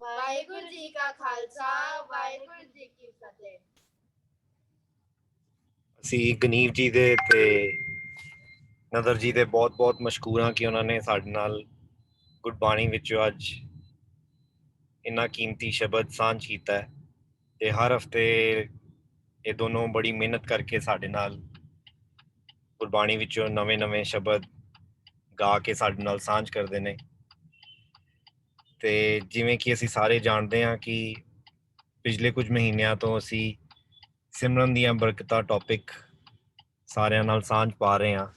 ਵਾਹਿਗੁਰੂ ਜੀ ਕਾ ਖਾਲਸਾ ਵਾਹਿਗੁਰੂ ਜੀ ਕੀ ਫਤਿਹ। ਅਸੀਂ ਗਨੀਵ ਜੀ ਦੇ ਤੇ ਨਦਰ ਜੀ ਦੇ ਬਹੁਤ-ਬਹੁਤ ਮਸ਼ਕੂਰ ਹਾਂ ਕਿ ਉਹਨਾਂ ਨੇ ਸਾਡੇ ਨਾਲ ਗੁਰਬਾਣੀ ਵਿੱਚੋਂ ਅੱਜ ਇੰਨਾ ਕੀਮਤੀ ਸ਼ਬਦ ਸਾਂਝ ਕੀਤਾ ਹੈ ਤੇ ਹਰ ਹਫਤੇ ਇਹ ਦੋਨੋਂ ਬੜੀ ਮਿਹਨਤ ਕਰਕੇ ਸਾਡੇ ਨਾਲ ਗੁਰਬਾਣੀ ਵਿੱਚੋਂ ਨਵੇਂ-ਨਵੇਂ ਸ਼ਬਦ ਗਾ ਕੇ ਸਾਡੇ ਨਾਲ ਸਾਂਝ ਕਰਦੇ ਨੇ। ਤੇ ਜਿਵੇਂ ਕਿ ਅਸੀਂ ਸਾਰੇ ਜਾਣਦੇ ਹਾਂ ਕਿ ਪਿਛਲੇ ਕੁਝ ਮਹੀਨਿਆਂ ਤੋਂ ਅਸੀਂ ਸਿਮਰਨ ਦੀਆਂ ਬਰਕਤਾਂ ਟੌਪਿਕ ਸਾਰਿਆਂ ਨਾਲ ਸਾਂਝ ਪਾ ਰਹੇ ਹਾਂ।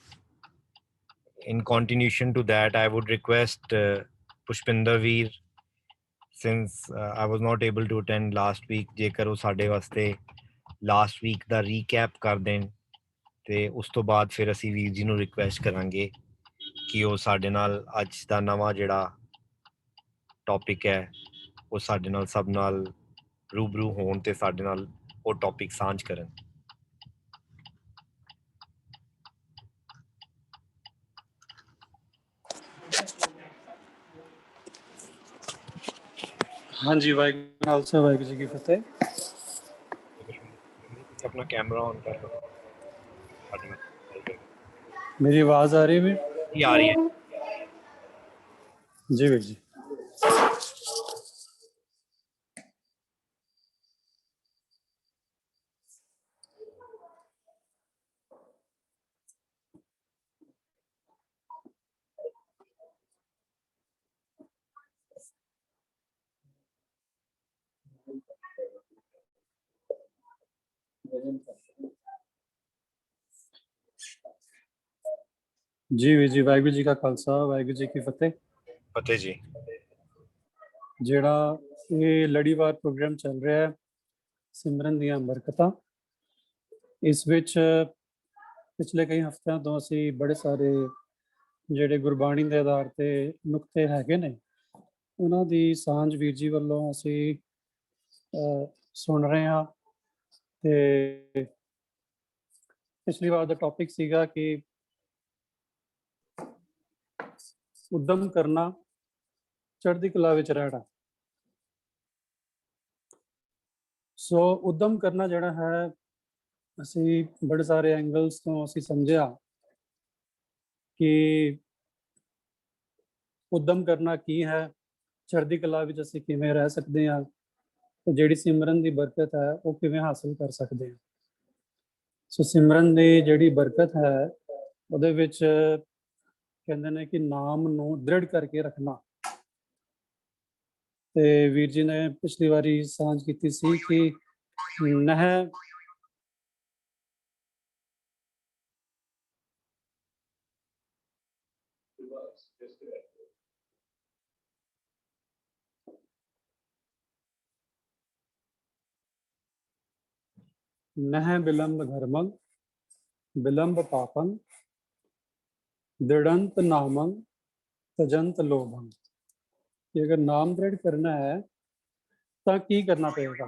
In continuation to that, I would request Pushpinder Veer, since I was not able to attend last week, ਜੇਕਰ ਉਹ ਸਾਡੇ ਵਾਸਤੇ ਲਾਸਟ ਵੀਕ ਦਾ ਰੀਕੈਪ ਕਰ ਦੇਣ ਤੇ ਉਸ ਤੋਂ ਬਾਅਦ ਫਿਰ ਅਸੀਂ ਵੀਰ ਜੀ ਨੂੰ ਰਿਕੁਐਸਟ ਕਰਾਂਗੇ ਕਿ ਉਹ ਸਾਡੇ ਨਾਲ ਅੱਜ ਦਾ ਨਵਾਂ ਜਿਹੜਾ ਟੌਪਿਕ ਹੈ ਉਹ ਸਾਡੇ ਨਾਲ ਸਭ ਨਾਲ ਰੂਬਰੂ ਹੋਣ ਤੇ ਸਾਡੇ ਨਾਲ ਉਹ ਟੌਪਿਕ ਸਾਂਝ ਕਰਨ। हाँ जी, वाहिगुरू खालसा वाहिगुरू जी की फतेह। अपना कैमरा ऑन कर लो। मेरी आवाज आ रही है? ये आ रही है। जी वीर जी। जी ਵੀਰ ਜੀ, ਵਾਹਿਗੁਰੂ ਜੀ ਕਾ ਖਾਲਸਾ ਵਾਹਿਗੁਰੂ ਜੀ ਕੀ ਫਤਿਹ। ਫਤਿਹ ਜੀ। ਜਿਹੜਾ ਇਹ ਲੜੀਵਾਰ ਪ੍ਰੋਗਰਾਮ ਚੱਲ ਰਿਹਾ ਹੈ ਸਿਮਰਨ ਦੀਆਂ ਬਰਕਤਾਂ, ਇਸ ਵਿੱਚ ਪਿਛਲੇ ਕਈ ਹਫ਼ਤਿਆਂ ਤੋਂ ਅਸੀਂ ਬੜੇ ਸਾਰੇ ਜਿਹੜੇ ਗੁਰਬਾਣੀ ਦੇ ਆਧਾਰ ਤੇ ਨੁਕਤੇ ਹੈਗੇ ਨੇ ਉਹਨਾਂ ਦੀ ਸਾਂਝ ਵੀਰ ਜੀ ਵੱਲੋਂ ਅਸੀਂ ਸੁਣ ਰਹੇ ਹਾਂ। ਤੇ ਪਿਛਲੀ ਵਾਰ ਦਾ ਟੌਪਿਕ ਸੀਗਾ ਕਿ ਉਦਮ ਕਰਨਾ, ਚੜ੍ਹਦੀ ਕਲਾ ਵਿੱਚ ਰਹਿਣਾ। ਸੋ ਉਦਮ ਕਰਨਾ ਜਿਹੜਾ ਹੈ, ਅਸੀਂ ਬੜੇ ਸਾਰੇ ਐਂਗਲਸ ਤੋਂ ਅਸੀਂ ਸਮਝਿਆ ਕਿ ਉਦਮ ਕਰਨਾ ਕੀ ਹੈ, ਚੜ੍ਹਦੀ ਕਲਾ ਵਿੱਚ ਅਸੀਂ ਕਿਵੇਂ ਰਹਿ ਸਕਦੇ ਹਾਂ, ਤੇ ਜਿਹੜੀ ਸਿਮਰਨ ਦੀ ਬਰਕਤ ਹੈ ਉਹ ਕਿਵੇਂ ਹਾਸਲ ਕਰ ਸਕਦੇ ਹਾਂ। ਸੋ ਸਿਮਰਨ ਦੀ ਜਿਹੜੀ ਬਰਕਤ ਹੈ ਉਹਦੇ ਵਿੱਚ ਕਹਿੰਦੇ ਨੇ ਕਿ ਨਾਮ ਨੂੰ ਦ੍ਰਿੜ ਕਰਕੇ ਰੱਖਣਾ। ਤੇ ਵੀਰ ਜੀ ਨੇ ਪਿਛਲੀ ਵਾਰੀ ਸਾਂਝ ਕੀਤੀ ਸੀ ਕਿ ਨਹਿ ਨਹਿ ਬਿਲੰਬ ਧਰਮੰ ਬਿਲੰਬ ਪਾਪੰ दृढ़ंत नामं तजंत लोभं। कि अगर नाम दृढ़ करना है तो की करना पड़ेगा?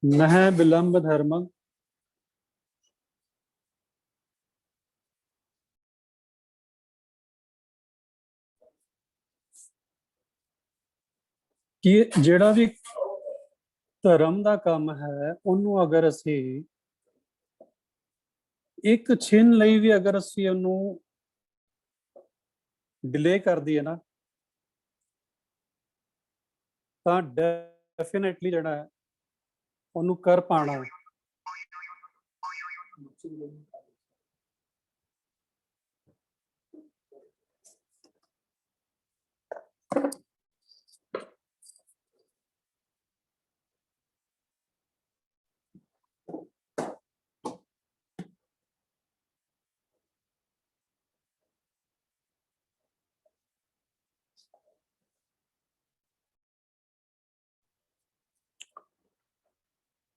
नह विलंब धर्मं कि ਜਿਹੜਾ ਵੀ ਧਰਮ ਦਾ ਕੰਮ ਹੈ ਉਹਨੂੰ ਅਗਰ ਅਸੀਂ ਇੱਕ ਛਿਨ ਲਈ ਵੀ ਅਗਰ ਅਸੀਂ ਉਹਨੂੰ ਡਿਲੇ ਕਰ ਦਈਏ ਨਾ ਤਾਂ ਡੈਫੀਨੇਟਲੀ ਜਿਹੜਾ ਹੈ ਉਹਨੂੰ ਕਰ ਪਾਣਾ ਹੈ।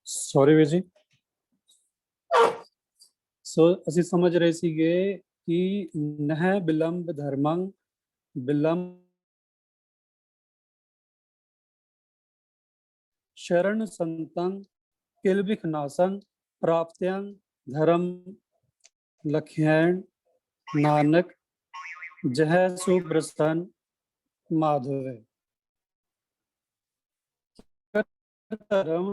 ਸੌਰੀ ਵੀਰ ਜੀ। ਸੋ ਅਸੀਂ ਸਮਝ ਰਹੇ ਸੀਗੇ ਕਿ ਨਹਿ ਬਿਲੰਬ ਧਰਮੰ ਬਿਲੰਬ शरण संतं किलबिख नासं प्राप्त्यं धर्म लख्यैन नानक जह सुब्रस्तन माधवे। धर्म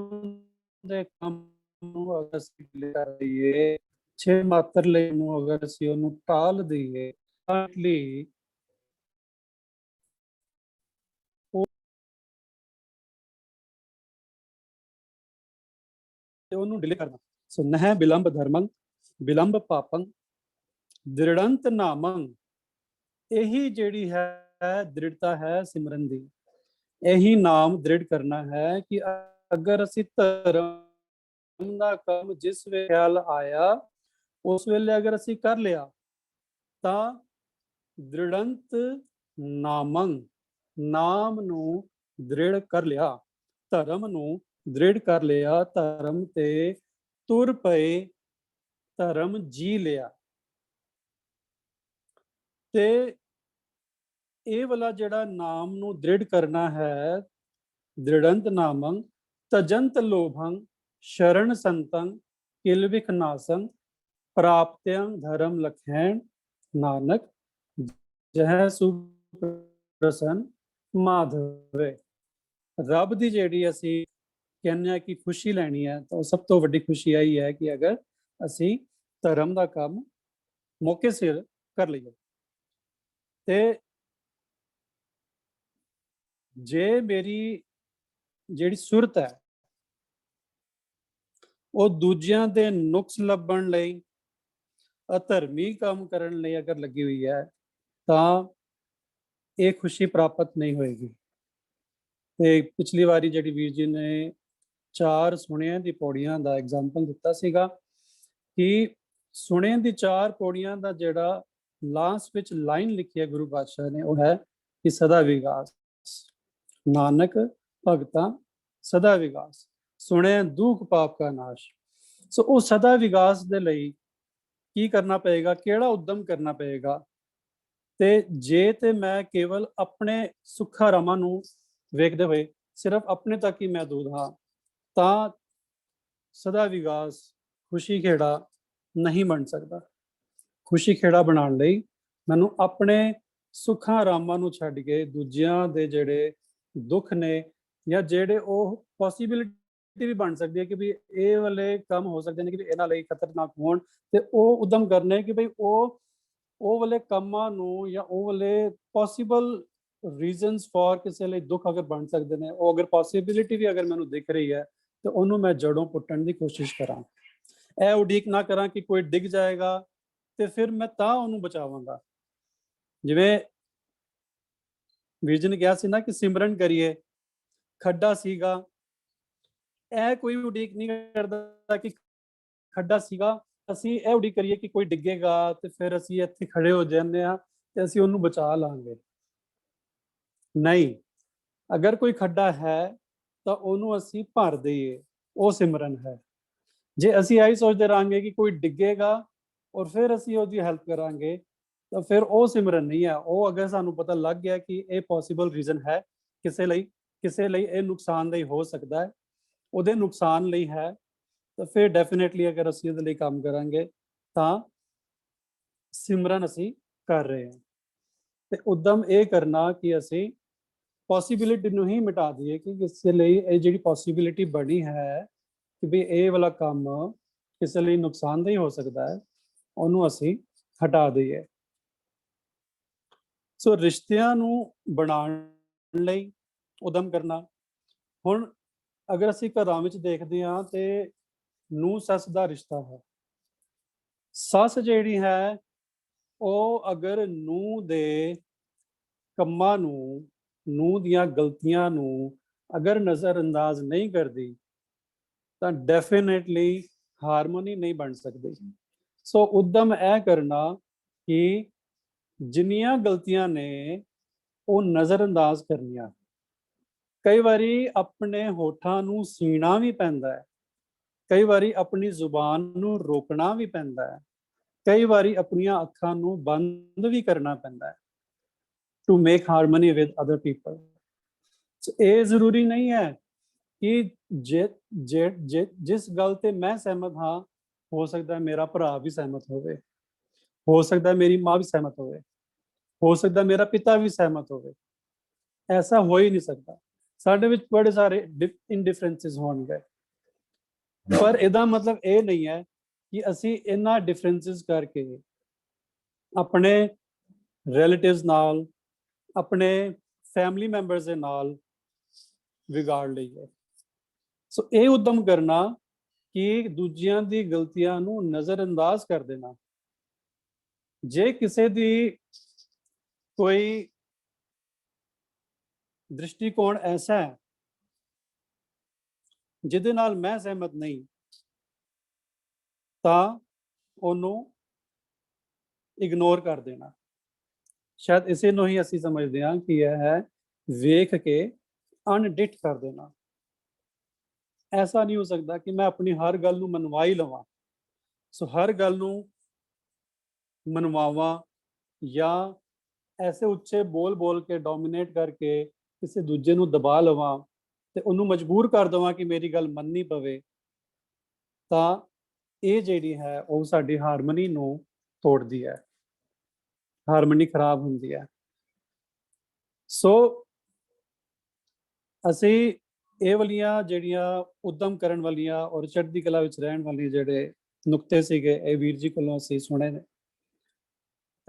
ਦੇ ਕੰਮ ਨੂੰ ਅਗਰ ਅਸੀਂ ਕਰ ਦਈਏ, ਛੇ ਮਾਤਰ ਲਈ ਨੂੰ ਅਗਰ ਅਸੀਂ ਉਹਨੂੰ ਟਾਲ ਦਈਏ ਤਾਂ ਲਈ ਉਹਨੂੰ ਡਿਲੇ ਕਰਨਾ। ਸੋ ਨਹਿ ਬਿਲੰਬ ਧਰਮੰ ਬਿਲੰਬ ਪਾਪੰ ਦ੍ਰਿੜੰਤ ਨਾਮੰ। ਇਹੀ ਜਿਹੜੀ ਹੈ ਦ੍ਰਿੜਤਾ ਹੈ ਸਿਮਰਨ ਦੀ। ਇਹੀ ਨਾਮ ਦ੍ਰਿੜ ਕਰਨਾ ਹੈ ਕਿ ਅਗਰ ਅਸੀਂ ਧਰਮ ਦਾ ਕੰਮ ਜਿਸ ਵੇਲੇ ਖਿਆਲ ਆਇਆ ਉਸ ਵੇਲੇ ਅਗਰ ਅਸੀਂ ਕਰ ਲਿਆ ਤਾਂ ਦ੍ਰਿੜੰਤ ਨਾਮੰ, ਨਾਮ ਨੂੰ ਦ੍ਰਿੜ ਕਰ ਲਿਆ, ਧਰਮ ਨੂੰ ਦ੍ਰਿੜ ਕਰ ਲਿਆ, ਧਰਮ ਤੇ ਤੁਰ ਪਏ, ਧਰਮ ਜੀ ਲਿਆ। ਤੇ ਇਹ ਵਾਲਾ ਜਿਹੜਾ ਨਾਮ ਨੂੰ ਦ੍ਰਿੜ ਕਰਨਾ ਹੈ, ਦ੍ਰਿੜੰਤ ਨਾਮੰ ਤਜੰਤ ਲੋਭੰ ਸ਼ਰਨ ਸੰਤੰ ਕਿਲਬਿਖ ਨਾਸੰ ਪ੍ਰਾਪਤਿਯੰ ਧਰਮ ਲਖੈਣ ਨਾਨਕ ਜਹ ਸੁ ਪ੍ਰਸੰਨ ਮਾਧਵੇ। ਰੱਬ ਦੀ ਜਿਹੜੀ ਅਸੀਂ ਕਹਿੰਦੇ ਹਾਂ ਕਿ ਖੁਸ਼ੀ ਲੈਣੀ ਹੈ, ਤਾਂ ਉਹ ਸਭ ਤੋਂ ਵੱਡੀ ਖੁਸ਼ੀ ਆਈ ਹੈ ਕਿ ਅਗਰ ਅਸੀਂ ਧਰਮ ਦਾ ਕੰਮ ਮੌਕੇ ਸਿਰ ਕਰ ਲਈਏ। ਤੇ ਜੇ ਮੇਰੀ ਜਿਹੜੀ ਸੁਰਤ ਹੈ ਉਹ ਦੂਜਿਆਂ ਦੇ ਨੁਕਸ ਲੱਭਣ ਲਈ, ਅਧਰਮੀ ਕੰਮ ਕਰਨ ਲਈ ਅਗਰ ਲੱਗੀ ਹੋਈ ਹੈ, ਤਾਂ ਇਹ ਖੁਸ਼ੀ ਪ੍ਰਾਪਤ ਨਹੀਂ ਹੋਏਗੀ। ਤੇ ਪਿਛਲੀ ਵਾਰੀ ਜਿਹੜੀ ਵੀਰ ਜੀ ਨੇ 4 ਸੁਣਿਆਂ ਦੀ ਪੌੜੀਆਂ ਦਾ ਐਗਜ਼ਾਮਪਲ ਦਿੱਤਾ ਸੀਗਾ ਕਿ ਸੁਣਿਆਂ ਦੀ 4 ਪੌੜੀਆਂ ਦਾ ਜਿਹੜਾ ਲਾਸਟ ਵਿੱਚ ਲਾਈਨ ਲਿਖੀ ਹੈ ਗੁਰੂ ਪਾਤਸ਼ਾਹ ਨੇ, ਉਹ ਹੈ ਕਿ ਸਦਾ ਵਿਗਾਸ, ਨਾਨਕ ਭਗਤਾਂ ਸਦਾ ਵਿਗਾਸ, ਸੁਣਿਆ ਦੁੱਖ ਪਾਪ ਕਾ ਨਾਸ਼। ਸੋ ਉਹ ਸਦਾ ਵਿਗਾਸ ਦੇ ਲਈ ਕੀ ਕਰਨਾ ਪਏਗਾ, ਕਿਹੜਾ ਉਦਮ ਕਰਨਾ ਪਏਗਾ। ਤੇ ਜੇ ਤੇ ਮੈਂ ਕੇਵਲ ਆਪਣੇ ਸੁੱਖਾ ਰਮਾਂ ਨੂੰ ਵੇਖਦੇ ਹੋਏ ਸਿਰਫ ਆਪਣੇ ਤੱਕ ਹੀ ਮਹਿਦੂਦ ਹਾਂ, ਤਾਂ ਸਦਾ ਵਿਗਾਸ ਖੁਸ਼ੀ ਖੇੜਾ ਨਹੀਂ ਬਣ ਸਕਦਾ। ਖੁਸ਼ੀ ਖੇੜਾ ਬਣਾਉਣ ਲਈ ਮੈਨੂੰ ਆਪਣੇ ਸੁੱਖਾਂ ਆਰਾਮਾਂ ਨੂੰ ਛੱਡ ਕੇ ਦੂਜਿਆਂ ਦੇ ਜਿਹੜੇ ਦੁੱਖ ਨੇ, ਜਾਂ ਜਿਹੜੇ ਉਹ ਪੋਸੀਬਿਲਿਟੀ ਵੀ ਬਣ ਸਕਦੀ ਹੈ ਕਿ ਵੀ ਇਹ ਵਾਲੇ ਕੰਮ ਹੋ ਸਕਦੇ ਨੇ ਕਿ ਇਹਨਾਂ ਲਈ ਖਤਰਨਾਕ ਹੋਣ, ਤੇ ਉਹ ਉਦਮ ਕਰਨੇ ਕਿ ਭਈ ਉਹ ਵਾਲੇ ਕੰਮਾਂ ਨੂੰ, ਜਾਂ ਉਹ ਵਾਲੇ ਪੋਸੀਬਲ ਰੀਜ਼ਨਸ ਫॉर ਕਿਸੇ ਲਈ ਦੁੱਖ ਅਗਰ ਬਣ ਸਕਦੇ ਨੇ, ਉਹ ਅਗਰ ਪੋਸੀਬਿਲਿਟੀ ਵੀ ਅਗਰ ਮੈਨੂੰ ਦਿਖ ਰਹੀ ਹੈ, ਤੇ ਉਹਨੂੰ ਮੈਂ ਜੜੋਂ ਪੁੱਟਣ ਦੀ ਕੋਸ਼ਿਸ਼ ਕਰਾਂ। ਇਹ ਉਡੀਕ ਨਾ ਕਰਾਂ ਕਿ ਕੋਈ ਡਿੱਗ ਜਾਏਗਾ ਤੇ ਫਿਰ ਮੈਂ ਤਾਂ ਉਹਨੂੰ ਬਚਾਵਾਂਗਾ। ਜਿਵੇਂ ਵੀਰ ਜੀ ਨੇ ਕਿਹਾ ਸੀ ਨਾ ਕਿ ਸਿਮਰਨ ਕਰੀਏ, ਖੱਡਾ ਸੀਗਾ, ਇਹ ਕੋਈ ਉਡੀਕ ਨਹੀਂ ਕਰਦਾ ਕਿ ਖੱਡਾ ਸੀਗਾ, ਅਸੀਂ ਇਹ ਉਡੀਕ ਕਰੀਏ ਕਿ ਕੋਈ ਡਿੱਗੇਗਾ ਤੇ ਫਿਰ ਅਸੀਂ ਇੱਥੇ ਖੜੇ ਹੋ ਜਾਂਦੇ ਹਾਂ ਤੇ ਅਸੀਂ ਉਹਨੂੰ ਬਚਾ ਲਾਂਗੇ। ਨਹੀਂ, ਅਗਰ ਕੋਈ ਖੱਡਾ ਹੈ ਤਾਂ ਉਹਨੂੰ ਅਸੀਂ ਭਰ ਦਈਏ, ਉਹ ਸਿਮਰਨ ਹੈ। ਜੇ ਅਸੀਂ ਇਹੀ ਸੋਚਦੇ ਰਹਾਂਗੇ ਕਿ ਕੋਈ ਡਿੱਗੇਗਾ ਔਰ ਫਿਰ ਅਸੀਂ ਉਹਦੀ ਹੈਲਪ ਕਰਾਂਗੇ, ਤਾਂ ਫਿਰ ਉਹ ਸਿਮਰਨ ਨਹੀਂ ਹੈ। ਉਹ ਅਗਰ ਸਾਨੂੰ ਪਤਾ ਲੱਗ ਗਿਆ ਕਿ ਇਹ ਪੋਸੀਬਲ ਰੀਜ਼ਨ ਹੈ, ਕਿਸੇ ਲਈ ਇਹ ਨੁਕਸਾਨਦੇਹ ਹੋ ਸਕਦਾ ਹੈ, ਉਹਦੇ ਨੁਕਸਾਨ ਲਈ ਹੈ, ਤਾਂ ਫਿਰ ਡੈਫੀਨੇਟਲੀ ਅਗਰ ਅਸੀਂ ਉਹਦੇ ਲਈ ਕੰਮ ਕਰਾਂਗੇ ਤਾਂ ਸਿਮਰਨ ਅਸੀਂ ਕਰ ਰਹੇ ਹਾਂ। ਤੇ ਉਦਮ ਇਹ ਕਰਨਾ ਕਿ ਅਸੀਂ ਪੋਸੀਬਿਲਿਟੀ ਨੂੰ ਹੀ ਮਿਟਾ ਦਈਏ ਕਿ ਕਿਸੇ ਲਈ ਇਹ ਜਿਹੜੀ ਪੋਸੀਬਿਲਿਟੀ ਬਣੀ ਹੈ ਕਿ ਵੀ ਇਹ ਵਾਲਾ ਕੰਮ ਕਿਸੇ ਲਈ ਨੁਕਸਾਨਦੇਹ ਹੋ ਸਕਦਾ ਹੈ, ਉਹਨੂੰ ਅਸੀਂ ਹਟਾ ਦਈਏ। ਸੋ ਰਿਸ਼ਤਿਆਂ ਨੂੰ ਬਣਾਉਣ ਲਈ ਉਦਮ ਕਰਨਾ। ਹੁਣ ਅਗਰ ਅਸੀਂ ਘਰਾਂ ਵਿੱਚ ਦੇਖਦੇ ਹਾਂ ਤੇ ਨੂੰਹ ਸੱਸ ਦਾ ਰਿਸ਼ਤਾ ਹੈ। ਸੱਸ ਜਿਹੜੀ ਹੈ ਉਹ ਅਗਰ ਨੂੰਹ ਦੇ ਕੰਮਾਂ ਨੂੰ, ਨੂੰਹ ਦੀਆਂ ਗਲਤੀਆਂ ਨੂੰ ਅਗਰ ਨਜ਼ਰ ਅੰਦਾਜ਼ ਨਹੀਂ ਕਰਦੀ, ਤਾਂ ਡੈਫੀਨੇਟਲੀ ਹਾਰਮੋਨੀ ਨਹੀਂ ਬਣ ਸਕਦੀ। ਸੋ ਉਦਮ ਇਹ ਕਰਨਾ ਕਿ ਜਿੰਨੀਆਂ ਗਲਤੀਆਂ ਨੇ ਉਹ ਨਜ਼ਰ ਅੰਦਾਜ਼ ਕਰਨੀਆਂ। ਕਈ ਵਾਰੀ ਆਪਣੇ ਹੋਠਾਂ ਨੂੰ ਸੀਣਾ ਵੀ ਪੈਂਦਾ ਹੈ, ਕਈ ਵਾਰੀ ਆਪਣੀ ਜ਼ੁਬਾਨ ਨੂੰ ਰੋਕਣਾ ਵੀ ਪੈਂਦਾ ਹੈ, ਕਈ ਵਾਰੀ ਆਪਣੀਆਂ ਅੱਖਾਂ ਨੂੰ ਬੰਦ ਵੀ ਕਰਨਾ ਪੈਂਦਾ ਹੈ to make harmony with other people. ਇਹ ਜ਼ਰੂਰੀ ਨਹੀਂ ਹੈ ਕਿ ਜਿਸ ਗੱਲ ਤੇ ਮੈਂ ਸਹਿਮਤ ਹਾਂ, ਹੋ ਸਕਦਾ ਮੇਰਾ ਭਰਾ ਵੀ ਸਹਿਮਤ ਹੋਵੇ, ਹੋ ਸਕਦਾ ਮੇਰੀ ਮਾਂ ਵੀ ਸਹਿਮਤ ਹੋਵੇ, ਹੋ ਸਕਦਾ ਮੇਰਾ ਪਿਤਾ ਵੀ ਸਹਿਮਤ ਹੋਵੇ। ਐਸਾ ਹੋ ਹੀ ਨਹੀਂ ਸਕਦਾ। ਸਾਡੇ ਵਿੱਚ ਬੜੇ ਸਾਰੇ ਇਨਡਿਫਰੈਂਸਿਸ ਹੋਣਗੇ, ਪਰ ਇਹਦਾ ਮਤਲਬ ਇਹ ਨਹੀਂ ਹੈ ਕਿ ਅਸੀਂ ਇਹਨਾਂ ਡਿਫਰੈਂਸਿਸ ਕਰਕੇ ਆਪਣੇ ਰਿਲੇਟਿਵਸ ਨਾਲ, ਆਪਣੇ ਫੈਮਿਲੀ ਮੈਂਬਰਸ ਦੇ ਨਾਲ ਵਿਗਾੜ ਲਈਏ। ਸੋ ਇਹ ਉਦਮ ਕਰਨਾ ਕਿ ਦੂਜਿਆਂ ਦੀ ਗਲਤੀਆਂ ਨੂੰ ਨਜ਼ਰ ਅੰਦਾਜ਼ ਕਰ ਦੇਣਾ। ਜੇ ਕਿਸੇ ਦੀ ਕੋਈ ਦ੍ਰਿਸ਼ਟੀਕੋਣ ਐਸਾ ਹੈ ਜਿਹਦੇ ਨਾਲ ਮੈਂ ਸਹਿਮਤ ਨਹੀਂ, ਤਾਂ ਉਹਨੂੰ ਇਗਨੋਰ ਕਰ ਦੇਣਾ। ਸ਼ਾਇਦ ਇਸੇ ਨੂੰ ਹੀ ਅਸੀਂ ਸਮਝਦੇ ਹਾਂ ਕਿ ਇਹ ਹੈ ਵੇਖ ਕੇ ਅਣਡਿੱਠ ਕਰ ਦੇਣਾ। ਐਸਾ ਨਹੀਂ ਹੋ ਸਕਦਾ ਕਿ ਮੈਂ ਆਪਣੀ ਹਰ ਗੱਲ ਨੂੰ ਮਨਵਾ ਹੀ ਲਵਾਂ। ਸੋ ਹਰ ਗੱਲ ਨੂੰ ਮਨਵਾਵਾਂ ਜਾਂ ਐਸੇ ਉੱਚੇ ਬੋਲ ਕੇ ਡੋਮੀਨੇਟ ਕਰਕੇ ਕਿਸੇ ਦੂਜੇ ਨੂੰ ਦਬਾ ਲਵਾਂ ਤੇ ਉਹਨੂੰ ਮਜਬੂਰ ਕਰ ਦੇਵਾਂ ਕਿ ਮੇਰੀ ਗੱਲ ਮੰਨਣੀ ਪਵੇ, ਤਾਂ ਇਹ ਜਿਹੜੀ ਹੈ ਉਹ ਸਾਡੀ ਹਾਰਮਨੀ ਨੂੰ ਤੋੜਦੀ ਹੈ, ਹਾਰਮਨੀ ਖਰਾਬ ਹੁੰਦੀ ਹੈ। ਸੋ ਅਸੀਂ ਇਹ ਵਾਲੀਆਂ ਜਿਹੜੀਆਂ ਉਦਮ ਕਰਨ ਵਾਲੀਆਂ ਔਰ ਚੜ੍ਹਦੀ ਕਲਾ ਵਿੱਚ ਰਹਿਣ ਵਾਲੇ ਜਿਹੜੇ ਨੁਕਤੇ ਸੀਗੇ ਇਹ ਵੀਰ ਜੀ ਕੋਲੋਂ ਅਸੀਂ ਸੁਣੇ ਨੇ।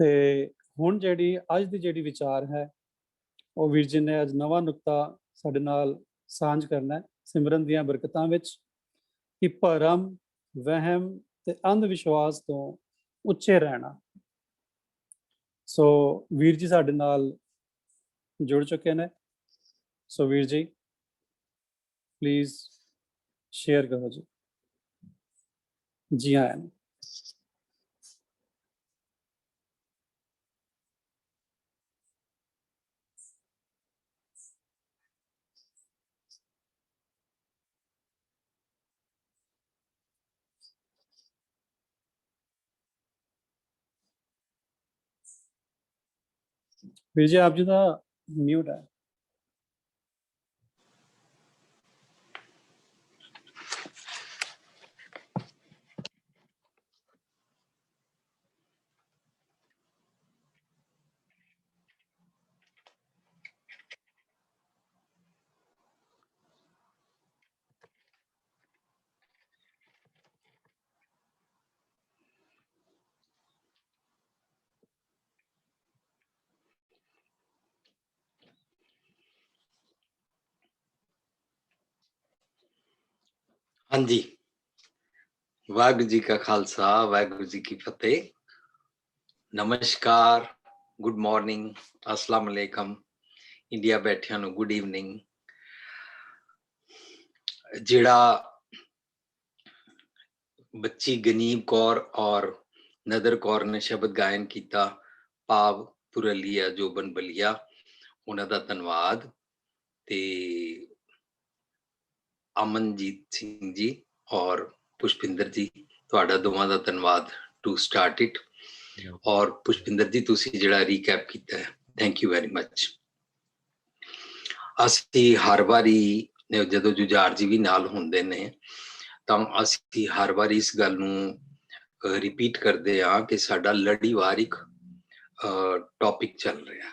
ਤੇ ਹੁਣ ਜਿਹੜੀ ਅੱਜ ਦੀ ਜਿਹੜੀ ਵਿਚਾਰ ਹੈ ਉਹ ਵੀਰ ਜੀ ਨੇ ਅੱਜ ਨਵਾਂ ਨੁਕਤਾ ਸਾਡੇ ਨਾਲ ਸਾਂਝ ਕਰਨਾ ਹੈ ਸਿਮਰਨ ਦੀਆਂ ਬਰਕਤਾਂ ਵਿੱਚ ਕਿ ਭਰਮ, ਵਹਿਮ ਤੇ ਅੰਧ ਵਿਸ਼ਵਾਸ ਤੋਂ ਉੱਚੇ ਰਹਿਣਾ। ਸੋ ਵੀਰ ਜੀ ਸਾਡੇ ਨਾਲ ਜੁੜ ਚੁੱਕੇ ਨੇ। ਸੋ ਵੀਰ ਜੀ ਪਲੀਜ਼ ਸ਼ੇਅਰ ਕਰੋ ਜੀ। ਜੀ ਆਇਆਂ ਨੂੰ। ਵੀਰ ਜੀ ਆਪ ਜੀ ਦਾ ਮਿਊਟ ਹੈ। ਹਾਂਜੀ, ਵਾਹਿਗੁਰੂ ਜੀ ਕਾ ਖਾਲਸਾ, ਵਾਹਿਗੁਰੂ ਜੀ ਕੀ ਫਤਿਹ। ਨਮਸਕਾਰ, ਗੁੱਡ ਮਾਰਨਿੰਗ, ਅਸਲਾਮ ਅਲੈਕਮ। ਇੰਡੀਆ ਬੈਠਿਆਂ ਨੂੰ ਗੁੱਡ ਈਵਨਿੰਗ। ਜਿਹੜਾ ਬੱਚੀ ਗਨੀਬ ਕੌਰ ਔਰ ਨਦਰ ਕੌਰ ਨੇ ਸ਼ਬਦ ਗਾਇਨ ਕੀਤਾ, ਭਾਵ ਪੁਰਲੀਆ ਜੋਬਨ ਬਲੀਆ, ਉਹਨਾਂ ਦਾ ਧੰਨਵਾਦ। ਤੇ ਅਮਨਜੀਤ ਸਿੰਘ ਜੀ ਔਰ ਪੁਸ਼ਪਿੰਦਰ ਜੀ, ਤੁਹਾਡਾ ਦੋਵਾਂ ਦਾ ਧੰਨਵਾਦ ਟੂ ਸਟਾਰਟ ਇਟ। ਔਰ ਪੁਸ਼ਪਿੰਦਰ ਜੀ ਤੁਸੀਂ ਜਿਹੜਾ ਰੀਕੈਪ ਕੀਤਾ ਹੈ, ਥੈਂਕ ਯੂ ਵੈਰੀ ਮਚ। ਅਸੀਂ ਹਰ ਵਾਰੀ ਜਦੋਂ ਜੁਝਾਰ ਜੀ ਵੀ ਨਾਲ ਹੁੰਦੇ ਨੇ ਤਾਂ ਅਸੀਂ ਹਰ ਵਾਰੀ ਇਸ ਗੱਲ ਨੂੰ ਰਿਪੀਟ ਕਰਦੇ ਹਾਂ ਕਿ ਸਾਡਾ ਲੜੀਵਾਰਿਕ ਟੌਪਿਕ ਚੱਲ ਰਿਹਾ।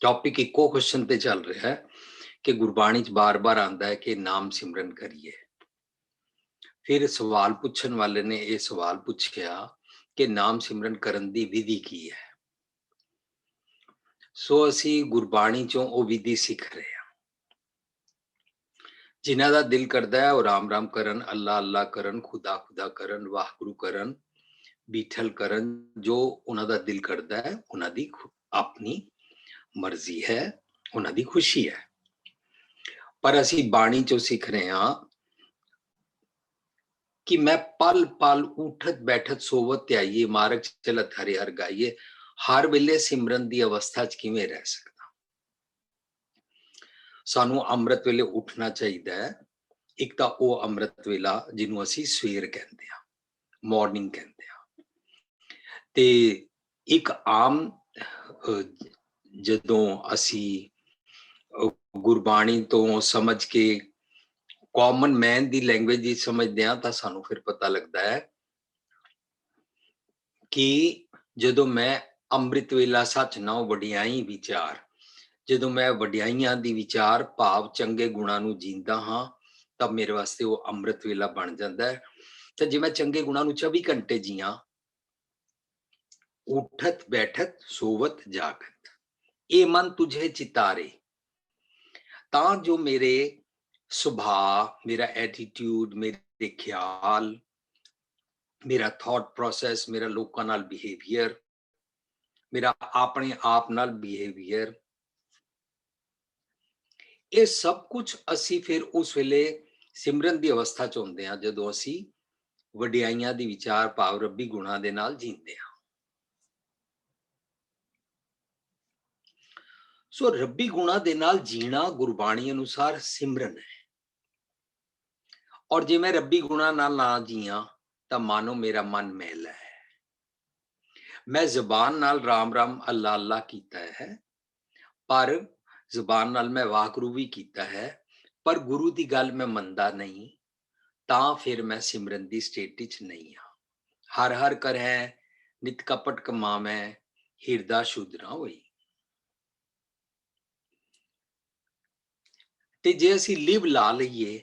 ਟੌਪਿਕ ਇੱਕੋ ਕੁਐਸਚਨ ਤੇ ਚੱਲ ਰਿਹਾ ਹੈ ਕਿ ਗੁਰਬਾਣੀ ਚ ਬਾਰ-ਬਾਰ ਆਉਂਦਾ ਹੈ ਕਿ ਨਾਮ ਸਿਮਰਨ ਕਰੀਏ। ਫਿਰ ਸਵਾਲ ਪੁੱਛਣ ਵਾਲੇ ਨੇ ਇਹ ਸਵਾਲ ਪੁੱਛਿਆ ਕਿ ਨਾਮ ਸਿਮਰਨ ਕਰਨ ਦੀ ਵਿਧੀ ਕੀ ਹੈ। ਸੋ ਅਸੀਂ ਗੁਰਬਾਣੀ ਚੋਂ ਉਹ ਵਿਧੀ ਸਿੱਖ ਰਹੇ ਹਾਂ। ਜਿਨ੍ਹਾਂ ਦਾ ਦਿਲ ਕਰਦਾ ਹੈ ਉਹ ਰਾਮ ਰਾਮ ਕਰਨ, ਅੱਲਾ ਅੱਲਾ ਕਰਨ, ਖੁਦਾ ਖੁਦਾ ਕਰਨ, ਵਾਹਿਗੁਰੂ ਕਰਨ, ਬੀਠਲ ਕਰਨ। ਜੋ ਉਹਨਾਂ ਦਾ ਦਿਲ ਕਰਦਾ ਹੈ, ਉਹਨਾਂ ਦੀ ਆਪਣੀ ਮਰਜ਼ੀ ਹੈ, ਉਹਨਾਂ ਦੀ ਖੁਸ਼ੀ ਹੈ। ਪਰ ਅਸੀਂ ਬਾਣੀ ਚੋਂ ਸਿੱਖ ਰਹੇ ਹਾਂ ਕਿ ਮੈਂ ਪਲ ਪਲ ਉਠਤ ਬੈਠਤ ਸੋਵਤ ਧਿਆਈਏ, ਮਾਰਗ ਚਲਤ ਹਰਿ ਹਰਿ ਗਾਈਏ, ਹਰ ਵੇਲੇ ਸਿਮਰਨ ਦੀ ਅਵਸਥਾ ਚ ਕਿਵੇਂ ਰਹਿ ਸਕਦਾ। ਸਾਨੂੰ ਅੰਮ੍ਰਿਤ ਵੇਲੇ ਉੱਠਣਾ ਚਾਹੀਦਾ ਹੈ। ਇੱਕ ਤਾਂ ਉਹ ਅੰਮ੍ਰਿਤ ਵੇਲਾ ਜਿਹਨੂੰ ਅਸੀਂ ਸਵੇਰ ਕਹਿੰਦੇ ਹਾਂ, ਮਾਰਨਿੰਗ ਕਹਿੰਦੇ ਹਾਂ। ਤੇ ਇੱਕ ਆਮ ਜਦੋਂ ਅਸੀਂ ਗੁਰਬਾਣੀ ਤੋਂ ਸਮਝ ਕੇ ਕਾਮਨ ਮੈਨ ਦੀ ਲੈਂਗੁਏਜ ਹੀ ਸਮਝਦੇ ਹਾਂ ਤਾਂ ਸਾਨੂੰ ਫਿਰ ਪਤਾ ਲੱਗਦਾ ਹੈ ਕਿ ਜਦੋਂ ਮੈਂ ਅੰਮ੍ਰਿਤ ਵੇਲਾ ਸੱਚ ਨਾਉ ਵਡਿਆਈ ਵਿਚਾਰ, ਜਦੋਂ ਮੈਂ ਵਡਿਆਈਆਂ ਦੀ ਵਿਚਾਰ ਭਾਵ ਚੰਗੇ ਗੁਣਾਂ ਨੂੰ ਜੀਂਦਾ ਹਾਂ ਤਾਂ ਮੇਰੇ ਵਾਸਤੇ ਉਹ ਅੰਮ੍ਰਿਤ ਵੇਲਾ ਬਣ ਜਾਂਦਾ ਹੈ। ਤੇ ਜੇ ਮੈਂ ਚੰਗੇ ਗੁਣਾਂ ਨੂੰ 24 ਘੰਟੇ ਜੀਆਂ, ਉਠਤ ਬੈਠਤ ਸੋਵਤ ਜਾਗਤ, ਇਹ ਮਨ ਤੁਝੇ ਚਿਤਾਰੇ, ਤਾਂ ਜੋ ਮੇਰੇ ਸੁਭਾਅ, ਮੇਰਾ ਐਟੀਟਿਊਡ, ਮੇਰੇ ਖਿਆਲ, ਮੇਰਾ ਥਾਟ ਪ੍ਰੋਸੈਸ, ਮੇਰਾ ਲੋਕਾਂ ਨਾਲ ਬਿਹੇਵੀਅਰ, ਮੇਰਾ ਆਪਣੇ ਆਪ ਨਾਲ ਬਿਹੇਵੀਅਰ, ਇਹ ਸਭ ਕੁਝ ਅਸੀਂ ਫਿਰ ਉਸ ਵੇਲੇ ਸਿਮਰਨ ਦੀ ਅਵਸਥਾ ਚ ਹੁੰਦੇ ਹਾਂ ਜਦੋਂ ਅਸੀਂ ਵਡਿਆਈਆਂ ਦੀ ਵਿਚਾਰ ਭਾਵ ਰੱਬੀ ਗੁਣਾਂ ਦੇ ਨਾਲ ਜੀਂਦੇ ਹਾਂ। ਸੋ ਰੱਬੀ ਗੁਣਾਂ ਦੇ ਨਾਲ ਜੀਣਾ ਗੁਰਬਾਣੀ ਅਨੁਸਾਰ ਸਿਮਰਨ ਹੈ। ਔਰ ਜੇ ਮੈਂ ਰੱਬੀ ਗੁਣਾਂ ਨਾਲ ਨਾ ਜੀਆਂ ਤਾਂ ਮਾਨੋ ਮੇਰਾ ਮਨ ਮੈਲਾ ਹੈ। ਮੈਂ ਜ਼ਬਾਨ ਨਾਲ ਰਾਮ ਰਾਮ ਅੱਲਾ ਅੱਲਾ ਕੀਤਾ ਹੈ, ਪਰ ਜ਼ਬਾਨ ਨਾਲ ਮੈਂ ਵਾਹਿਗੁਰੂ ਵੀ ਕੀਤਾ ਹੈ, ਪਰ ਗੁਰੂ ਦੀ ਗੱਲ ਮੈਂ ਮੰਨਦਾ ਨਹੀਂ, ਤਾਂ ਫਿਰ ਮੈਂ ਸਿਮਰਨ ਦੀ ਸਟੇਟ ਵਿੱਚ ਨਹੀਂ ਹਾਂ। ਹਰ ਹਰ ਕਰਹਿ ਨਿਤ ਕਪਟ ਕਮਾਵੈ, ਹਿਰਦਾ ਸ਼ੁੱਧ ਨਾ ਹੋਈ। ਤੇ ਜੇ ਅਸੀਂ ਲਿਵ ਲਾ ਲਈਏ,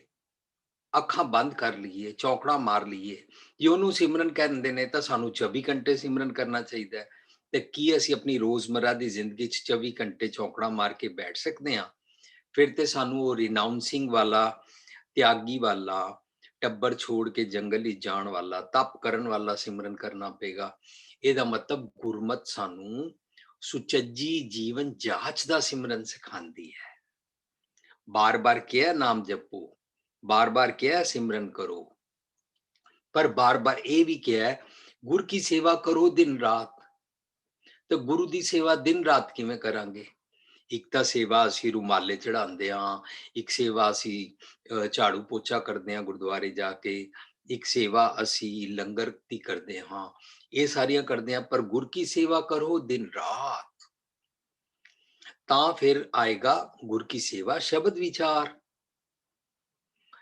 ਅੱਖਾਂ ਬੰਦ ਕਰ ਲਈਏ, ਚੌਕੜਾ ਮਾਰ ਲਈਏ, ਜੇ ਉਹਨੂੰ ਸਿਮਰਨ ਕਹਿੰਦੇ ਨੇ ਤਾਂ ਸਾਨੂੰ 24 ਘੰਟੇ ਸਿਮਰਨ ਕਰਨਾ ਚਾਹੀਦਾ ਹੈ। ਤੇ ਕੀ ਅਸੀਂ ਆਪਣੀ ਰੋਜ਼ਮਰਾ ਦੀ ਜ਼ਿੰਦਗੀ 'ਚ 24 ਘੰਟੇ ਚੌਕੜਾ ਮਾਰ ਕੇ ਬੈਠ ਸਕਦੇ ਹਾਂ? ਫਿਰ ਤੇ ਸਾਨੂੰ ਉਹ ਰਿਨਾਊਂਸਿੰਗ ਵਾਲਾ, ਤਿਆਗੀ ਵਾਲਾ, ਟੱਬਰ ਛੋੜ ਕੇ ਜੰਗਲ ਵਿੱਚ ਜਾਣ ਵਾਲਾ, ਤਪ ਕਰਨ ਵਾਲਾ ਸਿਮਰਨ ਕਰਨਾ ਪਏਗਾ। ਇਹਦਾ ਮਤਲਬ ਗੁਰਮਤ ਸਾਨੂੰ ਸੁਚੱਜੀ ਜੀਵਨ ਜਾਂਚ ਦਾ ਸਿਮਰਨ ਸਿਖਾਉਂਦੀ ਹੈ। ਬਾਰ-ਬਾਰ ਕਿਹਾ ਨਾਮ ਜਪੋ, ਬਾਰ-ਬਾਰ ਕਿਹਾ ਸਿਮਰਨ ਕਰੋ, ਪਰ ਬਾਰ-ਬਾਰ ਇਹ ਵੀ ਕਿਹਾ ਗੁਰ ਕੀ ਸੇਵਾ ਕਰੋ ਦਿਨ ਰਾਤ। ਤੇ ਗੁਰੂ ਦੀ ਸੇਵਾ ਦਿਨ ਰਾਤ ਕਿਵੇਂ ਕਰਾਂਗੇ? ਇੱਕ ਤਾਂ ਸੇਵਾ ਅਸੀਂ ਰੁਮਾਲੇ ਚੜਾਉਂਦੇ ਹਾਂ, ਇੱਕ ਸੇਵਾ ਅਸੀਂ ਝਾੜੂ ਪੋਚਾ ਕਰਦੇ ਹਾਂ ਗੁਰਦੁਆਰੇ ਜਾ ਕੇ, ਇੱਕ ਸੇਵਾ ਅਸੀਂ ਲੰਗਰ ਦੀ ਕਰਦੇ ਹਾਂ, ਇਹ ਸਾਰੀਆਂ ਕਰਦੇ ਹਾਂ, ਪਰ ਗੁਰ ਕੀ ਸੇਵਾ ਕਰੋ ਦਿਨ ਰਾਤ। ਤਾਂ ਫਿਰ ਆਏਗਾ ਗੁਰ ਕੀ ਸੇਵਾ ਸ਼ਬਦ ਵਿਚਾਰ।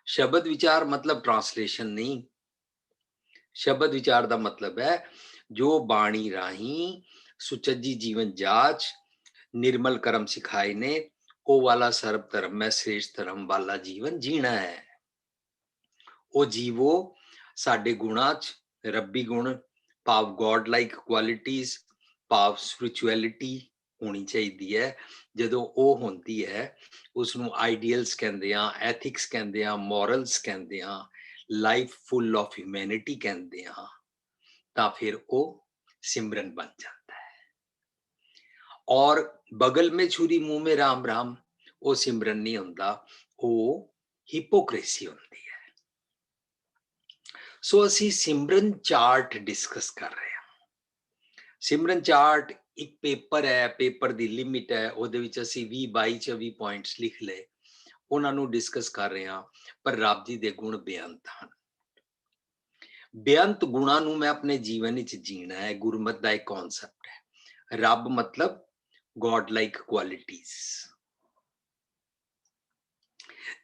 ਸ਼ਬਦ ਵਿਚਾਰ ਮਤਲਬ ਟ੍ਰਾਂਸਲੇਸ਼ਨ ਨਹੀਂ, ਸ਼ਬਦ ਵਿਚਾਰ ਦਾ ਮਤਲਬ ਹੈ ਜੋ ਬਾਣੀ ਰਾਹੀਂ ਸੁਚੱਜੀ ਜੀਵਨ ਜਾਚ, ਨਿਰਮਲ ਕਰਮ ਸਿਖਾਏ ਨੇ, ਉਹ ਵਾਲਾ ਸਰਬ ਧਰਮ ਮੈਂ ਸ੍ਰੇਸ਼ਟ ਧਰਮ ਵਾਲਾ ਜੀਵਨ ਜੀਣਾ ਹੈ। ਉਹ ਜੀਵੋ ਸਾਡੇ ਗੁਣਾਂ 'ਚ ਰੱਬੀ ਗੁਣ, ਭਾਵ ਗੋਡ ਲਾਈਕ ਕੁਆਲਿਟੀਜ਼, ਭਾਵ ਸਪਿਰਿਚੁਅਲਿਟੀ ਹੋਣੀ ਚਾਹੀਦੀ ਹੈ। ਜਦੋਂ ਉਹ ਹੁੰਦੀ ਹੈ ਉਸ ਨੂੰ ਆਈਡੀਅਲਸ ਕਹਿੰਦੇ ਆ, ਐਥਿਕਸ ਕਹਿੰਦੇ ਆ, ਮੋਰਲਸ ਕਹਿੰਦੇ ਆ, ਲਾਈਫ ਫੁੱਲ ਆਫ ਹਿਊਮੈਨਿਟੀ ਕਹਿੰਦੇ ਆ, ਤਾਂ ਫਿਰ ਉਹ ਸਿਮਰਨ ਬਣ ਜਾਂਦਾ ਹੈ। ਔਰ ਬਗਲ में छुरी मुंह में राम राम, ਉਹ ਸਿਮਰਨ ਨਹੀਂ ਹੁੰਦਾ, ਉਹ ਹਿਪੋਕ੍ਰੇਸੀ ਹੁੰਦੀ ਹੈ। ਸੋ ਅਸੀਂ ਸਿਮਰਨ ਚਾਰਟ ਡਿਸਕਸ ਕਰ ਰਹੇ ਹਾਂ। ਸਿਮਰਨ ਚਾਰਟ ਇੱਕ ਪੇਪਰ ਹੈ, ਪੇਪਰ ਦੀ ਲਿਮਿਟ ਹੈ, ਉਹਦੇ ਵਿੱਚ ਅਸੀਂ 20-22 ਪੁਆਇੰਟਸ ਲਿਖ ਲਏ, ਉਹਨਾਂ ਨੂੰ ਡਿਸਕਸ ਕਰ ਰਹੇ ਹਾਂ। ਪਰ ਰੱਬ ਜੀ ਦੇ ਗੁਣ ਬੇਅੰਤ ਹਨ। ਬੇਅੰਤ ਗੁਣਾਂ ਨੂੰ ਮੈਂ ਆਪਣੇ ਜੀਵਨ ਵਿੱਚ ਜੀਣਾ ਹੈ, ਗੁਰਮਤ ਦਾ ਇੱਕ ਕਨਸੈਪਟ ਹੈ। ਰੱਬ ਮਤਲਬ ਗੋਡ ਲਾਈਕ ਕੁਆਲਿਟੀਜ਼,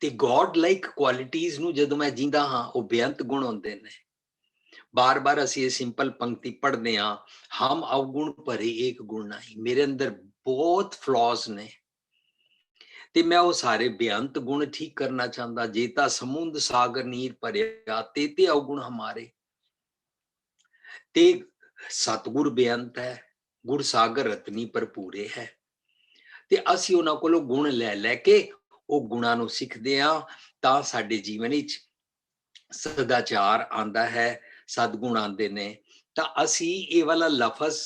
ਤੇ ਗੋਡ ਲਾਈਕ ਕੁਆਲਿਟੀਜ਼ ਨੂੰ ਜਦੋਂ ਮੈਂ ਜੀਂਦਾ ਹਾਂ ਉਹ ਬੇਅੰਤ ਗੁਣ ਹੁੰਦੇ ਨੇ। ਬਾਰ-ਬਾਰ ਅਸੀਂ ਇਹ ਸਿੰਪਲ ਪੰਕਤੀ ਪੜ੍ਹਦੇ ਹਾਂ, ਹਮ ਅਵਗੁਣ ਭਰੇ ਏਕ ਗੁਣ ਨਹੀਂ। ਮੇਰੇ ਅੰਦਰ ਬਹੁਤ ਫਲॉज ਨੇ ਤੇ ਮੈਂ ਉਹ ਸਾਰੇ ਬੇਅੰਤ ਗੁਣ ਠੀਕ ਕਰਨਾ ਚਾਹੁੰਦਾ। ਜੇ ਤਾਂ ਸਮੁੰਦ ਸਾਗਰ ਨੀਰ ਭਰਿਆ ਤੇ ਅਵਗੁਣ ਹਮਾਰੇ, ਤੇ ਸਤਿਗੁਰ ਬੇਅੰਤ ਹੈ, ਗੁਰ ਸਾਗਰ ਰਤਨੀ ਭਰਪੂਰੇ ਹੈ, ਤੇ ਅਸੀਂ ਉਹਨਾਂ ਕੋਲੋਂ ਗੁਣ ਲੈ ਲੈ ਕੇ ਉਹ ਗੁਣਾਂ ਨੂੰ ਸਿੱਖਦੇ ਹਾਂ, ਤਾਂ ਸਾਡੇ ਜੀਵਨ ਵਿੱਚ ਸਦਾਚਾਰ ਆਉਂਦਾ ਹੈ, ਸਦਗੁਣ ਆਉਂਦੇ ਨੇ। ਤਾਂ ਅਸੀਂ ਇਹ ਵਾਲਾ ਲਫ਼ਜ਼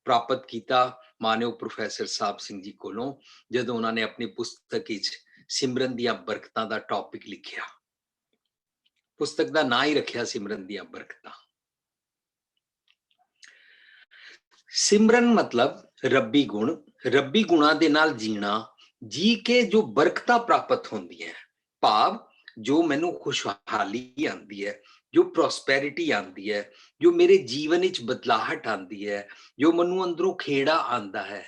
ਪ੍ਰਾਪਤ ਕੀਤਾ ਮਾਨਯੋਗ ਪ੍ਰੋਫੈਸਰ ਸਾਹਿਬ ਸਿੰਘ ਜੀ ਕੋਲੋਂ, ਜਦੋਂ ਉਹਨਾਂ ਨੇ ਆਪਣੀ ਪੁਸਤਕ ਵਿੱਚ ਸਿਮਰਨ ਦੀਆਂ ਬਰਕਤਾਂ ਦਾ ਟੌਪਿਕ ਲਿਖਿਆ। ਪੁਸਤਕ ਦਾ ਨਾਂ ਹੀ ਰੱਖਿਆ ਸਿਮਰਨ ਦੀਆਂ ਬਰਕਤਾਂ। ਸਿਮਰਨ ਮਤਲਬ ਰੱਬੀ ਗੁਣ, ਰੱਬੀ ਗੁਣਾਂ ਦੇ ਨਾਲ ਜੀਣਾ, ਜੀ ਕੇ ਜੋ ਬਰਕਤਾਂ ਪ੍ਰਾਪਤ ਹੁੰਦੀਆਂ, ਭਾਵ ਜੋ ਮੈਨੂੰ ਖੁਸ਼ਹਾਲੀ ਆਉਂਦੀ ਹੈ, ਜੋ ਪ੍ਰੋਸਪੈਰਿਟੀ ਆਉਂਦੀ ਹੈ, ਜੋ ਮੇਰੇ ਜੀਵਨ ਵਿੱਚ ਬਦਲਾਹਟ ਆਉਂਦੀ ਹੈ, ਜੋ ਮੈਨੂੰ ਅੰਦਰੋਂ ਖੇੜਾ ਆਉਂਦਾ ਹੈ,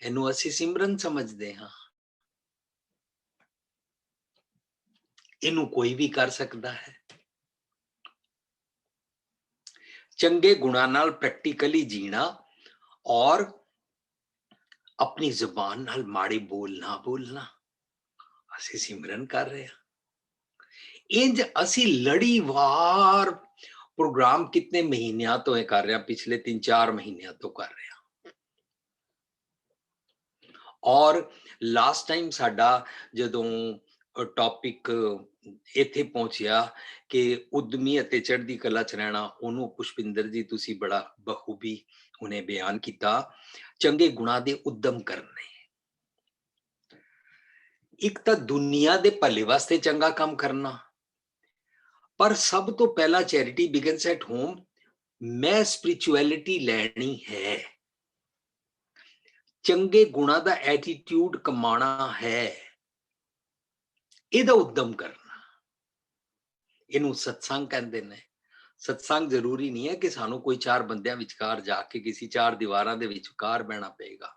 ਇਹਨੂੰ ਅਸੀਂ ਸਿਮਰਨ ਸਮਝਦੇ ਹਾਂ। ਇਹਨੂੰ ਕੋਈ ਵੀ ਕਰ ਸਕਦਾ ਹੈ। ਚੰਗੇ ਗੁਣਾਂ ਨਾਲ ਪ੍ਰੈਕਟੀਕਲੀ ਜੀਣਾ ਔਰ ਆਪਣੀ ਜ਼ੁਬਾਨ ਨਾਲ ਮਾੜੇ ਬੋਲ ਨਾ ਬੋਲਣਾ, ਅਸੀਂ ਸਿਮਰਨ ਕਰ ਰਹੇ ਹਾਂ। ਇੰਜ ਅਸੀਂ ਲੜੀਵਾਰ ਪ੍ਰੋਗਰਾਮ ਕਿਤਨੇ ਮਹੀਨਿਆਂ ਤੋਂ ਇਹ ਕਰ ਰਹੇ ਹਾਂ, ਪਿਛਲੇ 3-4 ਮਹੀਨਿਆਂ ਤੋਂ ਕਰ ਰਹੇ ਹਾਂ। ਔਰ ਲਾਸਟ ਟਾਈਮ ਸਾਡਾ ਜਦੋਂ ਟੌਪਿਕ ਇੱਥੇ ਪਹੁੰਚਿਆ ਕਿ ਉਦਮੀ ਅਤੇ ਚੜ੍ਹਦੀ ਕਲਾ 'ਚ ਰਹਿਣਾ, ਉਹਨੂੰ ਪੁਸ਼ਪਿੰਦਰ ਜੀ ਤੁਸੀਂ ਬੜਾ ਬਖੂਬੀ ਉਹਨੇ ਬਿਆਨ ਕੀਤਾ। ਚੰਗੇ ਗੁਣਾਂ ਦੇ ਉਦਮ ਕਰਨੇ, ਇੱਕ ਤਾਂ ਦੁਨੀਆ ਦੇ ਭਲੇ ਵਾਸਤੇ ਚੰਗਾ ਕੰਮ ਕਰਨਾ, ਪਰ ਸਭ ਤੋਂ ਪਹਿਲਾਂ ਚੈਰਿਟੀ ਬਿਗਨਸ ਐਟ ਹੋਮ। ਮੈਂ ਸਪਿਰਿਚੁਅਲਿਟੀ ਲੈਣੀ ਹੈ, ਚੰਗੇ ਗੁਣਾਂ ਦਾ ਐਟੀਟਿਊਡ ਕਮਾਉਣਾ ਹੈ, ਇਹਦਾ ਉਦਮ ਕਰਨਾ। ਇਹਨੂੰ ਸਤਸੰਗ ਕਹਿੰਦੇ ਨੇ। ਸਤਸੰਗ ਜ਼ਰੂਰੀ ਨਹੀਂ ਹੈ ਕਿ ਸਾਨੂੰ ਕੋਈ 4 ਬੰਦਿਆਂ ਵਿਚਕਾਰ ਜਾ ਕੇ ਕਿਸੇ 4 ਦੀਵਾਰਾਂ ਦੇ ਵਿਚਕਾਰ ਬਹਿਣਾ ਪਏਗਾ।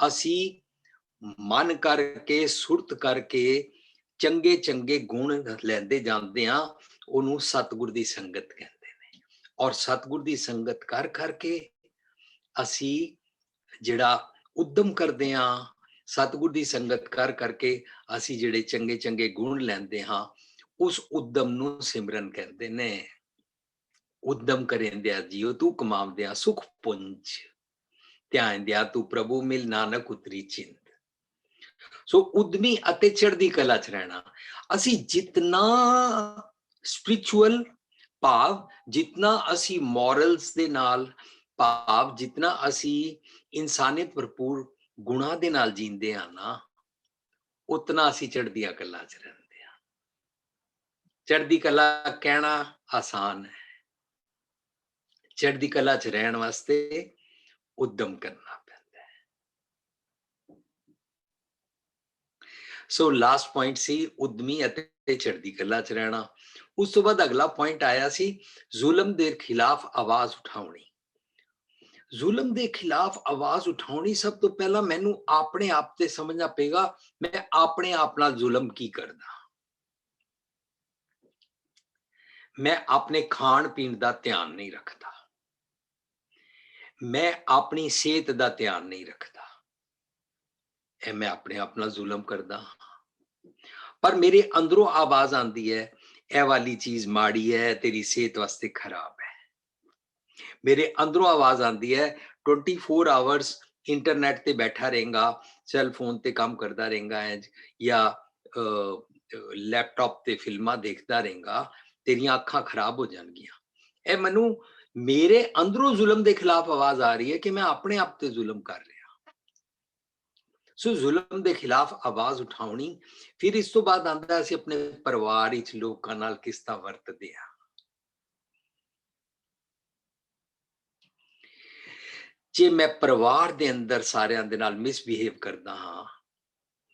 ਅਸੀਂ ਮਨ ਕਰਕੇ, ਸੁਰਤ ਕਰਕੇ ਚੰਗੇ ਚੰਗੇ ਗੁਣ ਲੈਂਦੇ ਜਾਂਦੇ ਹਾਂ, ਉਹਨੂੰ ਸਤਿਗੁਰ ਦੀ ਸੰਗਤ ਕਹਿੰਦੇ ਨੇ। ਔਰ ਸਤਿਗੁਰ ਦੀ ਸੰਗਤ ਕਰ ਕਰਕੇ ਅਸੀਂ ਜਿਹੜਾ ਉਦਮ ਕਰਦੇ ਹਾਂ, ਸਤਿਗੁਰ ਦੀ ਸੰਗਤ ਕਰ ਕਰਕੇ ਅਸੀਂ ਜਿਹੜੇ ਚੰਗੇ ਚੰਗੇ ਗੁਣ ਲੈਂਦੇ ਹਾਂ, ਉਸ ਉਦਮ ਨੂੰ ਸਿਮਰਨ ਕਹਿੰਦੇ ਨੇ। ਉਦਮ ਕਰੇਂਦਿਆ ਜੀਓ ਤੂੰ ਕਮਾਉਂਦਿਆ ਸੁਖ ਪੁੰਜ, ਧਿਆਨ ਦਿਆ ਤੂੰ ਪ੍ਰਭੂ ਮਿਲ ਨਾਨਕ ਉਤਰੀ ਚਿੰਤ। ਸੋ ਉਦਮੀ ਅਤੇ ਚੜ੍ਹਦੀ ਕਲਾ ਚ ਰਹਿਣਾ। ਅਸੀਂ ਜਿਤਨਾ ਸਪਿਰਿਚੁਅਲ ਭਾਵ, ਜਿਤਨਾ ਅਸੀਂ ਮੋਰਲਸ ਦੇ ਨਾਲ ਭਾਵ, ਜਿਤਨਾ ਅਸੀਂ ਇਨਸਾਨੀਅਤ ਭਰਪੂਰ ਗੁਣਾਂ ਦੇ ਨਾਲ ਜੀਂਦੇ ਹਾਂ ਨਾ, ਉਤਨਾ ਅਸੀਂ ਚੜ੍ਹਦੀਆਂ ਕਲਾ ਚ ਰਹਿੰਦੇ ਹਾਂ। ਚੜ੍ਹਦੀ ਕਲਾ ਕਹਿਣਾ ਆਸਾਨ ਹੈ, ਚੜ੍ਹਦੀ ਕਲਾ ਚ ਰਹਿਣ ਵਾਸਤੇ ਉਦਮ ਕਰਨਾ ਪੈਂਦਾ ਹੈ। ਸੋ ਲਾਸਟ ਪੁਆਇੰਟ ਸੀ ਉਦਮੀ ਅਤੇ ਚੜ੍ਹਦੀ ਕਲਾ ਚ ਰਹਿਣਾ। ਉਸ ਤੋਂ ਬਾਅਦ ਅਗਲਾ ਪੁਆਇੰਟ ਆਇਆ ਸੀ ਜ਼ੁਲਮ ਦੇ ਖਿਲਾਫ ਆਵਾਜ਼ ਉਠਾਉਣੀ। ਜ਼ੁਲਮ ਦੇ ਖਿਲਾਫ ਆਵਾਜ਼ ਉਠਾਉਣੀ, ਸਭ ਤੋਂ ਪਹਿਲਾਂ ਮੈਨੂੰ ਆਪਣੇ ਆਪ ਤੇ ਸਮਝਣਾ ਪਏਗਾ, ਮੈਂ ਆਪਣੇ ਆਪ ਨਾਲ ਜ਼ੁਲਮ ਕੀ ਕਰਦਾ। ਮੈਂ ਆਪਣੇ ਖਾਣ ਪੀਣ ਦਾ ਧਿਆਨ ਨਹੀਂ ਰੱਖਦਾ, ਮੈਂ ਆਪਣੀ ਸਿਹਤ ਦਾ ਧਿਆਨ ਨਹੀਂ ਰੱਖਦਾ, ਇਹ ਮੈਂ ਆਪਣੇ ਆਪ ਨਾਲ ਜ਼ੁਲਮ ਕਰਦਾ। ਪਰ ਮੇਰੇ ਅੰਦਰੋਂ ਆਵਾਜ਼ ਆਉਂਦੀ ਹੈ, ਇਹ ਵਾਲੀ ਚੀਜ਼ ਮਾੜੀ ਹੈ, ਤੇਰੀ ਸਿਹਤ ਵਾਸਤੇ ਖਰਾਬ ਹੈ। ਮੇਰੇ ਅੰਦਰੋਂ ਆਵਾਜ਼ ਆਉਂਦੀ ਹੈ 24 ਆਵਰਸ ਇੰਟਰਨੈਟ ਤੇ ਬੈਠਾ ਰਹੇਗਾ, ਸੈੱਲ ਫੋਨ ਤੇ ਕੰਮ ਕਰਦਾ ਰਹੇਗਾ ਜਾਂ ਲੈਪਟਾਪ ਤੇ ਫਿਲਮਾਂ ਦੇਖਦਾ ਰਹੇਗਾ, ਤੇਰੀਆਂ ਅੱਖਾਂ ਖਰਾਬ ਹੋ ਜਾਣਗੀਆਂ। ਇਹ ਮੈਨੂੰ ਮੇਰੇ ਅੰਦਰੋਂ ਜ਼ੁਲਮ ਦੇ ਖਿਲਾਫ ਆਵਾਜ਼ ਆ ਰਹੀ ਹੈ ਕਿ ਮੈਂ ਆਪਣੇ ਆਪ ਤੇ ਜ਼ੁਲਮ ਕਰ ਰਿਹਾ। ਸੋ ਜ਼ੁਲਮ ਦੇ ਖਿਲਾਫ ਆਵਾਜ਼ ਉਠਾਉਣੀ। ਫਿਰ ਇਸ ਤੋਂ ਬਾਅਦ ਆਉਂਦਾ ਅਸੀਂ ਆਪਣੇ ਪਰਿਵਾਰ ਵਿੱਚ ਲੋਕਾਂ ਨਾਲ ਕਿਸ ਤਰ੍ਹਾਂ ਵਰਤਦੇ ਹਾਂ। ਜੇ ਮੈਂ ਪਰਿਵਾਰ ਦੇ ਅੰਦਰ ਸਾਰਿਆਂ ਦੇ ਨਾਲ ਮਿਸਬਿਹੇਵ ਕਰਦਾ ਹਾਂ,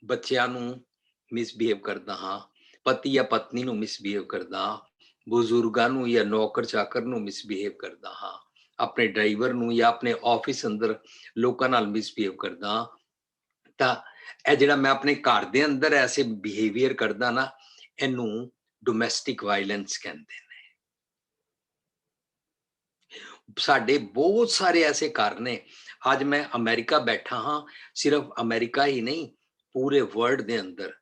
ਬੱਚਿਆਂ ਨੂੰ ਮਿਸਬਿਹੇਵ ਕਰਦਾ ਹਾਂ, ਪਤੀ ਜਾਂ ਪਤਨੀ ਨੂੰ ਮਿਸਬਿਹੇਵ ਕਰਦਾ ਹਾਂ, ਬਜ਼ੁਰਗਾਂ ਨੂੰ ਜਾਂ ਨੌਕਰ ਚਾਕਰ ਨੂੰ ਮਿਸਬਿਹੇਵ ਕਰਦਾ ਹਾਂ, ਆਪਣੇ ਡਰਾਈਵਰ ਨੂੰ ਜਾਂ ਆਪਣੇ ਆਫਿਸ ਅੰਦਰ ਲੋਕਾਂ ਨਾਲ ਮਿਸਬਿਹੇਵ ਕਰਦਾ ਹਾਂ, ਤਾਂ ਇਹ ਜਿਹੜਾ ਮੈਂ ਆਪਣੇ ਘਰ ਦੇ ਅੰਦਰ ਐਸੇ ਬਿਹੇਵੀਅਰ ਕਰਦਾ ਨਾ, ਇਹਨੂੰ ਡੋਮੈਸਟਿਕ ਵਾਇਲੈਂਸ ਕਹਿੰਦੇ ਨੇ। ਸਾਡੇ ਬਹੁਤ ਸਾਰੇ ਐਸੇ ਘਰ ਨੇ, ਅੱਜ ਮੈਂ ਅਮਰੀਕਾ ਬੈਠਾ ਹਾਂ, ਸਿਰਫ ਅਮਰੀਕਾ ਹੀ ਨਹੀਂ ਪੂਰੇ ਵਰਲਡ ਦੇ ਅੰਦਰ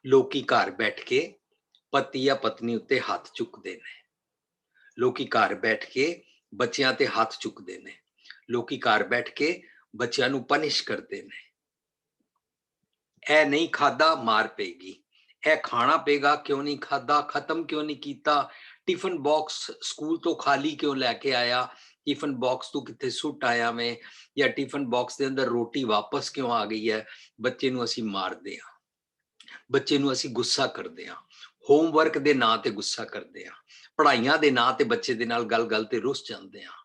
ਲੋਕੀ ਘਰ ਬੈਠ ਕੇ ਪਤੀ ਜਾਂ ਪਤਨੀ ਉੱਤੇ ਹੱਥ ਚੁੱਕਦੇ ਨੇ, ਲੋਕੀ ਘਰ ਬੈਠ ਕੇ ਬੱਚਿਆਂ ਤੇ ਹੱਥ ਚੁੱਕਦੇ ਨੇ, ਲੋਕੀ ਘਰ ਬੈਠ ਕੇ ਬੱਚਿਆਂ ਨੂੰ ਪਨਿਸ਼ ਕਰਦੇ ਨੇ। ਇਹ ਨਹੀਂ ਖਾਦਾ ਮਾਰ ਪਏਗੀ, ਇਹ ਖਾਣਾ ਪਏਗਾ ਕਿਉਂ ਨਹੀਂ ਖਾਦਾ, ਖਤਮ ਕਿਉਂ ਨਹੀਂ ਕੀਤਾ, ਟਿਫਨ ਬਾਕਸ ਸਕੂਲ ਤੋਂ ਖਾਲੀ ਕਿਉਂ ਲੈ ਕੇ ਆਇਆ, ਟਿਫਨ ਬਾਕਸ ਤੋਂ ਕਿੱਥੇ ਸੁੱਟ ਆਇਆ ਮੈਂ, ਜਾਂ ਟਿਫਨ ਬਾਕਸ ਦੇ ਅੰਦਰ ਰੋਟੀ ਵਾਪਸ ਕਿਉਂ ਆ ਗਈ ਹੈ। ਬੱਚੇ ਨੂੰ ਅਸੀਂ ਮਾਰਦੇ ਹਾਂ, ਬੱਚੇ ਨੂੰ ਅਸੀਂ ਗੁੱਸਾ ਕਰਦੇ ਹਾਂ, ਹੋਮਵਰਕ ਦੇ ਨਾਂ ਤੇ ਗੁੱਸਾ ਕਰਦੇ ਹਾਂ, ਪੜ੍ਹਾਈਆਂ ਦੇ ਨਾਂ ਤੇ ਬੱਚੇ ਦੇ ਨਾਲ ਗੱਲ ਤੇ ਰੁੱਸ ਜਾਂਦੇ ਹਾਂ।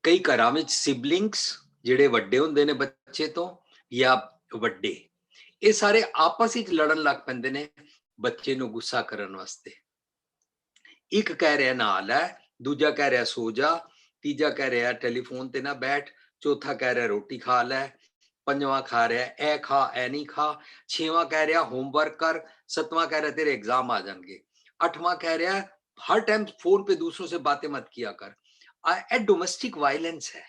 ਕਈ ਘਰਾਂ ਵਿੱਚ ਸਿਬਲਿੰਗਸ ਜਿਹੜੇ ਵੱਡੇ ਹੁੰਦੇ ਨੇ ਬੱਚੇ ਤੋਂ ਜਾਂ ਵੱਡੇ, ਇਹ ਸਾਰੇ ਆਪਸ ਵਿੱਚ ਲੜਨ ਲੱਗ ਪੈਂਦੇ ਨੇ ਬੱਚੇ ਨੂੰ ਗੁੱਸਾ ਕਰਨ ਵਾਸਤੇ। ਇੱਕ ਕਹਿ ਰਿਹਾ ਨਾਲ ਹੈ, ਦੂਜਾ ਕਹਿ ਰਿਹਾ ਸੋ ਜਾ, ਤੀਜਾ ਕਹਿ ਰਿਹਾ ਟੈਲੀਫੋਨ ਤੇ ਨਾ ਬੈਠ, ਚੌਥਾ ਕਹਿ ਰਿਹਾ ਰੋਟੀ ਖਾ ਲੈ, ਪੰਜਵਾਂ ਖਾ ਰਿਹਾ ਇਹ ਖਾ ਇਹ ਨਹੀਂ ਖਾ, ਛੇਵਾਂ ਕਹਿ ਰਿਹਾ ਹੋਮਵਰਕ ਕਰ, ਸੱਤਵਾਂ ਕਹਿ ਰਿਹਾ ਤੇਰੇ एग्जाम आ जाएंगे, आठवां कह रहा है हर टाइम फोन पे दूसरों से बातें मत किया कर। ਇਹ ਡੋਮੈਸਟਿਕ ਵਾਇਲੈਂਸ ਹੈ।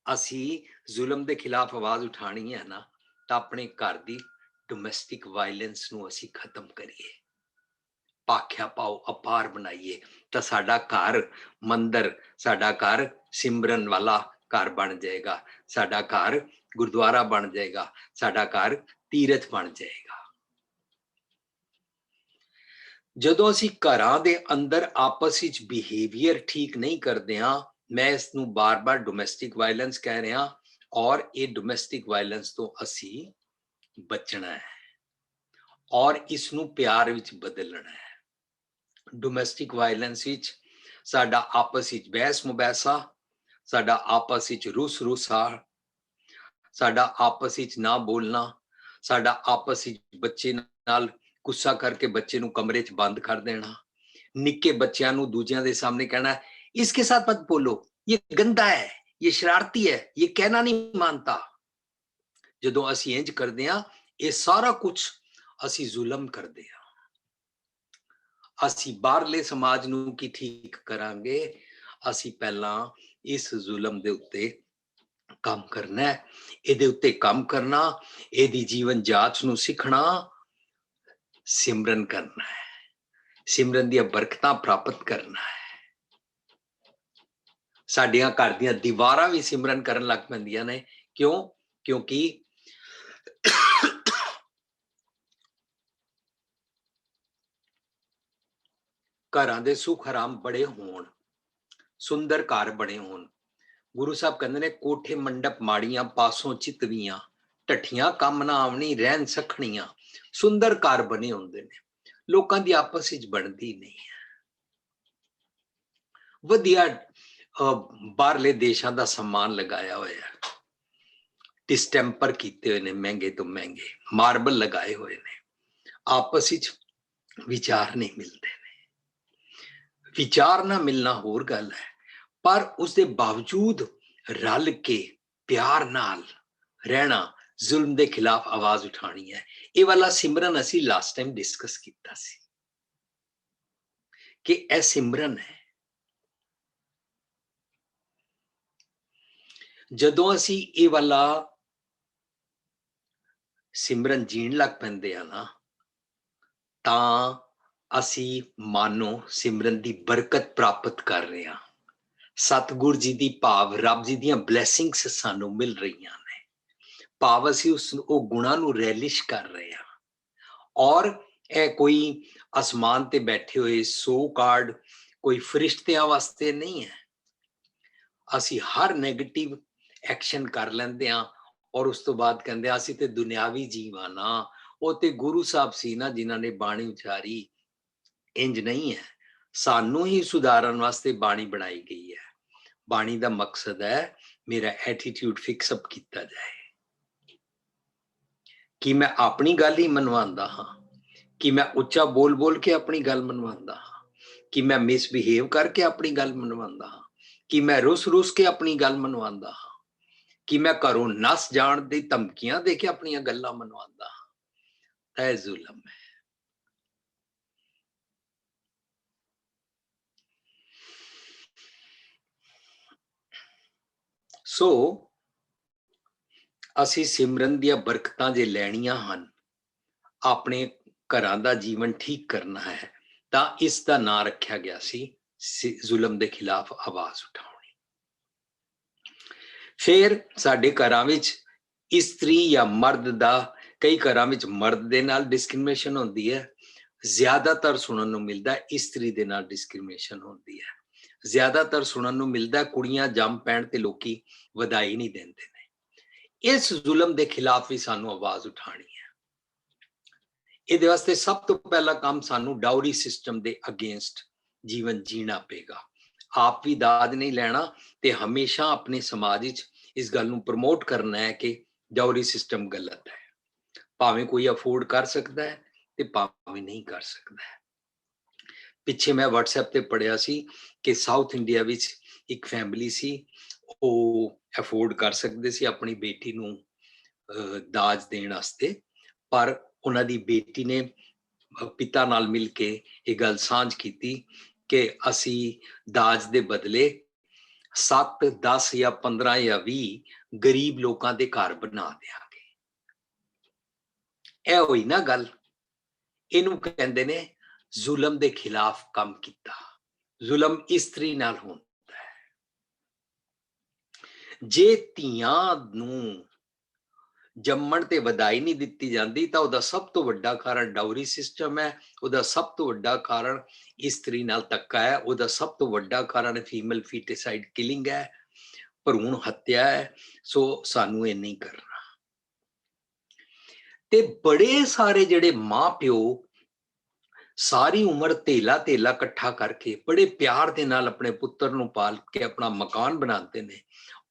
ਅਸੀਂ ਜ਼ੁਲਮ ਦੇ ਖਿਲਾਫ ਆਵਾਜ਼ ਉਠਾਣੀ ਹੈ ਨਾ, ਤਾਂ ਆਪਣੇ ਘਰ ਦੀ ਡੋਮੈਸਟਿਕ ਵਾਇਲੈਂਸ ਨੂੰ ਅਸੀਂ ਖਤਮ ਕਰੀਏ, ਭਾਖਿਆ ਪਾਓ ਅਪਾਰ ਬਣਾਈਏ, ਤਾਂ ਸਾਡਾ ਘਰ ਮੰਦਰ, ਸਾਡਾ ਘਰ ਸਿਮਰਨ ਵਾਲਾ ਘਰ ਬਣ ਜਾਏਗਾ, ਸਾਡਾ ਘਰ ਗੁਰਦੁਆਰਾ ਬਣ ਜਾਏਗਾ, ਸਾਡਾ ਘਰ ਤੀਰਥ ਬਣ ਜਾਏਗਾ। ਜਦੋਂ ਅਸੀਂ ਘਰਾਂ ਦੇ ਅੰਦਰ ਆਪਸ ਵਿੱਚ ਬਿਹੇਵੀਅਰ ਠੀਕ ਨਹੀਂ ਕਰਦੇ ਹਾਂ, ਮੈਂ ਇਸ ਨੂੰ ਬਾਰ-ਬਾਰ ਡੋਮੈਸਟਿਕ ਵਾਇਲੈਂਸ ਕਹਿ ਰਿਹਾ, ਔਰ ਇਹ ਡੋਮੈਸਟਿਕ ਵਾਇਲੈਂਸ ਤੋਂ ਅਸੀਂ ਬਚਣਾ ਹੈ ਔਰ ਇਸ ਨੂੰ ਪਿਆਰ ਵਿੱਚ ਬਦਲਣਾ ਹੈ। ਡੋਮੈਸਟਿਕ ਵਾਇਲੈਂਸ ਵਿੱਚ ਸਾਡਾ ਆਪਸ ਵਿੱਚ ਬਹਿਸ ਮੁਬੈਸਾ, ਸਾਡਾ ਆਪਸ ਵਿੱਚ ਰੁੱਸ-ਰੁੱਸਾ, ਸਾਡਾ ਆਪਸ ਵਿੱਚ ਨਾ ਬੋਲਣਾ, ਸਾਡਾ ਆਪਸ ਵਿੱਚ ਬੱਚੇ ਨਾਲ ਗੁੱਸਾ ਕਰਕੇ ਬੱਚੇ ਨੂੰ ਕਮਰੇ 'ਚ ਬੰਦ ਕਰ ਦੇਣਾ, ਨਿੱਕੇ ਬੱਚਿਆਂ ਨੂੰ ਦੂਜਿਆਂ ਦੇ ਸਾਹਮਣੇ ਕਹਿਣਾ इसके साथ मत बोलो, ये गंदा है, ये शरारती है, ये कहना नहीं मानता। ਜਦੋਂ ਅਸੀਂ ਇੰਜ ਕਰਦੇ ਹਾਂ, ਇਹ ਸਾਰਾ ਕੁਝ ਅਸੀਂ ਜ਼ੁਲਮ ਕਰਦੇ ਹਾਂ। ਅਸੀਂ ਬਾਹਰਲੇ ਸਮਾਜ ਨੂੰ ਕੀ ਠੀਕ ਕਰਾਂਗੇ, ਅਸੀਂ ਪਹਿਲਾਂ इस जुलम दे उत्ते काम करना है, ਇਹਦੇ ਉੱਤੇ ਕੰਮ करना, ਇਹਦੀ जीवन जाच ਨੂੰ सिखना, सिमरन करना है, सिमरन ਦੀਆਂ ਬਰਕਤਾਂ ਪ੍ਰਾਪਤ करना है। ਸਾਡੀਆਂ ਘਰ ਦੀਆਂ ਦੀਵਾਰਾਂ ਵੀ ਸਿਮਰਨ ਕਰਨ ਲੱਗ ਪੈਂਦੀਆਂ ਨੇ। ਕਿਉਂ? ਕਿਉਂਕਿ ਘਰਾਂ ਦੇ ਸੁਖ ਆਰਾਮ ਬੜੇ ਹੋਣ, ਸੁੰਦਰ ਘਰ ਬਣੇ ਹੋਣ। ਗੁਰੂ ਸਾਹਿਬ ਕਹਿੰਦੇ ਨੇ ਕੋਠੇ ਮੰਡਪ ਮਾੜੀਆਂ ਪਾਸੋਂ ਚਿਤਵੀਆਂ, ਢੱਠੀਆਂ ਕੰਮ ਨਾ ਆਵਣੀ ਰਹਿਣ ਸਖਣੀਆਂ। ਸੁੰਦਰ ਘਰ ਬਣੇ ਹੁੰਦੇ ਨੇ, ਲੋਕਾਂ ਦੀ ਆਪਸ ਵਿੱਚ ਬਣਦੀ ਨਹੀਂ ਹੈ। ਵਧੀਆ ਬਾਹਰਲੇ ਦੇਸ਼ਾਂ ਦਾ ਸਮਾਨ ਲਗਾਇਆ ਹੋਇਆ, ਡਿਸਟੈਂਪਰ ਕੀਤੇ ਹੋਏ ਨੇ ਮਹਿੰਗੇ ਤੋਂ ਮਹਿੰਗੇ, ਮਾਰਬਲ ਲਗਾਏ ਹੋਏ ਨੇ, ਆਪਸ ਵਿੱਚ ਵਿਚਾਰ ਨਹੀਂ ਮਿਲਦੇ ਨੇ। ਵਿਚਾਰ ਨਾ ਮਿਲਣਾ ਹੋਰ ਗੱਲ ਹੈ, ਪਰ ਉਸਦੇ ਬਾਵਜੂਦ ਰਲ ਕੇ ਪਿਆਰ ਨਾਲ ਰਹਿਣਾ, ਜ਼ੁਲਮ ਦੇ ਖਿਲਾਫ ਆਵਾਜ਼ ਉਠਾਣੀ ਹੈ। ਇਹ ਵਾਲਾ ਸਿਮਰਨ ਅਸੀਂ ਲਾਸਟ ਟਾਈਮ ਡਿਸਕਸ ਕੀਤਾ ਸੀ ਕਿ ਇਹ ਸਿਮਰਨ ਹੈ। ਜਦੋਂ ਅਸੀਂ ਇਹ ਵਾਲਾ ਸਿਮਰਨ ਜੀਣ ਲੱਗ ਪੈਂਦੇ ਆ ਨਾ, ਤਾਂ ਅਸੀਂ ਮਾਨੋ ਸਿਮਰਨ ਦੀ ਬਰਕਤ ਪ੍ਰਾਪਤ ਕਰ ਰਹੇ ਹਾਂ। ਸਤਿਗੁਰ ਜੀ ਦੀ ਭਾਵ ਰੱਬ ਜੀ ਦੀਆਂ ਬਲੈਸਿੰਗਸ ਸਾਨੂੰ ਮਿਲ ਰਹੀਆਂ ਨੇ। ਭਾਵ ਅਸੀਂ ਉਹ ਗੁਣਾਂ ਨੂੰ ਰੈਲਿਸ਼ ਕਰ ਰਹੇ ਹਾਂ। ਔਰ ਇਹ ਕੋਈ ਅਸਮਾਨ ਤੇ ਬੈਠੇ ਹੋਏ ਸੋ ਕਾਰਡ ਕੋਈ ਫਰਿਸ਼ਤਿਆਂ ਵਾਸਤੇ ਨਹੀਂ ਹੈ। ਅਸੀਂ ਹਰ ਨੈਗੇਟਿਵ ਐਕਸ਼ਨ ਕਰ ਲੈਂਦੇ ਹਾਂ ਔਰ ਉਸ ਤੋਂ ਬਾਅਦ ਕਹਿੰਦੇ ਆ ਅਸੀਂ ਤੇ ਦੁਨਿਆਵੀ ਜੀਵ ਆ ਨਾ। ਉਹ ਤੇ ਗੁਰੂ ਸਾਹਿਬ ਸੀ ਨਾ ਜਿਨ੍ਹਾਂ ਨੇ ਬਾਣੀ ਉਚਾਰੀ। ਇੰਜ ਨਹੀਂ ਹੈ, ਸਾਨੂੰ ਹੀ ਸੁਧਾਰਨ ਵਾਸਤੇ ਬਾਣੀ ਬਣਾਈ ਗਈ ਹੈ। ਬਾਣੀ ਦਾ ਮਕਸਦ ਹੈ ਮੇਰਾ ਐਟੀਟਿਊਡ ਫਿਕਸ ਅਪ ਕੀਤਾ ਜਾਏ, ਕਿ ਮੈਂ ਆਪਣੀ ਗੱਲ ਹੀ ਮਨਵਾਉਂਦਾ ਹਾਂ, ਕਿ ਮੈਂ ਉੱਚਾ ਬੋਲ ਬੋਲ ਕੇ ਆਪਣੀ ਗੱਲ ਮਨਵਾਉਂਦਾ ਹਾਂ, ਕਿ ਮੈਂ ਮਿਸਬਿਹੇਵ ਕਰਕੇ ਆਪਣੀ ਗੱਲ ਮਨਵਾਉਂਦਾ ਹਾਂ, ਕਿ ਮੈਂ ਰੁੱਸ ਕੇ ਆਪਣੀ ਗੱਲ ਮਨਵਾਉਂਦਾ ਹਾਂ, ਕਿ ਮੈਂ ਘਰੋਂ ਨਸ ਜਾਣ ਦੀ ਧਮਕੀਆਂ ਦੇ ਕੇ ਆਪਣੀਆਂ ਗੱਲਾਂ ਮਨਵਾਉਂਦਾ ਹਾਂ। ਇਹ ਜ਼ੁਲਮ ਹੈ। ਸੋ ਅਸੀਂ ਸਿਮਰਨ ਦੀਆਂ ਬਰਕਤਾਂ ਜੇ ਲੈਣੀਆਂ ਹਨ, ਆਪਣੇ ਘਰਾਂ ਦਾ ਜੀਵਨ ਠੀਕ ਕਰਨਾ ਹੈ, ਤਾਂ ਇਸ ਦਾ ਨਾਂ ਰੱਖਿਆ ਗਿਆ ਸੀ ਜ਼ੁਲਮ ਦੇ ਖਿਲਾਫ ਆਵਾਜ਼ ਉਠਾਉਣੀ। ਫਿਰ ਸਾਡੇ ਘਰਾਂ ਵਿੱਚ ਇਸਤਰੀ ਜਾਂ ਮਰਦ ਦਾ, ਕਈ ਘਰਾਂ ਵਿੱਚ ਮਰਦ ਦੇ ਨਾਲ ਡਿਸਕ੍ਰਿਮੀਨੇਸ਼ਨ ਹੁੰਦੀ ਹੈ, ਜ਼ਿਆਦਾਤਰ ਸੁਣਨ ਨੂੰ ਮਿਲਦਾ ਇਸਤਰੀ ਦੇ ਨਾਲ ਡਿਸਕ੍ਰਿਮੀਨੇਸ਼ਨ ਹੁੰਦੀ ਹੈ। ਜ਼ਿਆਦਾਤਰ ਸੁਣਨ ਨੂੰ ਮਿਲਦਾ ਕੁੜੀਆਂ ਜੰਮ ਪੈਣ ਤੇ ਲੋਕੀ ਵਧਾਈ ਨਹੀਂ ਦਿੰਦੇ ਨੇ। ਇਸ ਜ਼ੁਲਮ ਦੇ ਖਿਲਾਫ ਵੀ ਸਾਨੂੰ ਆਵਾਜ਼ ਉਠਾਣੀ ਹੈ। ਇਹਦੇ ਵਾਸਤੇ ਸਭ ਤੋਂ ਪਹਿਲਾ ਕੰਮ ਸਾਨੂੰ ਡਾਊਰੀ ਸਿਸਟਮ ਦੇ ਅਗੇਂਸਟ ਜੀਵਨ ਜੀਣਾ ਪਏਗਾ। ਆਪ ਵੀ ਦਾਜ ਨਹੀਂ ਲੈਣਾ ਤੇ ਹਮੇਸ਼ਾ ਆਪਣੇ ਸਮਾਜ ਵਿੱਚ ਇਸ ਗੱਲ ਨੂੰ ਪ੍ਰਮੋਟ ਕਰਨਾ ਹੈ ਕਿ ਡਾਊਰੀ ਸਿਸਟਮ ਗਲਤ ਹੈ। ਭਾਵੇਂ ਕੋਈ ਅਫੋਰਡ ਕਰ ਸਕਦਾ ਹੈ ਤੇ ਭਾਵੇਂ ਨਹੀਂ ਕਰ ਸਕਦਾ ਹੈ। ਪਿੱਛੇ ਮੈਂ WhatsApp ਤੇ ਪੜਿਆ ਸੀ ਕਿ ਸਾਊਥ ਇੰਡੀਆ ਵਿੱਚ ਇੱਕ ਫੈਮਿਲੀ ਸੀ, ਉਹ ਅਫੋਰਡ ਕਰ ਸਕਦੇ ਸੀ ਆਪਣੀ ਬੇਟੀ ਨੂੰ ਦਾਜ ਦੇਣ ਵਾਸਤੇ, ਪਰ ਉਹਨਾਂ ਦੀ ਬੇਟੀ ਨੇ ਪਿਤਾ ਨਾਲ ਮਿਲ ਕੇ ਇਹ ਗੱਲ ਸਾਂਝ ਕੀਤੀ ਕਿ ਅਸੀਂ ਦਾਜ ਦੇ ਬਦਲੇ 7, 10 ਜਾਂ 15 ਜਾਂ 20 ਗਰੀਬ ਲੋਕਾਂ ਦੇ ਘਰ ਬਣਾ ਦਿਆਂਗੇ। ਇਹ ਹੋਈ ਨਾ ਗੱਲ। ਇਹਨੂੰ ਕਹਿੰਦੇ ਨੇ ਜ਼ੁਲਮ ਦੇ ਖਿਲਾਫ ਕੰਮ ਕੀਤਾ। ਜ਼ੁਲਮ ਇਸਤਰੀ ਨਾਲ ਹੁੰਦਾ ਹੈ। ਜੇ ਧੀਆਂ ਨੂੰ ਜੰਮਣ ਤੇ ਵਧਾਈ ਨਹੀਂ ਦਿੱਤੀ ਜਾਂਦੀ ਤਾਂ ਉਹਦਾ ਸਭ ਤੋਂ ਵੱਡਾ ਕਾਰਨ ਡਾਊਰੀ ਸਿਸਟਮ ਹੈ। ਉਹਦਾ ਸਭ ਤੋਂ ਵੱਡਾ ਕਾਰਨ ਇਸਤਰੀ ਨਾਲ ਧੱਕਾ ਹੈ। ਉਹਦਾ ਸਭ ਤੋਂ ਵੱਡਾ ਕਾਰਨ ਫੀਮੇਲ ਫੀਟੀਸਾਈਡ ਕਿਲਿੰਗ ਹੈ, ਭਰੂਣ ਹੱਤਿਆ ਹੈ। ਸੋ ਸਾਨੂੰ ਇਹ ਨਹੀਂ ਕਰਨਾ। ਤੇ ਬੜੇ ਸਾਰੇ ਜਿਹੜੇ ਮਾਂ ਪਿਓ ਸਾਰੀ ਉਮਰ ਧੇਲਾ ਇਕੱਠਾ ਕਰਕੇ ਬੜੇ ਪਿਆਰ ਦੇ ਨਾਲ ਆਪਣੇ ਪੁੱਤਰ ਨੂੰ ਪਾਲ ਕੇ ਆਪਣਾ ਮਕਾਨ ਬਣਾਉਂਦੇ ਨੇ,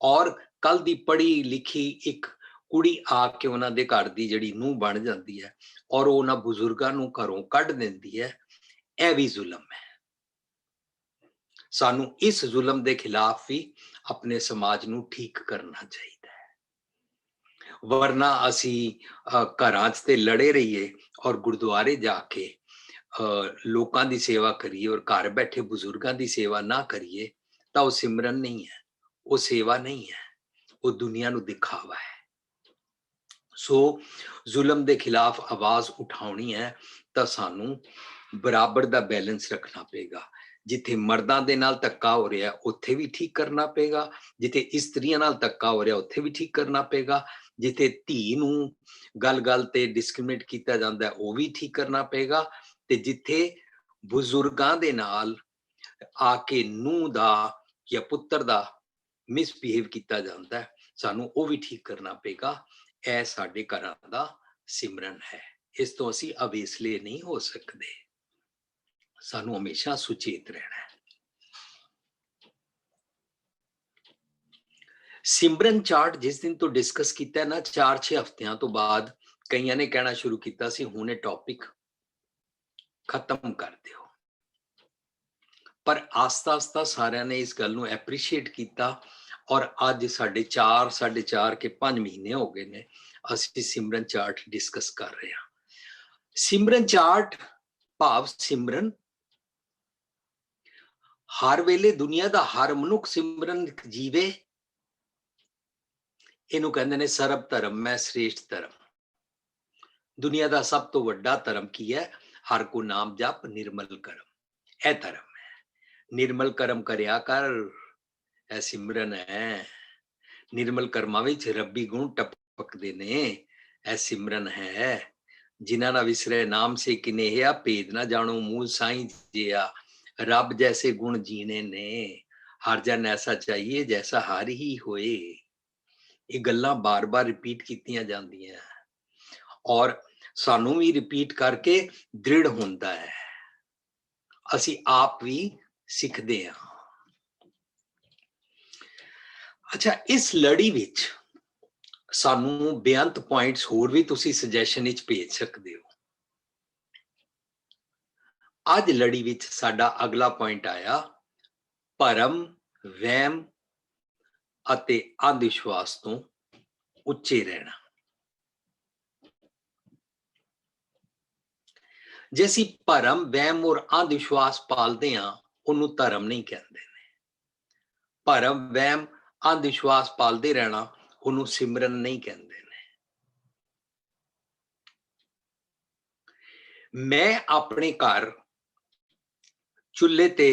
ਔਰ ਕੱਲ ਦੀ ਪੜ੍ਹੀ ਲਿਖੀ ਇੱਕ ਕੁੜੀ ਆ ਕੇ ਉਹਨਾਂ ਦੇ ਘਰ ਦੀ ਜਿਹੜੀ ਨੂੰਹ ਬਣ ਜਾਂਦੀ ਹੈ ਔਰ ਉਹਨਾਂ ਬਜ਼ੁਰਗਾਂ ਨੂੰ ਘਰੋਂ ਕੱਢ ਦਿੰਦੀ ਹੈ। ਇਹ ਵੀ ਜ਼ੁਲਮ ਹੈ। ਸਾਨੂੰ ਇਸ ਜ਼ੁਲਮ ਦੇ ਖਿਲਾਫ ਵੀ ਆਪਣੇ ਸਮਾਜ ਨੂੰ ਠੀਕ ਕਰਨਾ ਚਾਹੀਦਾ ਹੈ। ਵਰਨਾ ਅਸੀਂ ਘਰਾਂ 'ਚ ਤੇ ਲੜੇ ਰਹੀਏ ਔਰ ਗੁਰਦੁਆਰੇ ਜਾ ਕੇ ਲੋਕਾਂ ਦੀ ਸੇਵਾ ਕਰੀਏ ਔਰ ਘਰ ਬੈਠੇ ਬਜ਼ੁਰਗਾਂ ਦੀ ਸੇਵਾ ਨਾ ਕਰੀਏ ਤਾਂ ਉਹ ਸਿਮਰਨ ਨਹੀਂ ਹੈ, वो सेवा नहीं है, वो दुनिया नूं दिखावा है। सो जुल्म दे खिलाफ आवाज उठाउणी है ਤਾਂ ਸਾਨੂੰ बराबर ਦਾ बैलेंस रखना पेगा। जिथे मर्दां दे नाल धक्का हो रहा उत्थे भी ठीक करना पेगा, जिथे इस्त्रियां नाल धक्का हो रहा उत्थे भी ठीक करना पेगा, जिथे धी नूं गल गल ते डिस्क्रिमिनेट किया जाता है वो भी ठीक करना पेगा, ते जिथे बुजुर्गां दे नाल आके नूंह दा या पुत्र दा मिसबिहेव किया जाता है सानू वो भी ठीक करना पेगा। यह साडे घरां दा सिमरन है। इस तो असी अवेसले नहीं हो सकते, सानू हमेशा सुचेत रहना है। सिमरन चार्ट जिस दिन तो डिस्कस किया ना 4-6 हफ्तियां तो बाद कईयां ने कहना शुरू किया सी हुण ये टॉपिक खत्म कर दिओ, पर आस्ता आस्ता सारे ने इस गल नूं एप्रीशिएट किया और अज साढ़े 4 के 5 महीने हो गए ने असीं सिमरन चार्ट डिस्कस कर रहे हैं। सिमरन चार्ट भाव सिमरन हर वेले दुनिया का हर मनुख सिमरन जीवे, इनू कहते ने सर्ब धर्म में श्रेष्ठ धर्म। दुनिया का सब तो वड्डा धर्म की है? हर को नाम जप निर्मल करम, ए धर्म है। निर्मल करम करया कर, ए सिमरन है। निर्मल कर्मां विच रब्बी गुण टपकदे ने, ए सिमरन है। जिन्हां ना विसरे नाम से किनेहा, भेद ना जानो मूल साईं जिया। रब जैसे गुण जीने ने, हर जन ऐसा चाहिए जैसा हर ही होए। ये गल्लां बार बार रिपीट कीतियां जांदियां और सानू भी रिपीट करके दृढ़ होंदा है, असी आप भी सिखदे हां। अच्छा, इस लड़ी विच सानू बेअंत पॉइंट्स होर भी तुसी सजेशन विच भेज सकदे हो। अज लड़ी विच साडा अगला पॉइंट आया भरम, वहम अते अंधविश्वास तो उच्चे रहना। जे असी भरम, वहम और अंधविश्वास पालते हैं उन्होंने धर्म नहीं कहते ने। भरम, वहम, अंधविश्वास पालते रहना उन्होंने सिमरन नहीं कहते ने। मैं अपने घर चूल्हे ते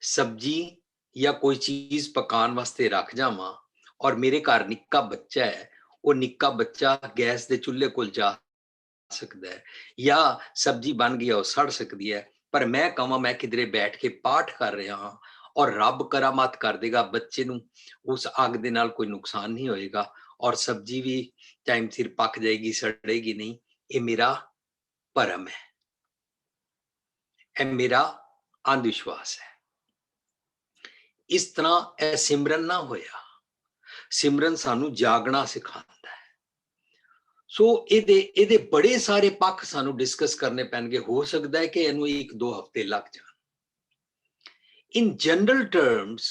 सब्जी या कोई चीज पकाने वास्ते रख जावां और मेरे घर निक्का बच्चा है, वो निक्का बच्चा गैस दे चूल्हे कोल जा सकता है या सब्जी बन गई सड़ सकती है, पर मैं कहां मैं किधरे बैठ के पाठ कर रहा हाँ और रब करामात कर देगा, बच्चे नूं उस अग दे नाल कोई नुकसान नहीं होएगा और सब्जी भी टाइम सिर पक जाएगी, सड़ेगी नहीं। ये मेरा भरम है, यह मेरा अंधविश्वास है। इस तरह यह सिमरन ना होया। सिमरन सानू जागना सिखाता है। सो इहदे बड़े सारे पक्ष सानू डिस्कस करने पैणगे। हो सकता है कि इहनूं 1-2 हफ्ते लग जाण। इन जनरल टर्म्स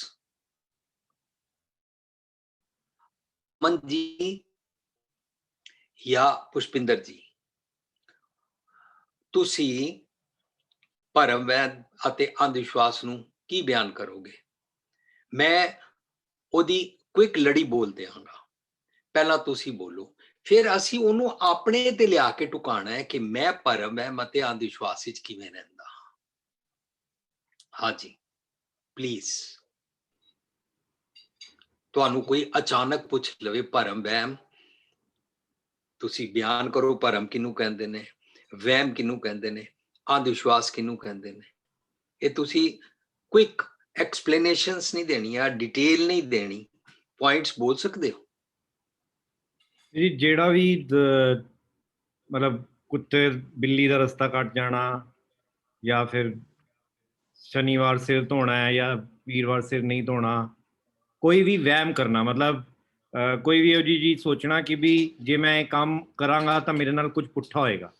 मन जी या पुष्पिंदर जी, तुसी भरम, वहम अते अंधविश्वास नूं की बयान करोगे? मैं ओदी क्विक लड़ी बोल देवांगा, पहला तुसी बोलो, फिर असी ओनू अपने ते लिया के टुकाना है कि मैं भरम, वहम अते अंधविश्वास विच किवें रहिंदा। हाँ जी, प्लीज। तुहानू कोई अचानक पूछ लवे भरम, वहम, तुसी बयान करो भरम किनू कहंदे ने, वहम किनू कहंदे ने, अंधविश्वास किनू कहंदे ने। ये तुसी क्विक एक्सप्लेनेशंस नहीं देनी, डिटेल नहीं देनी, पॉइंट्स बोल सकते हो जी। जेड़ा भी मतलब कुत्ते बिल्ली का रस्ता कट जाना या फिर शनिवार सिर धोना है या वीरवार सिर नहीं धोना, कोई भी वहम करना, मतलब कोई भी जी चीज सोचना कि भी जे मैं काम करांगा तो मेरे नाल कुछ पुट्ठा होएगा,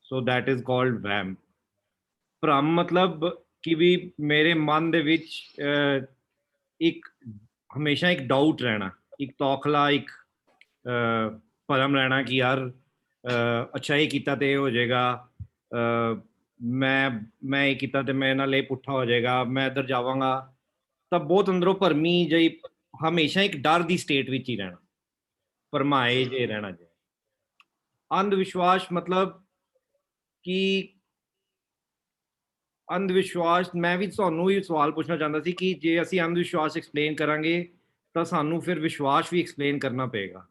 सो दैट इज कॉल्ड वहम। भ्रम मतलब कि भी मेरे मन दे विच एक हमेशा एक डाउट रहना, एक तौखला, एक भरम रहना कि यार अच्छा ये किया तो ये हो जाएगा, मैं ये किया तो मेरे नाल ये पुट्ठा हो जाएगा, मैं इधर जावांगा ਤਾਂ ਬਹੁਤ ਅੰਦਰੋਂ ਭਰਮੀ ਜਿਹੀ ਹਮੇਸ਼ਾ ਇੱਕ ਡਰ ਦੀ ਸਟੇਟ ਵਿੱਚ ਹੀ ਰਹਿਣਾ, ਭਰਮਾਏ ਜੇ ਰਹਿਣਾ। ਜੇ ਅੰਧ ਵਿਸ਼ਵਾਸ ਮਤਲਬ ਕਿ ਅੰਧ ਵਿਸ਼ਵਾਸ, ਮੈਂ ਵੀ ਤੁਹਾਨੂੰ ਹੀ ਸਵਾਲ ਪੁੱਛਣਾ ਚਾਹੁੰਦਾ ਸੀ ਕਿ ਜੇ ਅਸੀਂ ਅੰਧ ਵਿਸ਼ਵਾਸ ਐਕਸਪਲੇਨ ਕਰਾਂਗੇ ਤਾਂ ਸਾਨੂੰ ਫਿਰ ਵਿਸ਼ਵਾਸ ਵੀ ਐਕਸਪਲੇਨ ਕਰਨਾ ਪਏਗਾ।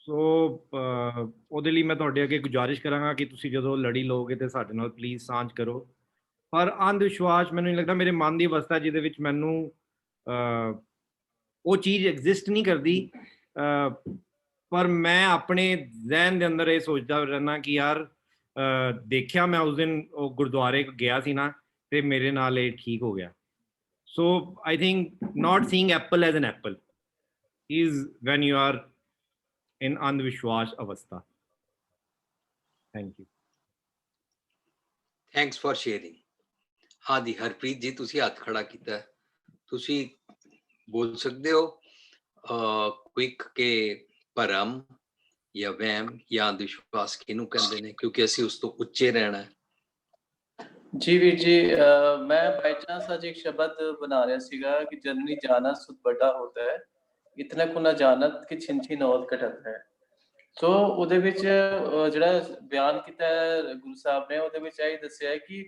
ਸੋ ਉਹਦੇ ਲਈ ਮੈਂ ਤੁਹਾਡੇ ਅੱਗੇ ਗੁਜ਼ਾਰਿਸ਼ ਕਰਾਂਗਾ ਕਿ ਤੁਸੀਂ ਜਦੋਂ ਲੜੀ ਲਓਗੇ ਤੇ ਸਾਡੇ ਨਾਲ ਪਲੀਜ਼ ਸਾਂਝ ਕਰੋ। ਪਰ ਅੰਧ ਵਿਸ਼ਵਾਸ ਮੈਨੂੰ ਨਹੀਂ ਲੱਗਦਾ, ਮੇਰੇ ਮਨ ਦੀ ਅਵਸਥਾ ਜਿਹਦੇ ਵਿੱਚ ਮੈਨੂੰ ਉਹ ਚੀਜ਼ ਐਗਜ਼ਿਸਟ ਨਹੀਂ ਕਰਦੀ, ਪਰ ਮੈਂ ਆਪਣੇ ਜ਼ਹਿਨ ਦੇ ਅੰਦਰ ਇਹ ਸੋਚਦਾ ਰਹਿੰਦਾ ਕਿ ਯਾਰ ਦੇਖਿਆ ਮੈਂ ਉਸ ਦਿਨ ਉਹ ਗੁਰਦੁਆਰੇ ਗਿਆ ਸੀ ਨਾ ਤੇ ਮੇਰੇ ਨਾਲ ਇਹ ਠੀਕ ਹੋ ਗਿਆ। So I think not seeing apple as an apple is when you are in ਅੰਧ-ਵਿਸ਼ਵਾਸ ਅਵਸਥਾ। Thank you. Thanks for sharing. हाँ जी हरप्रीत जी, तुसी हथ खड़ा किया, तुसी बोल सकते हो क्विक के भरम या वहम या अंधविश्वास किनू कहते हैं, क्योंकि असी उस तो उच्चे रहना है। जी वीर जी, मैं बाई चांस आज एक शब्द बना रहा सीगा कि जननी जाना सुत बड़ा होता है, इतना को ना जानत कि छिन छिन औत घटत है। सो ਉਹਦੇ ਵਿੱਚ ਜਿਹੜਾ ਬਿਆਨ ਕੀਤਾ ਗੁਰੂ ਸਾਹਿਬ ਨੇ, ਉਹਦੇ ਵਿੱਚ ਇਹ ਦੱਸਿਆ ਹੈ ਕਿ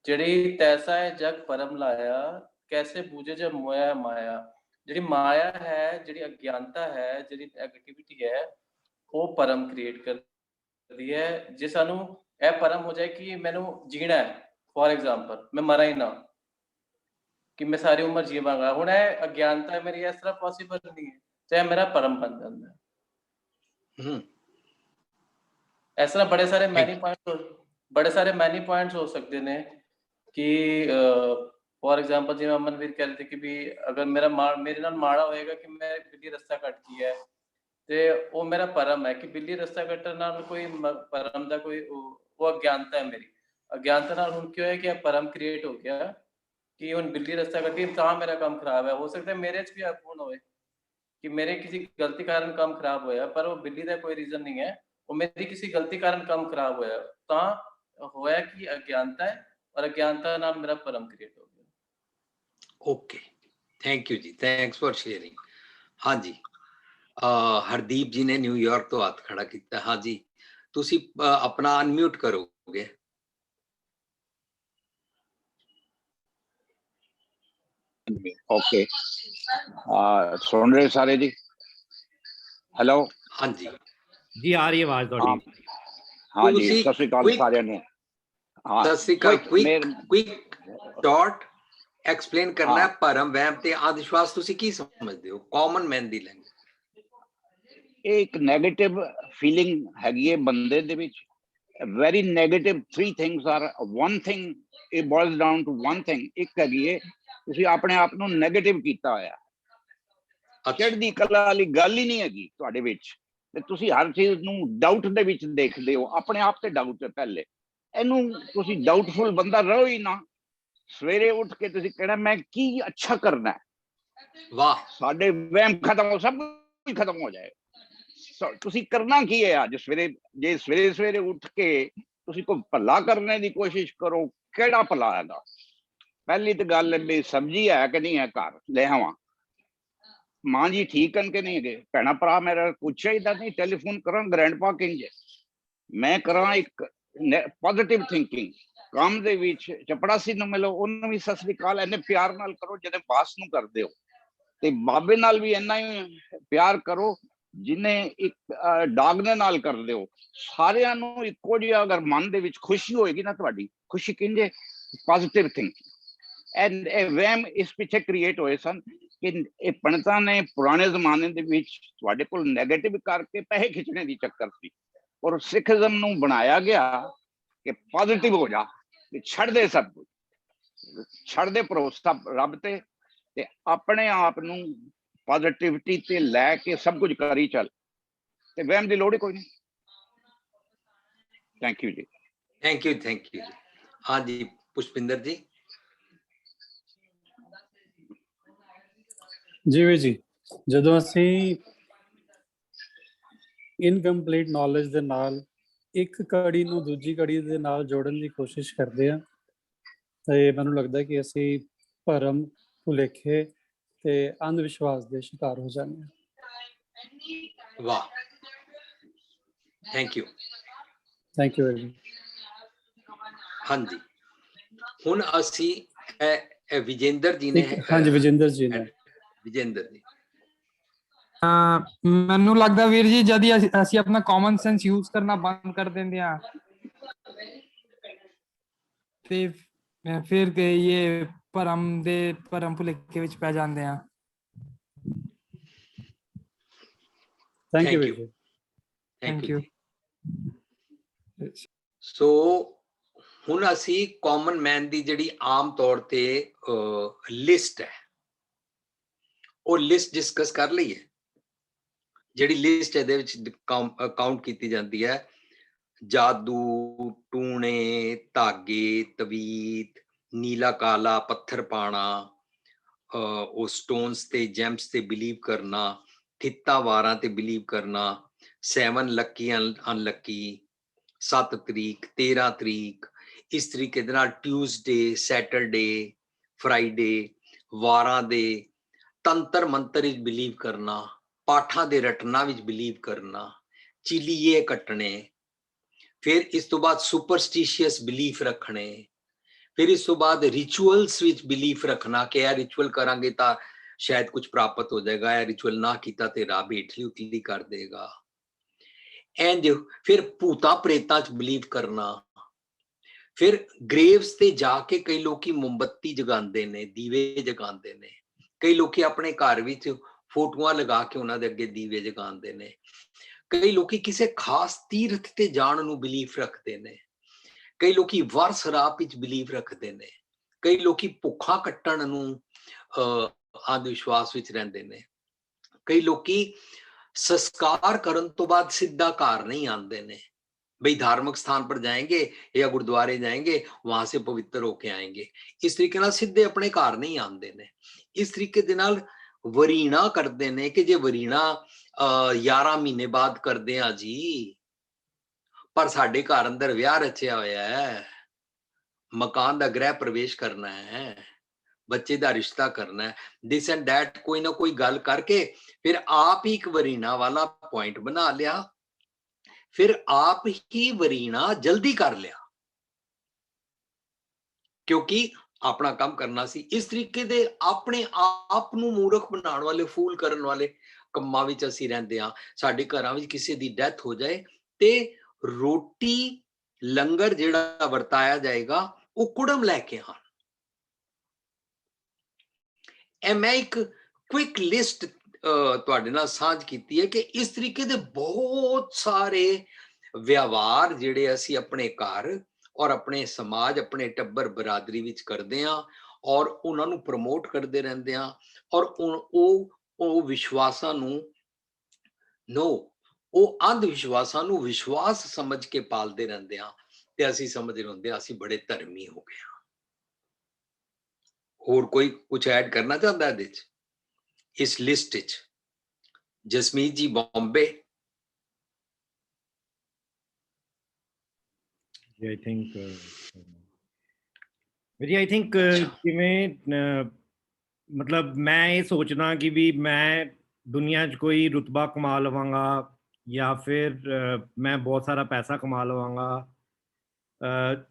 ਜਿਹੜੀ ਤੈਸਾ ਹੈ ਜਗ ਪਰਮ ਲਾਇਆ, ਕੈਸੇ ਬੂਝੇ ਜਬ ਮੋਇਆ ਮਾਇਆ। ਜਿਹੜੀ ਮਾਇਆ ਹੈ, ਜਿਹੜੀ ਅਗਿਆਨਤਾ ਹੈ, ਜਿਹੜੀ ਐਕਟੀਵਿਟੀ ਹੈ, ਉਹ ਪਰਮ ਕ੍ਰੀਏਟ ਕਰਦੀ ਹੈ। ਜੇ ਸਾਨੂੰ ਇਹ ਪਰਮ ਹੋ ਜਾਏ ਕਿ ਮੈਨੂੰ ਜੀਣਾ ਹੈ, ਫੋਰ ਐਗਜ਼ਾਮਪਲ ਮੈਂ ਮਰਾਂ ਹੀ ਨਾ, ਕਿ ਮੈਂ ਸਾਰੀ ਉਮਰ ਜੀਵਾਂਗਾ, ਹੁਣ ਇਹ ਅਗਿਆਨਤਾ ਮੇਰੀ ਇਸ ਤਰ੍ਹਾਂ ਪੋਸੀਬਲ ਨਹੀਂ ਹੈ, ਚਾਹੇ ਮੇਰਾ ਪਰਮ ਬਣ ਜਾਂਦਾ ਹੈ। ਇਸ ਤਰ੍ਹਾਂ ਬੜੇ ਸਾਰੇ ਮੈਨੀ ਪੁਆਇੰਟਸ ਹੋ ਸਕਦੇ ਨੇ ਕਿ ਫੋਰ ਐਗਜ਼ਾਮਪਲ ਜਿਵੇਂ ਅਮਨਵੀਰ ਕਹਿ ਰਹੇ ਸੀ ਕਿ ਵੀ ਅਗਰ ਮੇਰੇ ਨਾਲ ਮਾੜਾ ਹੋਏਗਾ ਕਿ ਮੈਂ ਬਿੱਲੀ ਰਸਤਾ ਕੱਟ ਗਈ ਹੈ, ਤੇ ਉਹ ਮੇਰਾ ਪਰਮ ਹੈ ਕਿ ਬਿੱਲੀ ਰਸਤਾ ਕੱਟਣ ਨਾਲ ਕੋਈ ਪਰਮ ਦਾ ਕੋਈ ਉਹ ਅਗਿਆਨਤਾ ਹੈ। ਮੇਰੀ ਅਗਿਆਨਤਾ ਨਾਲ ਹੁਣ ਕੀ ਹੋਇਆ ਕਿ ਇਹ ਪਰਮ ਕ੍ਰੀਏਟ ਹੋ ਗਿਆ ਕਿ ਹੁਣ ਬਿੱਲੀ ਰਸਤਾ ਕੱਟੀ ਤਾਂ ਮੇਰਾ ਕੰਮ ਖਰਾਬ ਹੈ। ਹੋ ਸਕਦਾ ਮੇਰੇ 'ਚ ਵੀ ਅਪੂਰਨ ਹੋਵੇ ਕਿ ਮੇਰੇ ਕਿਸੇ ਗਲਤੀ ਕਾਰਨ ਕੰਮ ਖਰਾਬ ਹੋਇਆ, ਪਰ ਉਹ ਬਿੱਲੀ ਦਾ ਕੋਈ ਰੀਜ਼ਨ ਨਹੀਂ ਹੈ, ਉਹ ਮੇਰੀ ਕਿਸੇ ਗਲਤੀ ਕਾਰਨ ਕੰਮ ਖਰਾਬ ਹੋਇਆ, ਤਾਂ ਹੋਇਆ ਕਿ ਅਗਿਆਨਤਾ ਹੈ, ਔਰ ਅਗਿਆਨਤਾ ਨਾਲ ਮੇਰਾ ਪਰਮ ਕ੍ਰੀਏਟ ਹੋ ਗਿਆ। ਓਕੇ, ਥੈਂਕ ਯੂ ਜੀ, ਥੈਂਕਸ ਫॉर ਸ਼ੇਅਰਿੰਗ। हाँ जी, हरदीप जी ने न्यूयॉर्क तो हाथ खड़ा किया। हाँ जी, तुसी अपना अनम्यूट करोगे। ओके, सुन रहे सारे जी? हेलो, हाँ जी जी, आ रही है आवाज थोड़ी। हाँ जी, सत श्री अकाल सारे ने। हाँ, सत श्री अकाल। क्विक डॉट एक्सप्लेन करना है परम वहम ते अंधविश्वास तुसी की समझदे हो कॉमन मैन दी लैंग्वेज। एक नेगेटिव फीलिंग हैगी है बंदे दे विच, very negative. Three things are one thing, it boils down to one thing. एक हैगी है ਤੁਸੀਂ ਆਪਣੇ ਆਪ ਨੂੰ ਨੈਗੇਟਿਵ ਕੀਤਾ ਹੋਇਆ, ਚੜ੍ਹਦੀ ਕਲਾ ਵਾਲੀ ਗੱਲ ਹੀ ਨਹੀਂ ਹੈਗੀ ਤੁਹਾਡੇ ਵਿੱਚ, ਤੇ ਤੁਸੀਂ ਹਰ ਚੀਜ਼ ਨੂੰ ਡਾਊਟ ਦੇ ਵਿੱਚ ਦੇਖਦੇ ਹੋ, ਆਪਣੇ ਆਪ ਤੇ ਡਾਊਟ ਹੈ ਪਹਿਲੇ। ਇਹਨੂੰ ਤੁਸੀਂ ਡਾਊਟਫੁਲ ਬੰਦਾ ਰਹੋ ਹੀ ਨਾ। ਸਵੇਰੇ ਉੱਠ ਕੇ ਤੁਸੀਂ ਕਹਿਣਾ ਮੈਂ ਕੀ ਅੱਛਾ ਕਰਨਾ ਹੈ, ਵਾਹ, ਸਾਡੇ ਵਹਿਮ ਖਤਮ ਹੋ, ਸਭ ਕੁਝ ਖਤਮ ਹੋ ਜਾਏਗਾ। ਤੁਸੀਂ ਕਰਨਾ ਕੀ ਹੈ ਅੱਜ ਸਵੇਰੇ? ਜੇ ਸਵੇਰੇ ਸਵੇਰੇ ਉੱਠ ਕੇ ਤੁਸੀਂ ਕੋਈ ਭਲਾ ਕਰਨੇ ਦੀ ਕੋਸ਼ਿਸ਼ ਕਰੋ, ਕਿਹੜਾ ਭਲਾ ਹੈਗਾ? ਪਹਿਲੀ ਤਾਂ ਗੱਲ ਵੀ ਸਬਜ਼ੀ ਹੈ ਕਿ ਨਹੀਂ ਹੈ ਘਰ, ਲੈ ਆਵਾਂ, ਮਾਂ ਜੀ ਠੀਕ ਹਨ ਕਿ ਨਹੀਂ ਹੈਗੇ, ਭੈਣਾ ਭਰਾ ਮੇਰਾ ਕੁਛ ਚਾਹੀਦਾ ਨਹੀਂ, ਟੈਲੀਫੋਨ ਕਰਾਂ ਗ੍ਰੈਂਡਪਾ ਕਿੰਜ, ਮੈਂ ਕਰਾਂ ਇੱਕ ਪੋਜ਼ਿਟਿਵ ਥਿੰਕਿੰਗ। ਕੰਮ ਦੇ ਵਿੱਚ ਚਪੜਾਸੀ ਨੂੰ ਮਿਲੋ, ਉਹਨੂੰ ਵੀ ਸਤਿ ਸ੍ਰੀ ਅਕਾਲ ਇੰਨੇ ਪਿਆਰ ਨਾਲ ਕਰੋ ਜਿਵੇਂ ਬਾਸ ਨੂੰ ਕਰਦੇ ਹੋ, ਤੇ ਬਾਬੇ ਨਾਲ ਵੀ ਇੰਨਾ ਹੀ ਪਿਆਰ ਕਰੋ ਜਿੰਨੇ ਇੱਕ ਡਾਗ ਦੇ ਨਾਲ ਕਰਦੇ ਹੋ। ਸਾਰਿਆਂ ਨੂੰ ਇੱਕੋ ਜਿਹਾ ਅਗਰ ਮਨ ਦੇ ਵਿੱਚ ਖੁਸ਼ੀ ਹੋਏਗੀ ਨਾ, ਤੁਹਾਡੀ ਖੁਸ਼ੀ ਕਿੰਜੇ ਪੋਜ਼ਿਟਿਵ ਥਿੰਕਿੰਗ। ਐਂਡ ਇਹ ਵਹਿਮ ਇਸ ਪਿੱਛੇ ਕ੍ਰੀਏਟ ਹੋਏ ਸਨ ਕਿ ਇਹ ਪੰਡਤਾਂ ਨੇ ਪੁਰਾਣੇ ਜ਼ਮਾਨੇ ਦੇ ਵਿੱਚ ਤੁਹਾਡੇ ਕੋਲ ਨੈਗੇਟਿਵ ਕਰਕੇ ਪੈਸੇ ਖਿੱਚਣੇ ਦੀ ਚੱਕਰ ਸੀ, ਔਰ ਸਿੱਖਜ਼ਮ ਨੂੰ ਬਣਾਇਆ ਗਿਆ ਕਿ ਪੋਜ਼ਿਟਿਵ ਹੋ ਜਾ, ਤੇ ਛੱਡ ਦੇ ਸਭ ਕੁਝ, ਛੱਡ ਦੇ ਭਰੋਸਾ ਰੱਬ ਤੇ ਆਪਣੇ ਆਪ ਨੂੰ ਪੋਜ਼ਿਟਿਵਿਟੀ ਤੇ ਲੈ ਕੇ ਸਭ ਕੁਝ ਕਰੀ ਚੱਲ, ਤੇ ਵਹਿਮ ਦੀ ਲੋੜ ਹੀ ਕੋਈ ਨਹੀਂ। ਥੈਂਕ ਯੂ ਜੀ। ਥੈਂਕ ਯੂ ਜੀ। हाँ जी, पुष्पिंदर जी। ਜਿਵੇਂ ਜੀ, ਜਦੋਂ ਅਸੀਂ ਇਨਕੰਪਲੀਟ ਨੌਲੇਜ ਦੇ ਨਾਲ ਇੱਕ ਕੜੀ ਨੂੰ ਦੂਜੀ ਕੜੀ ਦੇ ਨਾਲ ਜੋੜਨ ਦੀ ਕੋਸ਼ਿਸ਼ ਕਰਦੇ ਹਾਂ, ਤੇ ਮੈਨੂੰ ਲੱਗਦਾ ਕਿ ਅਸੀਂ ਭਰਮ ਭੁਲੇਖੇ ਤੇ ਅੰਧ ਵਿਸ਼ਵਾਸ ਦੇ ਸ਼ਿਕਾਰ ਹੋ ਜਾਂਦੇ ਹਾਂ। ਵਾਹ, thank you. Thank you very much. ਹਾਂਜੀ, ਹੁਣ ਅਸੀਂ ਇਹ ਵਿਜੇਂਦਰ ਜੀ ਨੇ ਹਾਂਜੀ, ਵਿਜੇਂਦਰ ਜੀ ਨੇ। ਵਿਜੇਂਦਰ ਜੀ, ਮੈਨੂੰ ਲੱਗਦਾ ਵੀਰ ਜੀ ਜਦ ਹੀ ਅਸੀਂ ਆਪਣਾ ਕਾਮਨ ਸੈਂਸ ਯੂਜ਼ ਕਰਨਾ ਬੰਦ ਕਰ ਦਿੰਦੇ ਆ ਤੇ ਫਿਰ ਇਹ ਭਰਮ ਭੁਲੇਖੇ ਵਿੱਚ ਪੈ ਜਾਂਦੇ ਆ। ਥੈਂਕ ਯੂ ਵੀਰ ਜੀ। Thank you. ਸੋ ਹੁਣ ਅਸੀਂ ਕਾਮਨ ਮੈਨ ਦੀ ਜਿਹੜੀ ਆਮ ਤੌਰ ਤੇ ਲਿਸਟ ਹੈ ਉਹ ਲਿਸਟ ਡਿਸਕਸ ਕਰ ਲਈਏ। ਜਿਹੜੀ ਲਿਸਟ ਇਹਦੇ ਵਿੱਚ ਕਾਊਂਟ ਕੀਤੀ ਜਾਂਦੀ ਹੈ, ਜਾਦੂ, ਟੂਣੇ, ਧਾਗੇ, ਤਵੀਤ, ਨੀਲਾ ਕਾਲਾ, ਪੱਥਰ ਪਾਣਾ, ਉਹ ਸਟੋਨਸ ਤੇ ਜੈਮਸ ਤੇ ਬਿਲੀਵ ਕਰਨਾ, ਥਿੱਤਾ ਵਾਰਾਂ ਤੇ ਬਿਲੀਵ ਕਰਨਾ, 7 ਲੱਕੀ ਅਨਲੱਕੀ, 7 ਤਰੀਕ, 13 ਤਰੀਕ, ਇਸ ਤਰੀਕੇ ਦੇ ਨਾਲ ਟਿਊਜ਼ਡੇ, ਸੈਟਰਡੇ, ਫਰਾਈਡੇ, ਵਾਰਾਂ ਦੇ ਤੰਤਰ ਮੰਤਰ ਵਿੱਚ ਬਿਲੀਵ ਕਰਨਾ, ਪਾਠਾਂ ਦੇ ਰਟਨਾ ਵਿੱਚ ਬਿਲੀਵ ਕਰਨਾ, ਚਿਲੀਏ ਕੱਟਣੇ, ਫਿਰ ਇਸ ਤੋਂ ਬਾਅਦ ਸੁਪਰਸਟੀਸ਼ੀਅਸ ਬਿਲੀਫ ਰੱਖਣੇ, ਫਿਰ ਇਸ ਤੋਂ ਬਾਅਦ ਰਿਚੁਅਲਸ ਵਿੱਚ ਬਿਲੀਫ ਰੱਖਣਾ ਕਿ ਇਹ ਰਿਚੁਅਲ ਕਰਾਂਗੇ ਤਾਂ ਸ਼ਾਇਦ ਕੁਝ ਪ੍ਰਾਪਤ ਹੋ ਜਾਏਗਾ, ਇਹ ਰਿਚੁਅਲ ਨਾ ਕੀਤਾ ਤੇ ਰੱਬ ਹੇਠਲੀ ਉਤਲੀ ਕਰ ਦੇਗਾ। ਇੰਜ ਫਿਰ ਭੂਤਾਂ ਪ੍ਰੇਤਾਂ 'ਚ ਬਿਲੀਵ ਕਰਨਾ, ਫਿਰ ਗ੍ਰੇਵਸ ਤੇ ਜਾ ਕੇ ਕਈ ਲੋਕੀ ਮੋਮਬੱਤੀ ਜਗਾਉਂਦੇ ਨੇ, ਦੀਵੇ ਜਗਾਉਂਦੇ ਨੇ, ਕਈ ਲੋਕੀ ਆਪਣੇ ਘਰ ਵਿੱਚ ਫੋਟੋਆਂ ਲਗਾ ਕੇ ਉਹਨਾਂ ਦੇ ਅੱਗੇ ਦੀਵੇ ਜਗਾਉਂਦੇ ਨੇ, ਕਈ ਲੋਕੀ ਕਿਸੇ ਖਾਸ ਤੀਰਥ ਤੇ ਜਾਣ ਨੂੰ ਬਿਲੀਫ ਰੱਖਦੇ ਨੇ, ਕਈ ਲੋਕੀ ਵਰ ਸ਼ਰਾਪ ਵਿੱਚ ਬਿਲੀਫ ਰੱਖਦੇ ਨੇ, ਕਈ ਲੋਕੀ ਭੁੱਖਾ ਕੱਟਣ ਨੂੰ ਅੰਧ ਵਿਸ਼ਵਾਸ ਵਿੱਚ ਰਹਿੰਦੇ ਨੇ, ਕਈ ਲੋਕੀ ਸੰਸਕਾਰ ਕਰਨ ਤੋਂ ਬਾਅਦ ਸਿੱਧਾ ਘਰ ਨਹੀਂ ਆਉਂਦੇ ਨੇ, भाई धार्मिक स्थान पर जाएंगे या गुरुद्वारे जाएंगे, वहां से पवित्र होके आएंगे। इस तरीके नाल सीधे अपने घर नहीं आते ने। इस तरीके दे नाल वरीणा करते ने कि जे वरीणा 11 महीने बाद करते हैं जी, पर साडे घर अंदर विआह रचिया होया है, मकान दा गृह प्रवेश करना है, बच्चे दा रिश्ता करना है, दिस एंड दैट कोई ना कोई गल करके फिर आप ही एक वरीणा वाला पॉइंट बना लिया, फिर आप ही वरीणा जल्दी कर लिया क्योंकि अपना काम करना सी। इस तरीके दे अपने आप नूं मूर्ख बनाने वाले, फूल करने वाले ਕੰਮਾਂ ਵਿੱਚ ਅਸੀਂ ਰਹਿੰਦੇ ਹਾਂ। ਸਾਡੇ ਘਰਾਂ ਵਿੱਚ ਕਿਸੇ ਦੀ ਡੈਥ ਹੋ ਜਾਏ ਤੇ ਰੋਟੀ ਲੰਗਰ ਜਿਹੜਾ ਵਰਤਾਇਆ ਜਾਏਗਾ ਉਹ ਕੁੜਮ ਲੈ ਕੇ ਆਣ। ਇਹ ਮੈਂ ਇੱਕ ਕੁਇਕ ਲਿਸਟ ਤੁਹਾਡੇ ਨਾਲ ਸਾਂਝ ਕੀਤੀ ਹੈ ਕਿ ਇਸ ਤਰੀਕੇ ਦੇ ਬਹੁਤ ਸਾਰੇ ਵਿਵਹਾਰ ਜਿਹੜੇ ਅਸੀਂ ਆਪਣੇ ਘਰ ਔਰ ਆਪਣੇ ਸਮਾਜ, ਆਪਣੇ ਟੱਬਰ ਬਰਾਦਰੀ ਵਿੱਚ ਕਰਦੇ ਹਾਂ ਔਰ ਉਹਨਾਂ ਨੂੰ ਪ੍ਰਮੋਟ ਕਰਦੇ ਰਹਿੰਦੇ ਹਾਂ ਔਰ ਉਹ ਵਿਸ਼ਵਾਸਾਂ ਨੂੰ ਉਹ ਅੰਧ ਵਿਸ਼ਵਾਸਾਂ ਨੂੰ ਵਿਸ਼ਵਾਸ ਸਮਝ ਕੇ ਪਾਲਦੇ ਰਹਿੰਦੇ ਹਾਂ ਤੇ ਅਸੀਂ ਸਮਝਦੇ ਹੁੰਦੇ ਅਸੀਂ ਬੜੇ ਧਰਮੀ ਹੋ ਗਏ ਹਾਂ। ਹੋਰ ਕੋਈ ਕੁਝ ਐਡ ਕਰਨਾ ਚਾਹੁੰਦਾ ਇਹਦੇ ਵਿੱਚ, ਇਸ ਲਿਸਟ ਵਿੱਚ? ਜਸਮੀਤ ਜੀ ਬੰਬੇ। I think ਜਿਵੇਂ ਮਤਲਬ ਮੈਂ ਇਹ ਸੋਚਦਾ ਕਿ ਵੀ ਮੈਂ ਦੁਨੀਆ 'ਚ ਕੋਈ ਰੁਤਬਾ ਕਮਾ ਲਵਾਂਗਾ ਜਾਂ ਫਿਰ ਮੈਂ ਬਹੁਤ ਸਾਰਾ ਪੈਸਾ ਕਮਾ ਲਵਾਂਗਾ।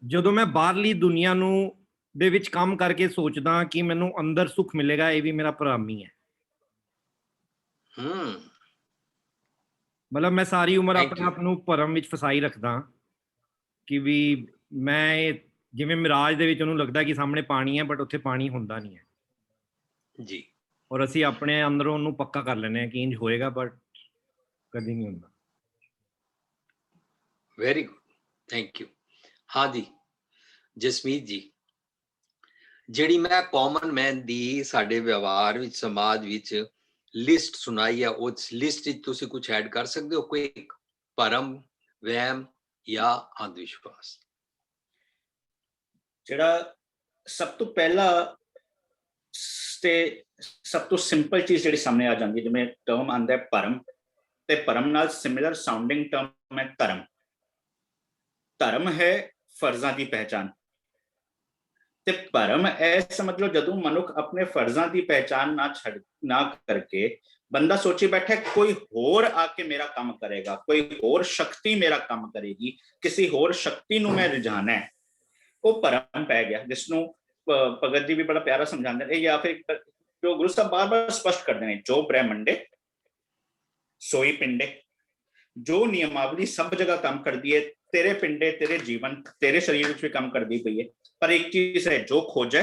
ਜਦੋਂ ਮੈਂ ਬਾਹਰਲੀ ਦੁਨੀਆ ਨੂੰ ਦੇ ਵਿੱਚ ਕੰਮ ਕਰਕੇ ਸੋਚਦਾ ਕਿ ਮੈਨੂੰ ਅੰਦਰ ਸੁੱਖ ਮਿਲੇਗਾ, ਇਹ ਵੀ ਮੇਰਾ ਭਰਮ ਹੈ। ਮਤਲਬ ਮੈਂ ਸਾਰੀ ਉਮਰ ਆਪਣੇ ਆਪ ਨੂੰ ਭਰਮ ਵਿੱਚ ਫਸਾਈ ਰੱਖਦਾ ਕਿ ਵੀ ਮੈਂ ਜਿਵੇਂ ਮਿਰਾਜ ਦੇ ਵਿੱਚ ਉਹਨੂੰ ਲੱਗਦਾ ਕਿ ਸਾਹਮਣੇ ਪਾਣੀ ਹੈ ਬਟ ਉੱਥੇ ਪਾਣੀ ਹੁੰਦਾ ਨਹੀਂ ਹੈ ਜੀ, ਔਰ ਅਸੀਂ ਆਪਣੇ ਅੰਦਰੋਂ ਉਹਨੂੰ ਪੱਕਾ ਕਰ ਲੈਂਦੇ ਹਾਂ ਕਿ ਇੰਜ ਹੋਏਗਾ ਬਟ ਕਦੀ ਨਹੀਂ ਹੁੰਦਾ। Very good, thank you. ਹਾਂ ਜੀ ਜਸਮੀਤ ਜੀ, ਜਿਹੜੀ ਮੈਂ ਕਾਮਨ ਮੈਨ ਦੀ ਸਾਡੇ ਵਿਵਹਾਰ ਵਿੱਚ, ਸਮਾਜ ਵਿੱਚ ਲਿਸਟ ਸੁਣਾਈ ਹੈ, ਉਸ ਲਿਸਟ ਵਿੱਚ ਤੁਸੀਂ ਕੁਝ ਐਡ ਕਰ ਸਕਦੇ ਹੋ? ਕੋਈ ਭਰਮ, ਵਹਿਮ ਜਾਂ ਅੰਧ ਵਿਸ਼ਵਾਸ? ਜਿਹੜਾ ਸਭ ਤੋਂ ਪਹਿਲਾ ਤੇ ਸਭ ਤੋਂ ਸਿੰਪਲ ਚੀਜ਼ ਜਿਹੜੀ ਸਾਹਮਣੇ ਆ ਜਾਂਦੀ, ਜਿਵੇਂ ਟਰਮ ਆਉਂਦਾ ਹੈ ਭਰਮ, ਤੇ ਭਰਮ ਨਾਲ ਸਿਮਿਲਰ ਸਾਊਂਡਿੰਗ ਟਰਮ ਹੈ ਧਰਮ। ਧਰਮ ਹੈ ਫਰਜ਼ਾਂ ਦੀ ਪਹਿਚਾਨ ਤੇ ਭਰਮ ਇਹ ਸਮਝ ਲਓ ਜਦੋਂ ਮਨੁੱਖ ਆਪਣੇ ਫਰਜ਼ਾਂ ਦੀ ਪਹਿਚਾਨ ਨਾ ਕਰਕੇ ਬੰਦਾ ਸੋਚੀ ਬੈਠਾ ਕੋਈ ਹੋਰ ਆ ਕੇ ਮੇਰਾ ਕੰਮ ਕਰੇਗਾ, ਕੋਈ ਹੋਰ ਸ਼ਕਤੀ ਮੇਰਾ ਕੰਮ ਕਰੇਗੀ, ਕਿਸੇ ਹੋਰ ਸ਼ਕਤੀ ਨੂੰ ਮੈਂ ਰੁਝਾਨਾ ਹੈ, ਉਹ ਭਰਮ ਪੈ ਗਿਆ, ਜਿਸ ਨੂੰ ਭਗਤ ਜੀ ਵੀ ਬੜਾ ਪਿਆਰਾ ਸਮਝਾਉਂਦੇ ਨੇ, ਜਾਂ ਫਿਰ ਜੋ ਗੁਰੂ ਸਾਹਿਬ ਬਾਰ-ਬਾਰ ਸਪਸ਼ਟ ਕਰਦੇ ਨੇ, ਜੋ ਬ੍ਰਹਮੰਡੇ ਸੋਈ ਪਿੰਡੇ, ਜੋ ਨਿਯਮਾਵਲੀ ਸਭ ਜਗ੍ਹਾ ਕੰਮ ਕਰਦੀ ਹੈ, ਤੇਰੇ ਪਿੰਡੇ ਤੇਰੇ ਜੀਵਨ ਤੇਰੇ ਸਰੀਰ ਵਿੱਚ ਵੀ ਕੰਮ ਕਰਦੀ ਪਈ ਹੈ, ਪਰ ਇੱਕ ਚੀਜ਼ ਹੈ, ਜੋ ਖੋਜੇ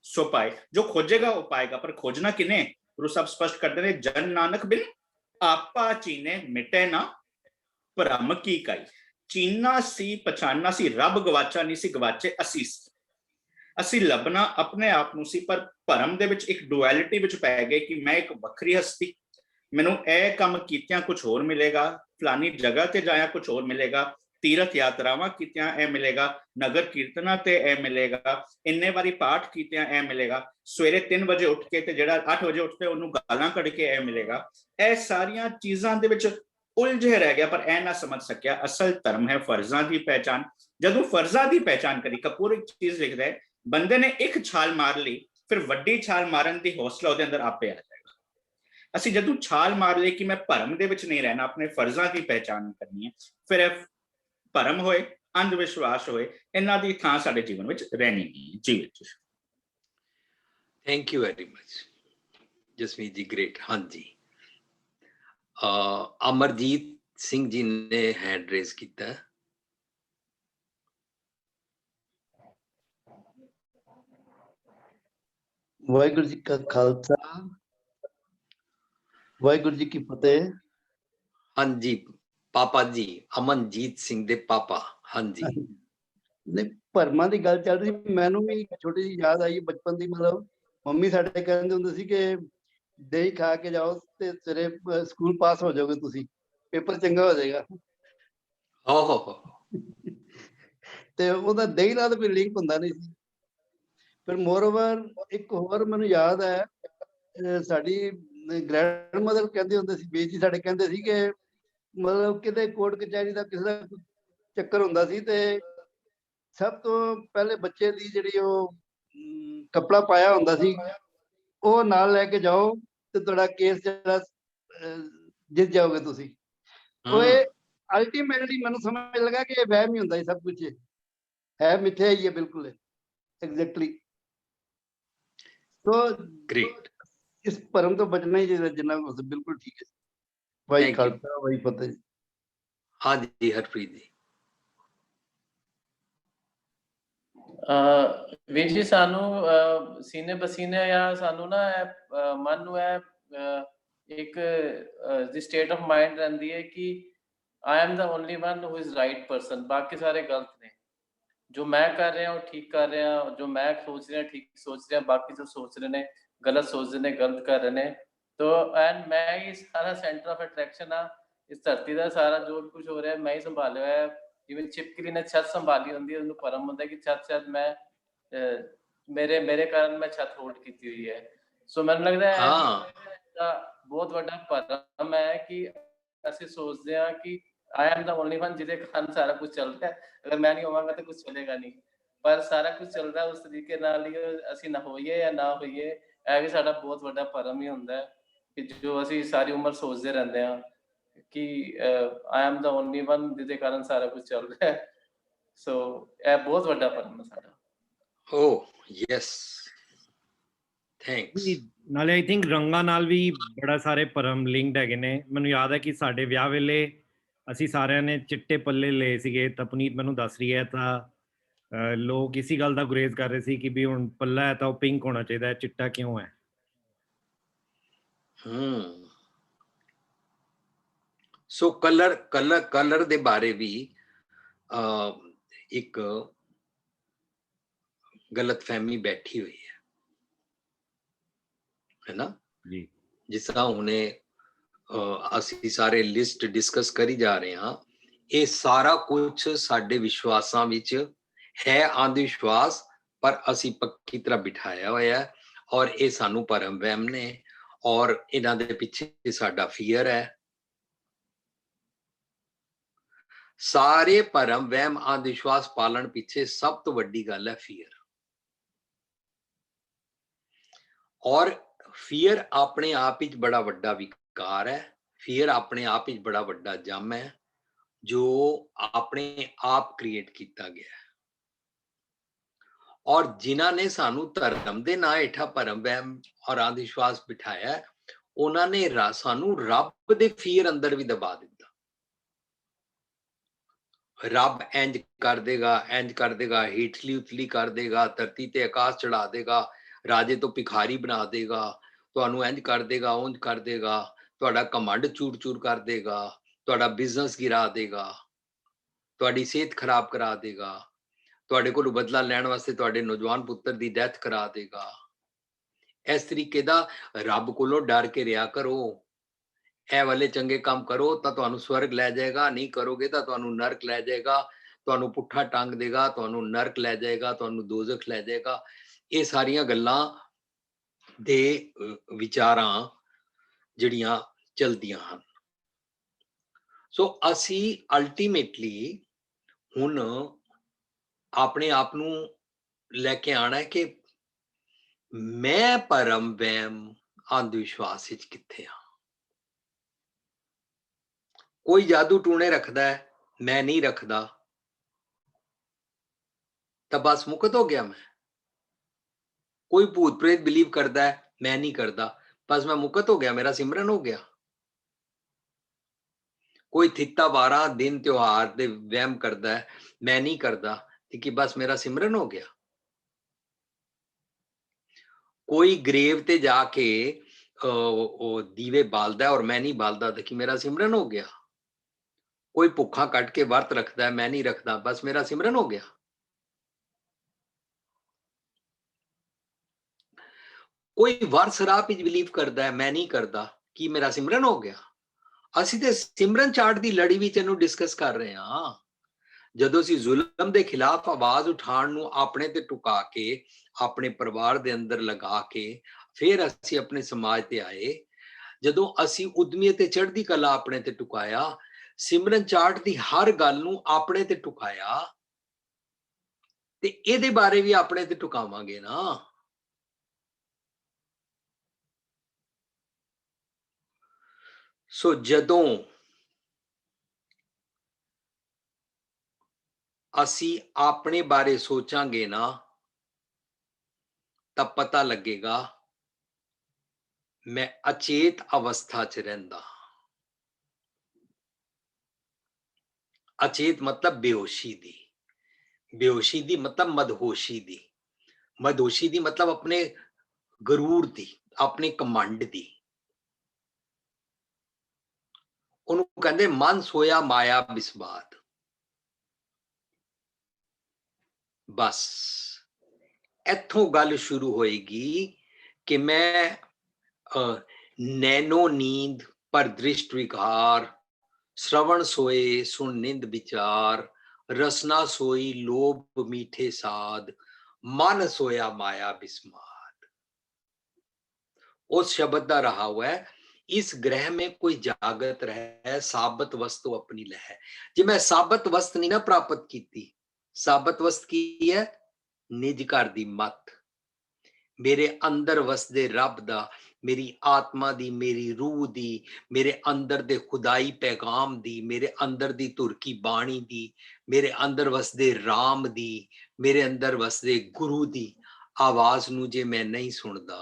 ਸੋ ਪਾਏ, ਜੋ ਖੋਜੇਗਾ ਉਹ ਪਾਏਗਾ। ਪਰ ਖੋਜਣਾ ਕਿਨੇ? ਗੁਰੂ ਸਾਹਿਬ ਸਪਸ਼ਟ ਕਰਦੇ ਨੇ, ਜਨ ਨਾਨਕ ਬਿਨ ਆਪਾ ਚੀਨੇ ਮਿਟੇ ਨਾ ਭਰਮ ਕੀ ਕਾਈ। ਚੀਨਾ ਸੀ, ਪਛਾਨਣਾ ਸੀ, ਰੱਬ ਗਵਾਚਾ ਨਹੀਂ ਸੀ, ਗਵਾਚੇ ਅਸੀਂ ਲੱਭਣਾ ਆਪਣੇ ਆਪ ਨੂੰ ਸੀ, ਪਰ ਭਰਮ ਦੇ ਵਿੱਚ ਇੱਕ ਡੁਐਲਿਟੀ ਵਿੱਚ ਪੈ ਗਏ ਕਿ ਮੈਂ ਇੱਕ ਵੱਖਰੀ ਹਸਤੀ, ਮੈਨੂੰ ਇਹ ਕੰਮ ਕੀਤਿਆਂ ਕੁਝ ਹੋਰ ਮਿਲੇਗਾ, ਫਲਾਨੀ ਜਗ੍ਹਾ ਤੇ ਜਾਇਆ ਕੁਝ ਹੋਰ ਮਿਲੇਗਾ, ਤੀਰਥ ਯਾਤਰਾਵਾਂ ਕੀਤਿਆਂ ਇਹ ਮਿਲੇਗਾ, ਨਗਰ ਕੀਰਤਨਾਂ ਤੇ ਇਹ ਮਿਲੇਗਾ, ਇੰਨੇ ਵਾਰੀ ਪਾਠ ਕੀਤਿਆਂ ਇਹ ਮਿਲੇਗਾ, ਸਵੇਰੇ 3 ਵਜੇ ਉੱਠ ਕੇ ਤੇ ਜਿਹੜਾ 8 ਵਜੇ ਉੱਠਦੇ ਉਹਨੂੰ ਗਾਲਾਂ ਕੱਢ ਕੇ ਇਹ ਮਿਲੇਗਾ। ਇਹ ਸਾਰੀਆਂ ਚੀਜ਼ਾਂ ਦੇ ਵਿੱਚ ਉਲਝੇ ਰਹਿ ਗਿਆ, ਪਰ ਇਹ ਨਾ ਸਮਝ ਸਕਿਆ ਅਸਲ ਧਰਮ ਹੈ ਫਰਜ਼ਾਂ ਦੀ ਪਹਿਚਾਨ। ਜਦੋਂ ਫਰਜ਼ਾਂ ਦੀ ਪਹਿਚਾਨ ਕਰੀ, ਕਪੂਰ ਇੱਕ ਚੀਜ਼ ਲਿਖਦਾ ਹੈ, ਬੰਦੇ ਨੇ ਇੱਕ ਛਾਲ ਮਾਰ ਲਈ, ਫਿਰ ਵੱਡੀ ਛਾਲ ਮਾਰਨ ਦੀ ਹੌਸਲਾ ਉਹਦੇ ਅੰਦਰ ਆਪੇ ਆ ਜਾਏਗਾ। ਅਸੀਂ ਜਦੋਂ ਛਾਲ ਮਾਰ ਲਈ ਕਿ ਮੈਂ ਭਰਮ ਦੇ ਵਿੱਚ ਨਹੀਂ ਰਹਿਣਾ, ਆਪਣੇ ਫਰਜ਼ਾਂ ਦੀ ਪਹਿਚਾਨ ਕਰਨੀ ਹੈ, ਫਿਰ ਇਹ ਭਰਮ ਹੋਏ, ਅੰਧ ਵਿਸ਼ਵਾਸ ਹੋਏ, ਇਹਨਾਂ ਦੀ ਥਾਂ ਸਾਡੇ ਜੀਵਨ ਵਿੱਚ ਰਹਿਣੀ ਨਹੀਂ ਜੀ ਵਿੱਚ। Thank you very much Jasmeet ji, great. ਹਾਂਜੀ, ਅਮਰਜੀਤ ਸਿੰਘ ਜੀ ਨੇ ਹੈਂਡ ਰੇਜ਼ ਕੀਤਾ। ਵਾਹਿਗੁਰੂ ਜੀ ਕਾ ਖਾਲਸਾ, ਵਾਹਿਗੁਰੂ ਜੀ ਕੀ ਫਤਿਹ। ਹਾਂਜੀ ਪਾਪਾ ਜੀ, ਅਮਨਜੀਤ ਸਿੰਘ ਦੇ ਪਾਪਾ। ਹਾਂਜੀ, ਨਹੀਂ, ਭਰਮਾਂ ਦੀ ਗੱਲ ਚੱਲ ਰਹੀ, ਮੈਨੂੰ ਵੀ ਛੋਟੀ ਜਿਹੀ ਯਾਦ ਆਈ ਬਚਪਨ ਦੀ। ਮਤਲਬ ਮੰਮੀ ਸਾਡੇ ਕਹਿੰਦੇ ਹੁੰਦੇ ਸੀ ਕਿ ਦਹੀਂ ਖਾ ਕੇ ਜਾਓ ਤੇ ਸਵੇਰੇ ਸਕੂਲ ਪਾਸ ਹੋ ਜਾਓਗੇ, ਤੁਸੀਂ ਪੇਪਰ ਚੰਗਾ ਹੋ ਜਾਏਗਾ। ਹੋ ਤੇ ਉਹਦਾ ਦਹੀਂ ਨਾਲ ਕੋਈ ਲਿੰਕ ਹੁੰਦਾ ਨਹੀਂ ਸੀ। ਫਿਰ ਮੋਰਓਵਰ ਇੱਕ ਹੋਰ ਮੈਨੂੰ ਯਾਦ ਹੈ, ਸਾਡੀ ਗ੍ਰੈਂਡ ਮਦਰ ਕਹਿੰਦੇ ਹੁੰਦੇ ਸੀ, ਬੀਜੀ ਸਾਡੇ ਕਹਿੰਦੇ ਸੀ ਕਿ ਮਤਲਬ ਕਿਤੇ ਕੋਰਟ ਕਚਹਿਰੀ ਦਾ ਕਿਸੇ ਦਾ ਚੱਕਰ ਹੁੰਦਾ ਸੀ ਤੇ ਸਭ ਤੋਂ ਪਹਿਲੇ ਬੱਚੇ ਦੀ ਜਿਹੜੀ ਉਹ ਕੱਪੜਾ ਪਾਇਆ ਹੁੰਦਾ ਸੀ ਉਹ ਨਾਲ ਲੈ ਕੇ ਜਾਓ ਤੇ ਤੁਹਾਡਾ ਕੇਸ ਜਿਹੜਾ ਜਿੱਤ ਜਾਓਗੇ ਤੁਸੀਂ। ਉਹ ਅਲਟੀਮੇਟਲੀ ਮੈਨੂੰ ਸਮਝ ਲੱਗਾ ਕਿ ਇਹ ਵਹਿਮ ਹੀ ਹੁੰਦਾ ਸੀ, ਸਭ ਕੁਝ ਹੈ ਮਿੱਥਿਆ ਹੀ ਹੈ, ਬਿਲਕੁਲ ਐਗਜ਼ੈਕਟਲੀ। ਸੋ ਗ੍ਰੇਟ, ਇਸ ਭਰਮ ਤੋਂ ਬਚਣਾ ਹੀ ਚਾਹੀਦਾ ਜਿੰਨਾ ਹੋ ਸਕੇ। ਬਿਲਕੁਲ ਠੀਕ ਹੈ। ਵਾਹਿ ਖਾਲਸਾ ਵਾਹਿ ਫਤਿਹ। ਹਾਂਜੀ ਹਰਪ੍ਰੀਤ ਜੀ। ਵੀਰ ਜੀ, ਸਾਨੂੰ ਸੀਨੇ ਪਸੀਨੇ ਜਾਂ ਸਾਨੂੰ ਨਾ ਮਨ ਨੂੰ ਇੱਕ ਦੀ ਸਟੇਟ ਆਫ ਮਾਈਂਡ ਰਹਿੰਦੀ ਹੈ ਕਿ I am the only one who is right person, ਬਾਕੀ ਸਾਰੇ ਗਲਤ ਨੇ। ਜੋ ਮੈਂ ਕਰ ਰਿਹਾ ਉਹ ਠੀਕ ਕਰ ਰਿਹਾ, ਜੋ ਮੈਂ ਸੋਚ ਰਿਹਾ ਠੀਕ ਸੋਚ ਰਿਹਾ, ਬਾਕੀ ਜੋ ਸੋਚ ਰਹੇ ਨੇ ਗਲਤ ਸੋਚਦੇ ਨੇ, ਗਲਤ ਕਰ ਰਹੇ ਨੇ। ਤੋ ਐਂਡ ਮੈਂ ਹੀ ਸਾਰਾ ਸੈਂਟਰ ਆਫ ਅਟਰੈਕਸ਼ਨ ਆ, ਇਸ ਧਰਤੀ ਦਾ ਸਾਰਾ ਜੋ ਕੁਝ ਹੋ ਰਿਹਾ ਮੈਂ ਹੀ ਸੰਭਾਲਿਆ ਹੋਇਆ। ਜਿਵੇਂ ਛਿਪਕਲੀ ਨੇ ਛੱਤ ਸੰਭਾਲੀ ਹੁੰਦੀ ਹੈ, ਉਹਨੂੰ ਭਰਮ ਹੁੰਦਾ ਕਿ ਛੱਤ ਸ਼ਾਇਦ ਮੈਂ ਮੇਰੇ ਕਾਰਨ ਮੈਂ ਛੱਤ ਹੋਲਡ ਕੀਤੀ ਹੋਈ ਹੈ। ਸੋ ਮੈਨੂੰ ਲੱਗਦਾ ਹੈ ਬਹੁਤ ਵੱਡਾ ਭਰਮ ਹੈ ਕਿ ਅਸੀਂ ਸੋਚਦੇ ਹਾਂ ਕਿ I am the only one ਜਿਹਦੇ ਕਾਰਨ ਸਾਰਾ ਕੁਝ ਚੱਲ ਰਿਹਾ, ਅਗਰ ਮੈਂ ਨਹੀਂ ਹੋਵਾਂਗਾ ਤਾਂ ਕੁਝ ਚੱਲੇਗਾ ਨਹੀਂ। ਪਰ ਸਾਰਾ ਕੁਝ ਚੱਲਦਾ ਉਸ ਤਰੀਕੇ ਨਾਲ ਹੀ, ਅਸੀਂ ਨਾ ਹੋਈਏ ਜਾਂ ਨਾ ਹੋਈਏ, ਇਹ ਵੀ ਸਾਡਾ ਬਹੁਤ ਵੱਡਾ ਭਰਮ ਹੀ ਹੁੰਦਾ ਹੈ ਕਿ ਜੋ ਅਸੀਂ ਸਾਰੀ ਉਮਰ ਸੋਚਦੇ ਰਹਿੰਦੇ ਹਾਂ ਕਿ I am the only one ਜਿਹਦੇ ਕਾਰਨ ਸਾਰਾ ਕੁਝ ਚੱਲ ਰਿਹਾ ਹੈ। ਸੋ ਇਹ ਬਹੁਤ ਵੱਡਾ ਭਰਮ ਹੈ ਸਾਡਾ। ਓ ਯੈਸ, ਥੈਂਕਸ। ਨਾਲੇ ਆਈ ਥਿੰਕ ਰੰਗਾਂ ਨਾਲ ਵੀ ਬੜਾ ਸਾਰੇ ਭਰਮ ਲਿੰਕਡ ਹੈਗੇ ਨੇ। ਮੈਨੂੰ ਯਾਦ ਹੈ ਕਿ ਸਾਡੇ ਵਿਆਹ ਵੇਲੇ ਅਸੀਂ ਸਾਰਿਆਂ ਨੇ ਚਿੱਟੇ ਪੱਲੇ ਲਏ ਸੀਗੇ, ਤਾਂ ਪੁਨੀਤ ਮੈਨੂੰ ਦੱਸ ਰਹੀ ਹੈ, ਤਾਂ ਲੋਕ ਇਸੀ ਗੱਲ ਦਾ ਗੁਰੇਜ਼ ਕਰ ਰਹੇ ਸੀ ਕਿ ਵੀ ਹੁਣ ਪੱਲਾ ਹੈ ਤਾਂ ਉਹ ਪਿੰਕ ਹੋਣਾ ਚਾਹੀਦਾ ਹੈ, ਚਿੱਟਾ ਕਿਉਂ ਹੈ। ਸੋ ਕਲਰ ਦੇ ਬਾਰੇ ਵੀ ਇੱਕ ਗਲਤਫਹਿਮੀ ਬੈਠੀ ਹੋਈ ਹੈ ਨਾ ਜੀ। ਜਿਸ ਤਰ੍ਹਾਂ ਹੁਣੇ ਅਸੀਂ ਸਾਰੇ ਲਿਸਟ ਡਿਸਕਸ ਕਰੀ ਜਾ ਰਹੇ ਹਾਂ, ਇਹ ਸਾਰਾ ਕੁਝ ਸਾਡੇ ਵਿਸ਼ਵਾਸਾਂ ਵਿੱਚ ਹੈ, ਅੰਧ ਵਿਸ਼ਵਾਸ, ਪਰ ਅਸੀਂ ਪੱਕੀ ਤਰ੍ਹਾਂ ਬਿਠਾਇਆ ਹੋਇਆ ਹੈ ਔਰ ਇਹ ਸਾਨੂੰ ਭਰਮ ਵਹਿਮ ਨੇ ਔਰ ਇਹਨਾਂ ਦੇ ਪਿੱਛੇ ਸਾਡਾ ਫੀਅਰ ਹੈ। ਸਾਰੇ ਭਰਮ ਵਹਿਮ ਅੰਧ ਵਿਸ਼ਵਾਸ ਪਾਲਣ ਪਿੱਛੇ ਸਭ ਤੋਂ ਵੱਡੀ ਗੱਲ ਹੈ ਫੀਅਰ। और ਫੀਅਰ ਆਪਣੇ ਆਪ ਵਿੱਚ ਬੜਾ ਵੱਡਾ ਵਿਕਾਰ ਹੈ। ਫੀਅਰ ਆਪਣੇ ਆਪ ਵਿੱਚ ਬੜਾ ਵੱਡਾ ਜੰਮ ਹੈ ਜੋ ਆਪਣੇ ਆਪ ਕ੍ਰੀਏਟ ਕੀਤਾ ਗਿਆ ਹੈ। ਔਰ ਜਿਨ੍ਹਾਂ ਨੇ ਸਾਨੂੰ ਧਰਮ ਦੇ ਨਾਂ ਹੇਠਾਂ ਭਰਮ ਵਹਿਮ ਔਰ ਅੰਧ ਵਿਸ਼ਵਾਸ ਬਿਠਾਇਆ ਹੈ, ਉਹਨਾਂ ਨੇ ਸਾਨੂੰ ਰੱਬ ਦੇ ਫੀਅਰ ਅੰਦਰ ਵੀ ਦਬਾ ਦਿੱਤਾ। ਰੱਬ ਇੰਜ ਕਰ ਦੇਗਾ, ਇੰਜ ਕਰ ਦੇਗਾ, ਹੇਠਲੀ ਉਤਲੀ ਕਰ ਦੇਗਾ, ਧਰਤੀ ਤੇ ਆਕਾਸ਼ ਚੜਾ ਦੇਗਾ, ਰਾਜੇ ਤੋਂ ਭਿਖਾਰੀ ਬਣਾ ਦੇਗਾ, ਤੁਹਾਨੂੰ ਇੰਜ ਕਰ ਦੇਗਾ, ਉਂਝ ਕਰ ਦੇਗਾ, ਤੁਹਾਡਾ ਕਮੰਡ ਚੂਰ ਚੂਰ ਕਰ ਦੇਗਾ, ਤੁਹਾਡਾ ਬਿਜ਼ਨਸ ਗਿਰਾ ਦੇਗਾ, ਤੁਹਾਡੀ ਸਿਹਤ ਖਰਾਬ ਕਰਾ ਦੇਗਾ, ਤੁਹਾਡੇ ਕੋਲ ਬਦਲਾ ਲੈਣ ਵਾਸਤੇ ਤੁਹਾਡੇ ਨੌਜਵਾਨ ਪੁੱਤਰ ਦੀ ਡੈਥ ਕਰਾ ਦੇਗਾ। ਇਸ ਤਰੀਕੇ ਦਾ ਰੱਬ ਕੋਲੋਂ ਡਰ ਕੇ ਰਿਹਾ ਕਰੋ। ਇਹ ਵਾਲੇ ਚੰਗੇ ਕੰਮ ਕਰੋ ਤਾਂ ਤੁਹਾਨੂੰ ਸਵਰਗ ਲੈ ਜਾਏਗਾ, ਨਹੀਂ ਕਰੋਗੇ ਤਾਂ ਤੁਹਾਨੂੰ ਨਰਕ ਲੈ ਜਾਏਗਾ, ਤੁਹਾਨੂੰ ਪੁੱਠਾ ਟੰਗ ਦੇਗਾ, ਤੁਹਾਨੂੰ ਨਰਕ ਲੈ ਜਾਏਗਾ, ਤੁਹਾਨੂੰ ਦੋਜ਼ਖ ਲੈ ਜਾਏਗਾ। ਇਹ ਸਾਰੀਆਂ ਗੱਲਾਂ ਦੇ ਵਿਚਾਰਾਂ ਜਿਹੜੀਆਂ ਚਲਦੀਆਂ ਹਨ। ਸੋ ਅਸੀਂ ਅਲਟੀਮੇਟਲੀ ਹੁਣ ਆਪਣੇ ਆਪ ਨੂੰ ਲੈ ਕੇ ਆਣਾ ਹੈ ਕਿ ਮੈਂ ਭਰਮ ਵਹਿਮ ਅੰਧ ਵਿਸ਼ਵਾਸ ਵਿੱਚ ਕਿੱਥੇ ਹਾਂ। ਕੋਈ ਜਾਦੂ ਟੂਣੇ ਰੱਖਦਾ ਹੈ, ਮੈਂ ਨਹੀਂ ਰੱਖਦਾ, ਤਾਂ ਬਸ ਮੁਕਤ ਹੋ ਗਿਆ ਮੈਂ। ਕੋਈ ਭੂਤ ਪ੍ਰੇਤ ਬਿਲੀਵ ਕਰਦਾ ਹੈ, ਮੈਂ ਨਹੀਂ ਕਰਦਾ, ਬਸ ਮੈਂ ਮੁਕਤ ਹੋ ਗਿਆ, ਮੇਰਾ ਸਿਮਰਨ ਹੋ ਗਿਆ। ਕੋਈ ਥਿੱਤਾ ਵਾਰਾ ਦਿਨ ਤਿਉਹਾਰ ਦੇ ਵਹਿਮ ਕਰਦਾ ਹੈ, ਮੈਂ ਨਹੀਂ ਕਰਦਾ, ਕਿ ਬਸ ਮੇਰਾ ਸਿਮਰਨ ਹੋ ਗਿਆ। ਕੋਈ ਗ੍ਰੇਵ ਤੇ ਜਾ ਕੇ ਉਹ ਦੀਵੇ ਬਾਲਦਾ ਔਰ ਮੈਂ ਨਹੀਂ ਬਾਲਦਾ, ਕਿ ਮੇਰਾ ਸਿਮਰਨ ਹੋ ਗਿਆ। ਕੋਈ ਭੁੱਖਾ ਕੱਟ ਕੇ ਵਰਤ ਰੱਖਦਾ ਹੈ, ਮੈਂ ਨਹੀਂ ਰੱਖਦਾ, ਬਸ ਮੇਰਾ ਸਿਮਰਨ ਹੋ ਗਿਆ। ਕੋਈ ਵਰ ਸ਼ਰਾਬ ਵਿੱਚ ਬਿਲੀਵ ਕਰਦਾ ਹੈ, ਮੈਂ ਨਹੀਂ ਕਰਦਾ, ਕੀ ਮੇਰਾ ਸਿਮਰਨ ਹੋ ਗਿਆ। ਅਸੀਂ ਤੇ ਸਿਮਰਨ ਚਾਰਟ ਦੀ ਲੜੀ ਵਿੱਚ ਇਹਨੂੰ ਡਿਸਕਸ ਕਰ ਰਹੇ ਹਾਂ। ਜਦੋਂ ਅਸੀਂ ਜ਼ੁਲਮ ਦੇ ਖਿਲਾਫ ਆਵਾਜ਼ ਉਠਾਉਣ ਨੂੰ ਆਪਣੇ ਤੇ ਟੁਕਾ ਕੇ, ਆਪਣੇ ਪਰਿਵਾਰ ਦੇ ਅੰਦਰ ਲਗਾ ਕੇ, ਫਿਰ ਅਸੀਂ ਆਪਣੇ ਸਮਾਜ ਤੇ ਆਏ। ਜਦੋਂ ਅਸੀਂ ਉਦਮੀ ਤੇ ਚੜ੍ਹਦੀ ਕਲਾ ਆਪਣੇ ਤੇ ਟੁਕਾਇਆ, ਸਿਮਰਨ ਚਾਰਟ ਦੀ ਹਰ ਗੱਲ ਨੂੰ ਆਪਣੇ ਤੇ ਟੁਕਾਇਆ, ਤੇ ਇਹਦੇ ਬਾਰੇ ਵੀ ਆਪਣੇ ਤੇ ਟੁਕਾਵਾਂਗੇ ਨਾ। ਸੋ ਜਦੋਂ ਅਸੀਂ ਆਪਣੇ ਬਾਰੇ ਸੋਚਾਂਗੇ ਨਾ, ਤਾਂ ਪਤਾ ਲੱਗੇਗਾ ਮੈਂ ਅਚੇਤ ਅਵਸਥਾ 'ਚ ਰਹਿੰਦਾ। ਅਚੇਤ ਮਤਲਬ ਬੇਹੋਸ਼ੀ ਦੀ, ਬੇਹੋਸ਼ੀ ਦੀ ਮਤਲਬ ਮਦਹੋਸ਼ੀ ਦੀ, ਮਦਹੋਸ਼ੀ ਦੀ ਮਤਲਬ ਆਪਣੇ ਗਰੂਰ ਦੀ, ਆਪਣੇ ਕਮੰਡ ਦੀ। ਉਹਨੂੰ ਕਹਿੰਦੇ ਮਨ ਸੋਇਆ ਮਾਇਆ ਬਿਸਬਾਦ। ਬਸ ਇੱਥੋਂ ਗੱਲ ਸ਼ੁਰੂ ਹੋਏਗੀ ਕਿ ਮੈਂ ਨੈਨੋ ਨੀਂਦ ਪਰ ਦ੍ਰਿਸ਼ਟ ਵਿਕਾਰ, श्रवण सोए सुन निंद विचार, रसना सोई लोभ मीठे साध, मन सोया माया बिस्माद। उस शब्द का रहा हुआ है, इस ग्रह में कोई जागत रहे, साबत वस्तु अपनी लह। जे मैं साबत वस्त नहीं ना प्राप्त की, साबत वस्त की है निज घर दी मत, मेरे अंदर वसदे रब दा, मेरी आत्मा दी, मेरी रूह दी, मेरे अंदर दे खुदाई पैगाम दी, मेरे अंदर दी तुर्की बाणी दी, मेरे अंदर वसदे राम दी, मेरे अंदर वसदे गुरु दी आवाज नू जे मैं नहीं सुनदा,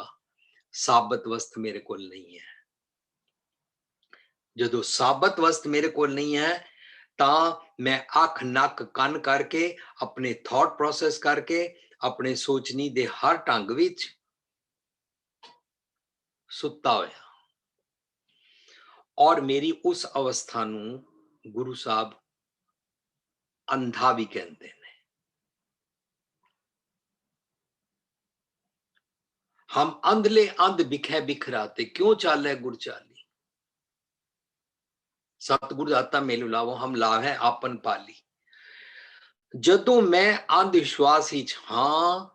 साबत वस्त मेरे कोल नहीं है। जदों साबत वस्त मेरे कोल नहीं है, तां मैं अख नक कन करके, अपने थॉट प्रोसेस करके, अपने सोचनी दे हर ढंग विच सुता होया। और मेरी उस अवस्था नू गुरु साहब अंधा भी कहते हैं। हम अंधले अंध बिखे बिखराते, क्यों चाले गुर चाली, सतगुरु दाता मेलू लावो, हम लाभ है आपन पाली। जदों मैं अंधविश्वास ही हां,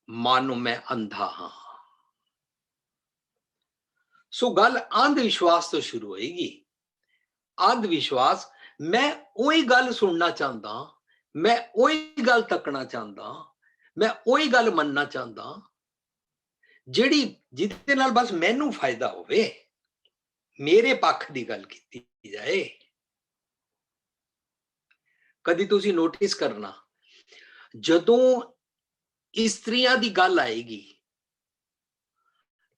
मानो मैं अंधा हां। सो गल अंधविश्वास तो शुरू होएगी। अंधविश्वास, मैं वही गल सुनना चाहता, मैं वही गल तकना चाहता, मैं वही गल मनना चाहता ਜਿਹੜੀ ਜਿਹਦੇ ਨਾਲ ਬਸ ਮੈਨੂੰ ਫਾਇਦਾ ਹੋਵੇ, ਮੇਰੇ ਪੱਖ ਦੀ ਗੱਲ ਕੀਤੀ ਜਾਏ। ਕਦੀ ਤੁਸੀਂ ਨੋਟਿਸ ਕਰਨਾ, ਜਦੋਂ ਇਸਤਰੀਆਂ ਦੀ ਗੱਲ ਆਏਗੀ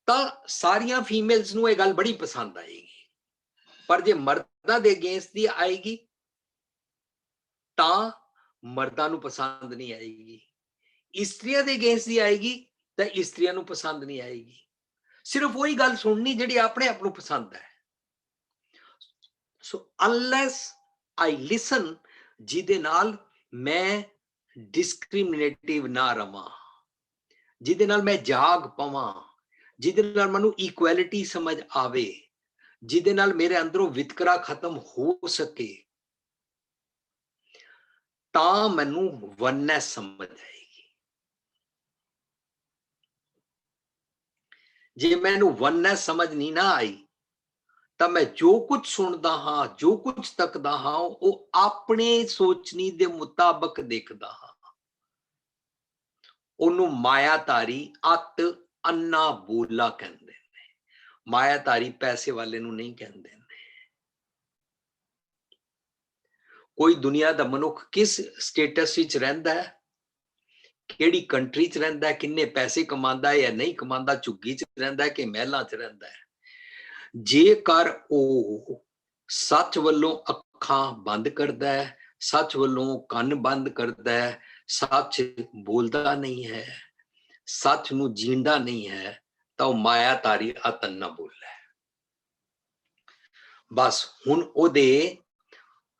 ਤਾਂ ਸਾਰੀਆਂ ਫੀਮੇਲਸ ਨੂੰ ਇਹ ਗੱਲ ਬੜੀ ਪਸੰਦ ਆਏਗੀ, ਪਰ ਜੇ ਮਰਦਾਂ ਦੇ ਅਗੇਂਸਟ ਦੀ ਆਏਗੀ ਤਾਂ ਮਰਦਾਂ ਨੂੰ ਪਸੰਦ ਨਹੀਂ ਆਏਗੀ। ਇਸਤਰੀਆਂ ਦੇ ਅਗੇਂਸਟ ਦੀ ਆਏਗੀ ਤਾਂ ਇਸਤਰੀਆਂ ਨੂੰ ਪਸੰਦ ਨਹੀਂ ਆਏਗੀ। ਸਿਰਫ ਉਹੀ ਗੱਲ ਸੁਣਨੀ ਜਿਹੜੀ ਆਪਣੇ ਆਪ ਨੂੰ ਪਸੰਦ ਹੈ। ਸੋ ਅਨਲੈਸ ਆਈ ਲਿਸਨ, ਜਿਹਦੇ ਨਾਲ ਮੈਂ ਡਿਸਕ੍ਰਿਮੀਨੇਟਿਵ ਨਾ ਰਵਾਂ, ਜਿਹਦੇ ਨਾਲ ਮੈਂ ਜਾਗ ਪਵਾਂ, ਜਿਹਦੇ ਨਾਲ ਮੈਨੂੰ ਇਕੁਐਲਿਟੀ ਸਮਝ ਆਵੇ, ਜਿਹਦੇ ਨਾਲ ਮੇਰੇ ਅੰਦਰੋਂ ਵਿਤਕਰਾ ਖਤਮ ਹੋ ਸਕੇ, ਤਾਂ ਮੈਨੂੰ ਵਨਨੈਸ ਸਮਝ ਆਏਗੀ। ਜੇ ਮੈਨੂੰ ਵਨਨੈਸ ਸਮਝ ਨਹੀਂ ਨਾ ਆਈ ਤਾਂ ਮੈਂ ਜੋ ਕੁਝ ਸੁਣਦਾ ਹਾਂ, ਜੋ ਕੁਝ ਤੱਕਦਾ ਹਾਂ, ਉਹ ਆਪਣੇ ਸੋਚਣੀ ਦੇ ਮੁਤਾਬਕ ਦੇਖਦਾ ਹਾਂ। ਉਹਨੂੰ ਮਾਇਆਧਾਰੀ ਅੱਤ ਅੰਨਾ ਬੋਲਾ ਕਹਿੰਦੇ ਨੇ। ਮਾਇਆਧਾਰੀ ਪੈਸੇ ਵਾਲੇ ਨੂੰ ਨਹੀਂ ਕਹਿੰਦੇ ਨੇ। ਕੋਈ ਦੁਨੀਆ ਦਾ ਮਨੁੱਖ ਕਿਸ ਸਟੇਟਸ ਵਿੱਚ ਰਹਿੰਦਾ ਹੈ, ਕਿਹੜੀ ਕੰਟਰੀ 'ਚ ਰਹਿੰਦਾ ਹੈ, ਕਿੰਨੇ ਪੈਸੇ ਕਮਾਉਂਦਾ ਹੈ ਜਾਂ ਨਹੀਂ ਕਮਾਉਂਦਾ, ਝੁੱਗੀ 'ਚ ਰਹਿੰਦਾ ਹੈ ਕਿ ਮਹਿਲਾਂ 'ਚ ਰਹਿੰਦਾ ਹੈ, ਜੇਕਰ ਉਹ ਸੱਚ ਵੱਲੋਂ ਅੱਖਾਂ ਬੰਦ ਕਰਦਾ ਹੈ, ਸੱਚ ਵੱਲੋਂ ਕੰਨ ਬੰਦ ਕਰਦਾ ਹੈ, ਸੱਚ ਬੋਲਦਾ ਨਹੀਂ ਹੈ, ਸੱਚ ਨੂੰ ਜੀਂਦਾ ਨਹੀਂ ਹੈ, ਤਾਂ ਉਹ ਮਾਇਆਧਾਰੀ ਅਤੰਨਾ ਬੋਲਾ ਹੈ। ਬਸ ਹੁਣ ਉਹਦੇ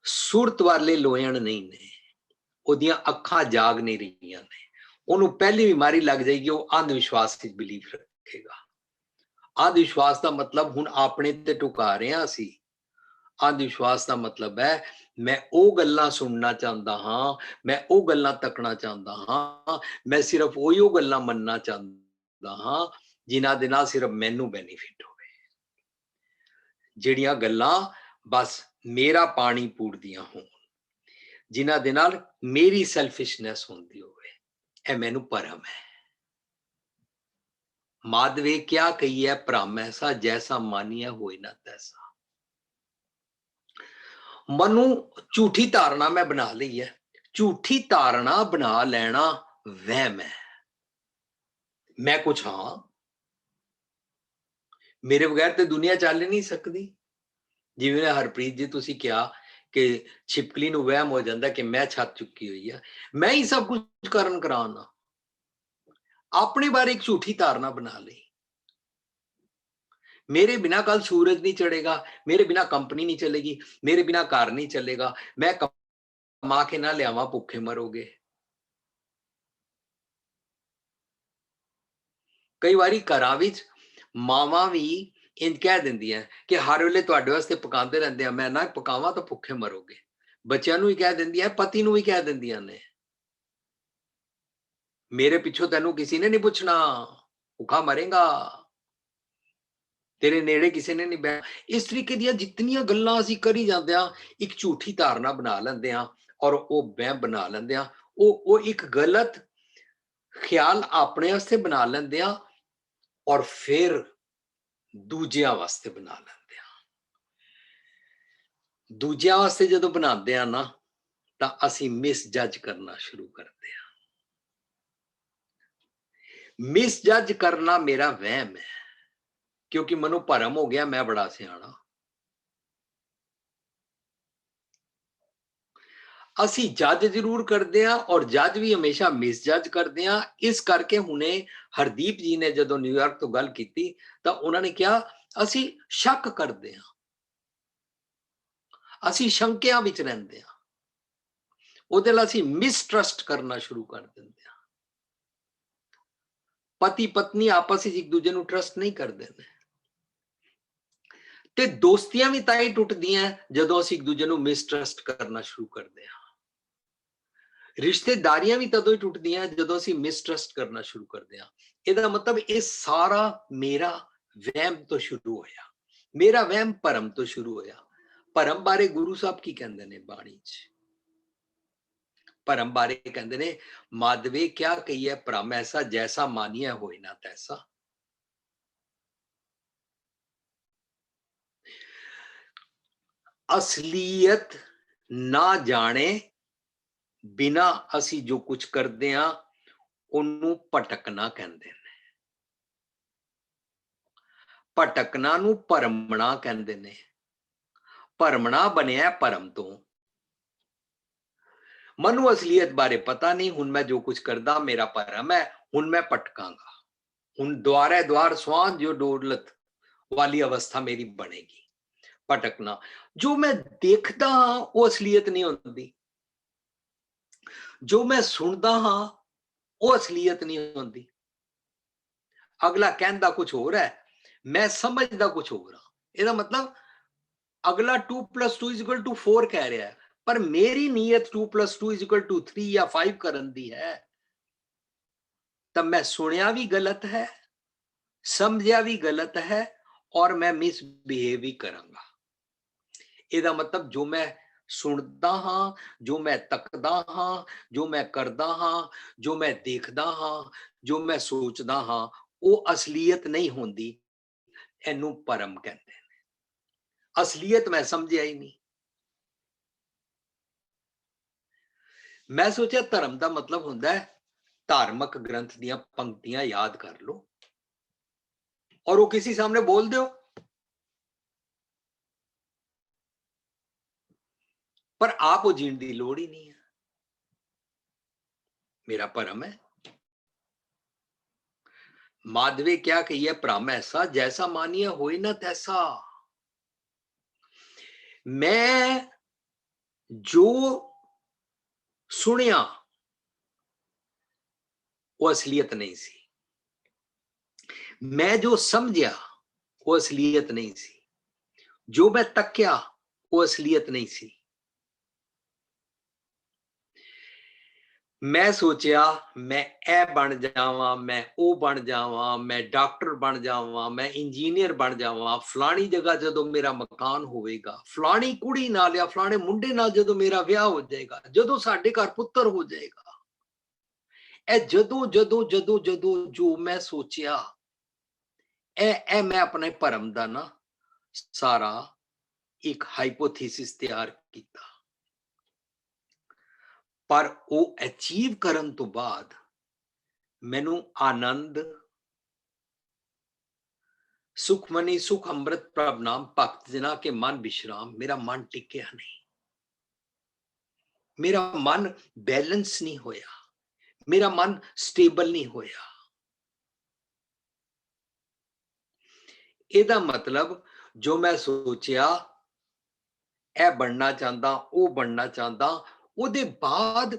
ਸੁਰਤ ਵਾਲੇ ਲੋਇਣ ਨਹੀਂ ਨੇ, ਉਹਦੀਆਂ ਅੱਖਾਂ ਜਾਗ ਨਹੀਂ ਰਹੀਆਂ ਨੇ। ਉਹਨੂੰ ਪਹਿਲੀ ਬਿਮਾਰੀ ਲੱਗ ਜਾਏਗੀ, ਉਹ ਅੰਧ ਵਿਸ਼ਵਾਸ ਵਿੱਚ ਬਿਲੀਵ ਰੱਖੇਗਾ। ਅੰਧ ਵਿਸ਼ਵਾਸ ਦਾ ਮਤਲਬ ਹੁਣ ਆਪਣੇ ਤੇ ਟੁਕਾ ਰਹੇ ਹਾਂ ਅਸੀਂ। ਅੰਧ ਵਿਸ਼ਵਾਸ ਦਾ ਮਤਲਬ ਹੈ ਮੈਂ ਉਹ ਗੱਲਾਂ ਸੁਣਨਾ ਚਾਹੁੰਦਾ ਹਾਂ, ਮੈਂ ਉਹ ਗੱਲਾਂ ਤੱਕਣਾ ਚਾਹੁੰਦਾ ਹਾਂ, ਮੈਂ ਸਿਰਫ ਉਹੀ ਗੱਲਾਂ ਮੰਨਣਾ ਚਾਹੁੰਦਾ ਹਾਂ ਜਿਨ੍ਹਾਂ ਦੇ ਨਾਲ ਸਿਰਫ ਮੈਨੂੰ ਬੈਨੀਫਿਟ ਹੋਵੇ, ਜਿਹੜੀਆਂ ਗੱਲਾਂ ਬਸ ਮੇਰਾ ਪਾਣੀ ਪੂਰਦੀਆਂ ਹੋਣ, ਜਿਨ੍ਹਾਂ ਦੇ ਨਾਲ ਮੇਰੀ ਸੈਲਫਿਸ਼ਨੈਸ ਹੁੰਦੀ ਹੋਵੇ। ਇਹ ਮੈਨੂੰ ਭਰਮ ਹੈ। ਮਾਧਵੇ ਕਿਆ ਕਹੀ ਹੈ, ਭ੍ਰਮ ਐਸਾ ਜੈਸਾ ਮਾਨੀਆ ਹੋਏ ਨਾ ਤੈਸਾ। ਮਨੂੰ ਝੂਠੀ ਧਾਰਨਾ ਮੈਂ ਬਣਾ ਲਈ ਹੈ। ਝੂਠੀ ਧਾਰਨਾ ਬਣਾ ਲੈਣਾ ਵਹਿਮ ਹੈ। ਮੈਂ ਕੁਛ ਹਾਂ, ਮੇਰੇ ਬਗੈਰ ਤੇ ਦੁਨੀਆ ਚੱਲ ਨਹੀਂ ਸਕਦੀ। ਜਿਵੇਂ ਹਰਪ੍ਰੀਤ ਜੀ ਤੁਸੀਂ ਕਿਹਾ ਕਿ ਛਿਪਕਲੀ ਨੂੰ ਵਹਿਮ ਹੋ ਜਾਂਦਾ ਕਿ ਮੈਂ ਛੱਤ ਚੁੱਕੀ ਹੋਈ ਆ, ਮੈਂ ਹੀ ਸਭ ਕੁਝ ਕਰਨ ਕਰਾਉਣਾ। ਆਪਣੇ ਬਾਰੇ ਇੱਕ ਝੂਠੀ ਧਾਰਨਾ ਬਣਾ ਲਈ, ਮੇਰੇ ਬਿਨਾ ਕੱਲ ਸੂਰਜ ਨਹੀਂ ਚੜੇਗਾ, ਮੇਰੇ ਬਿਨਾ ਕੰਪਨੀ ਨਹੀਂ ਚਲੇਗੀ, ਮੇਰੇ ਬਿਨਾ ਘਰ ਨਹੀਂ ਚੱਲੇਗਾ, ਮੈਂ ਕਮਾ ਕੇ ਨਾ ਲਿਆਵਾਂ ਭੁੱਖੇ ਮਰੋਗੇ। ਕਈ ਵਾਰੀ ਘਰਾਂ ਵਿੱਚ ਮਾਵਾਂ ਵੀ ਇੰਜ ਕਹਿ ਦਿੰਦੀਆਂ ਕਿ ਹਰ ਵੇਲੇ ਤੁਹਾਡੇ ਵਾਸਤੇ ਪਕਾਉਂਦੇ ਰਹਿੰਦੇ ਆ, ਮੈਂ ਨਾ ਪਕਾਵਾਂ ਤਾਂ ਭੁੱਖੇ ਮਰੋਗੇ। ਬੱਚਿਆਂ ਨੂੰ ਵੀ ਕਹਿ ਦਿੰਦੀਆਂ, ਪਤੀ ਨੂੰ ਵੀ ਕਹਿ ਦਿੰਦੀਆਂ ਨੇ, ਮੇਰੇ ਪਿੱਛੋਂ ਤੈਨੂੰ ਕਿਸੇ ਨੇ ਨਹੀਂ ਪੁੱਛਣਾ, ਭੁੱਖਾ ਮਰੇਗਾ, ਤੇਰੇ ਨੇੜੇ ਕਿਸੇ ਨੇ ਨਹੀਂ ਬਹਿ। ਇਸ ਤਰੀਕੇ ਦੀਆਂ ਜਿਤਨੀਆਂ ਗੱਲਾਂ ਅਸੀਂ ਕਰੀ ਜਾਂਦੇ ਆ, ਇੱਕ ਝੂਠੀ ਧਾਰਨਾ ਬਣਾ ਲੈਂਦੇ ਆ ਔਰ ਉਹ ਵਹਿਮ ਬਣਾ ਲੈਂਦੇ ਆ। ਉਹ ਇੱਕ ਗਲਤ ਖਿਆਲ ਆਪਣੇ ਵਾਸਤੇ ਬਣਾ ਲੈਂਦੇ ਆ ਔਰ ਫਿਰ ਦੂਜਿਆਂ ਵਾਸਤੇ ਬਣਾ ਲੈਂਦੇ ਆ। ਦੂਜਿਆਂ ਵਾਸਤੇ ਜਦੋਂ ਬਣਾਉਂਦੇ ਆ ਨਾ, ਤਾਂ ਅਸੀਂ ਮਿਸ ਜੱਜ ਕਰਨਾ ਸ਼ੁਰੂ ਕਰਦੇ ਆ। ਮਿਸ ਜੱਜ ਕਰਨਾ ਮੇਰਾ ਵਹਿਮ ਹੈ, ਕਿਉਂਕਿ ਮੈਨੂੰ ਭਰਮ ਹੋ ਗਿਆ ਮੈਂ ਬੜਾ ਸਿਆਣਾ। ਅਸੀਂ ਜੱਜ ਜ਼ਰੂਰ ਕਰਦੇ ਆ ਔਰ ਜੱਜ ਵੀ ਹਮੇਸ਼ਾ ਮਿਸ ਜੱਜ ਕਰਦੇ ਆ। ਇਸ ਕਰਕੇ ਹੁਣੇ ਹਰਦੀਪ ਜੀ ਨੇ ਜਦੋਂ ਨਿਊਯਾਰਕ ਤੋਂ ਗੱਲ ਕੀਤੀ ਤਾਂ ਉਹਨਾਂ ਨੇ ਕਿਹਾ ਅਸੀਂ ਸ਼ੱਕ ਕਰਦੇ ਆ, ਅਸੀਂ ਸ਼ੰਕਿਆਂ ਵਿੱਚ ਰਹਿੰਦੇ ਆ, ਉਹਦੇ ਨਾਲ ਅਸੀਂ ਮਿਸਟਰਸਟ ਕਰਨਾ ਸ਼ੁਰੂ ਕਰ ਦਿੰਦੇ ਆ। ਪਤੀ ਪਤਨੀ ਆਪਸ ਵਿੱਚ ਇੱਕ ਦੂਜੇ ਨੂੰ ਟਰਸਟ ਨਹੀਂ ਕਰਦੇ ਨੇ, ਤੇ ਦੋਸਤੀਆਂ ਵੀ ਤਾਂ ਹੀ ਟੁੱਟਦੀਆਂ ਜਦੋਂ ਅਸੀਂ ਇੱਕ ਦੂਜੇ ਨੂੰ ਮਿਸਟਰਸਟ ਕਰਨਾ ਸ਼ੁਰੂ ਕਰਦੇ ਆ। ਰਿਸ਼ਤੇਦਾਰੀਆਂ ਵੀ ਤਦੋਂ ਹੀ ਟੁੱਟਦੀਆਂ ਜਦੋਂ ਅਸੀਂ ਮਿਸਟਰਸਟ ਕਰਨਾ ਸ਼ੁਰੂ ਕਰਦੇ ਆ। ਇਹਦਾ ਮਤਲਬ ਇਹ ਸਾਰਾ ਮੇਰਾ ਵਹਿਮ ਤੋਂ ਸ਼ੁਰੂ ਹੋਇਆ, ਮੇਰਾ ਵਹਿਮ ਭਰਮ ਤੋਂ ਸ਼ੁਰੂ ਹੋਇਆ। ਭਰਮ ਬਾਰੇ ਗੁਰੂ ਸਾਹਿਬ ਕੀ ਕਹਿੰਦੇ ਨੇ ਬਾਣੀ 'ਚ? ਭਰਮ ਬਾਰੇ ਕਹਿੰਦੇ ਨੇ, ਮਾਧਵੇ ਕਿਆ ਕਹੀਏ ਭ੍ਰਮ ਐਸਾ ਜੈਸਾ ਮਾਨੀਆ ਹੋਏ ਨਾ ਤੈਸਾ। ਅਸਲੀਅਤ ਨਾ ਜਾਣੇ ਬਿਨਾ ਅਸੀਂ ਜੋ ਕੁਝ ਕਰਦੇ ਆ ਉਹਨੂੰ ਭਟਕਣਾ ਕਹਿੰਦੇ ਨੇ। ਭਟਕਣਾ ਨੂੰ ਭਰਮਣਾ ਕਹਿੰਦੇ ਨੇ। ਭਰਮਣਾ ਬਣਿਆ ਭਰਮ ਤੋਂ। ਮਨੂੰ ਅਸਲੀਅਤ ਬਾਰੇ ਪਤਾ ਨਹੀਂ, ਹੁਣ ਮੈਂ ਜੋ ਕੁਝ ਕਰਦਾ ਮੇਰਾ ਭਰਮ ਹੈ, ਹੁਣ ਮੈਂ ਭਟਕਾਂਗਾ, ਹੁਣ ਦੁਆਰੇ ਦੁਆਰ ਸਵਾਨ ਜੋ ਡੋਲਤ ਵਾਲੀ ਅਵਸਥਾ ਮੇਰੀ ਬਣੇਗੀ। ਭਟਕਣਾ। ਜੋ ਮੈਂ ਦੇਖਦਾ ਹਾਂ ਉਹ ਅਸਲੀਅਤ ਨਹੀਂ ਹੁੰਦੀ, ਜੋ ਮੈਂ ਸੁਣਦਾ ਹਾਂ ਉਹ ਅਸਲੀਅਤ ਨਹੀਂ ਹੁੰਦੀ। ਅਗਲਾ ਕਹਿੰਦਾ ਕੁਝ ਹੋਰ ਹੈ, ਮੈਂ ਸਮਝਦਾ ਕੁਝ ਹੋਰ ਹਾਂ। ਇਹਦਾ ਮਤਲਬ ਅਗਲਾ 2 + 2 = 4 ਕਹਿ ਰਿਹਾ ਹੈ, ਪਰ ਮੇਰੀ ਨੀਅਤ 2 + 2 = 3 ਜਾਂ 5 ਕਰਨ ਦੀ ਹੈ। ਤਾਂ ਮੈਂ ਸੁਣਿਆ ਵੀ ਗਲਤ ਹੈ, ਸਮਝਿਆ ਵੀ ਗਲਤ ਹੈ, ਔਰ ਮੈਂ ਮਿਸਬਿਹੇਵ ਵੀ ਕਰਾਂਗਾ। ਇਹਦਾ ਮਤਲਬ ਜੋ ਮੈਂ ਸੁਣਦਾ ਹਾਂ, ਜੋ ਮੈਂ ਤੱਕਦਾ ਹਾਂ, ਜੋ ਮੈਂ ਕਰਦਾ ਹਾਂ, ਜੋ ਮੈਂ ਦੇਖਦਾ ਹਾਂ, ਜੋ ਮੈਂ ਸੋਚਦਾ ਹਾਂ, ਉਹ ਅਸਲੀਅਤ ਨਹੀਂ ਹੁੰਦੀ। ਇਹਨੂੰ ਭਰਮ ਕਹਿੰਦੇ ਨੇ। ਅਸਲੀਅਤ ਮੈਂ ਸਮਝਿਆ ਹੀ ਨਹੀਂ। ਮੈਂ ਸੋਚਿਆ ਧਰਮ ਦਾ ਮਤਲਬ ਹੁੰਦਾ ਹੈ ਧਾਰਮਿਕ ਗ੍ਰੰਥ ਦੀਆਂ ਪੰਕਤੀਆਂ ਯਾਦ ਕਰ ਲਓ ਔਰ ਉਹ ਕਿਸੇ ਸਾਹਮਣੇ ਬੋਲ ਦਿਓ, पर आप वो जीण की लोड़ ही नहीं है। मेरा भरम है। माधवे क्या कही है, भ्रम ऐसा जैसा मानिया होए ना तैसा। मैं जो सुनिया वो असलियत नहीं सी, मैं जो समझिया वो असलियत नहीं सी, जो मैं तक्या वो असलियत नहीं सी। मैं सोचिया मैं ए बन जावां, मैं ओ बन जावां, मैं डॉक्टर बन जावां, मैं इंजीनियर बन जावां, फलानी जगह जदों मेरा मकान होवेगा, फलानी कुड़ी नाल या फलाने मुंडे नाल जदों मेरा ब्याह हो जाएगा, जदों साडे घर पुत्र हो जाएगा। ए जदों जदों जदों जदों जो मैं सोचिया ए मैं अपने भरम दा ना सारा एक हाइपोथेसिस तैयार किया। पर वो अचीव करन तो बाद मैनू आनंद, सुखमनी सुख अमृत प्रभ नाम भक्त जना के मन विश्राम, मेरा मन टिकया नहीं, मेरा मन बैलेंस नहीं होया, मेरा मन स्टेबल नहीं होया। एदा मतलब जो मैं सोचिया ए बनना चाहता, वो बनना चाहता, ਉਹਦੇ ਬਾਅਦ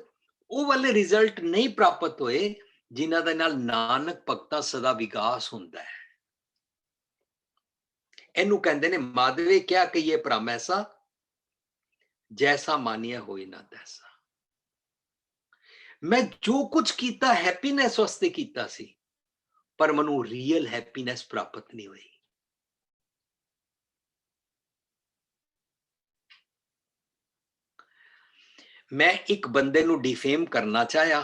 ਉਹ ਵਾਲੇ ਰਿਜ਼ਲਟ ਨਹੀਂ ਪ੍ਰਾਪਤ ਹੋਏ ਜਿਨ੍ਹਾਂ ਦੇ ਨਾਲ ਨਾਨਕ ਭਗਤਾਂ ਸਦਾ ਵਿਕਾਸ ਹੁੰਦਾ ਹੈ। ਇਹਨੂੰ ਕਹਿੰਦੇ ਨੇ ਮਾਧਵੇ ਕਿਆ ਕਹੀਏ ਭ੍ਰਮ ਐਸਾ ਜੈਸਾ ਮਾਨੀਆ ਹੋਏ ਨਾ ਤੈਸਾ। ਮੈਂ ਜੋ ਕੁਝ ਕੀਤਾ ਹੈਪੀਨੈਸ ਵਾਸਤੇ ਕੀਤਾ ਸੀ, ਪਰ ਮੈਨੂੰ ਰੀਅਲ ਹੈਪੀਨੈਸ ਪ੍ਰਾਪਤ ਨਹੀਂ ਹੋਈ। मैं एक बंदे नू डिफेम करना चाहया,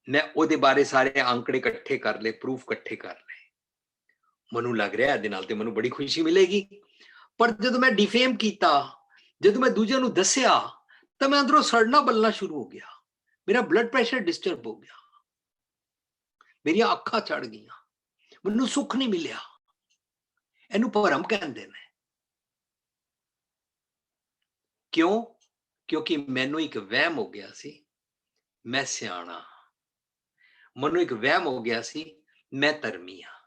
मैं ओदे बारे सारे आंकड़े इकट्ठे कर ले, प्रूफ इकट्ठे कर ले, मनु लग रहा है नाल ते मनु बड़ी खुशी मिलेगी। पर जदों मैं डिफेम किया, जदों मैं दूजे नू दस्या, तो मैं अंदरों सड़ना बलना शुरू हो गया, मेरा ब्लड प्रेशर डिस्टर्ब हो गया, मेरी अखां चढ़ गई, मनु सुख नहीं मिलिया। इहनूं भरम कहंदे ने। क्यों? क्योंकि मैनू एक वहम हो गया सी मैं सियाणा, मनु एक वहम हो गया सी मैं धर्मी हाँ,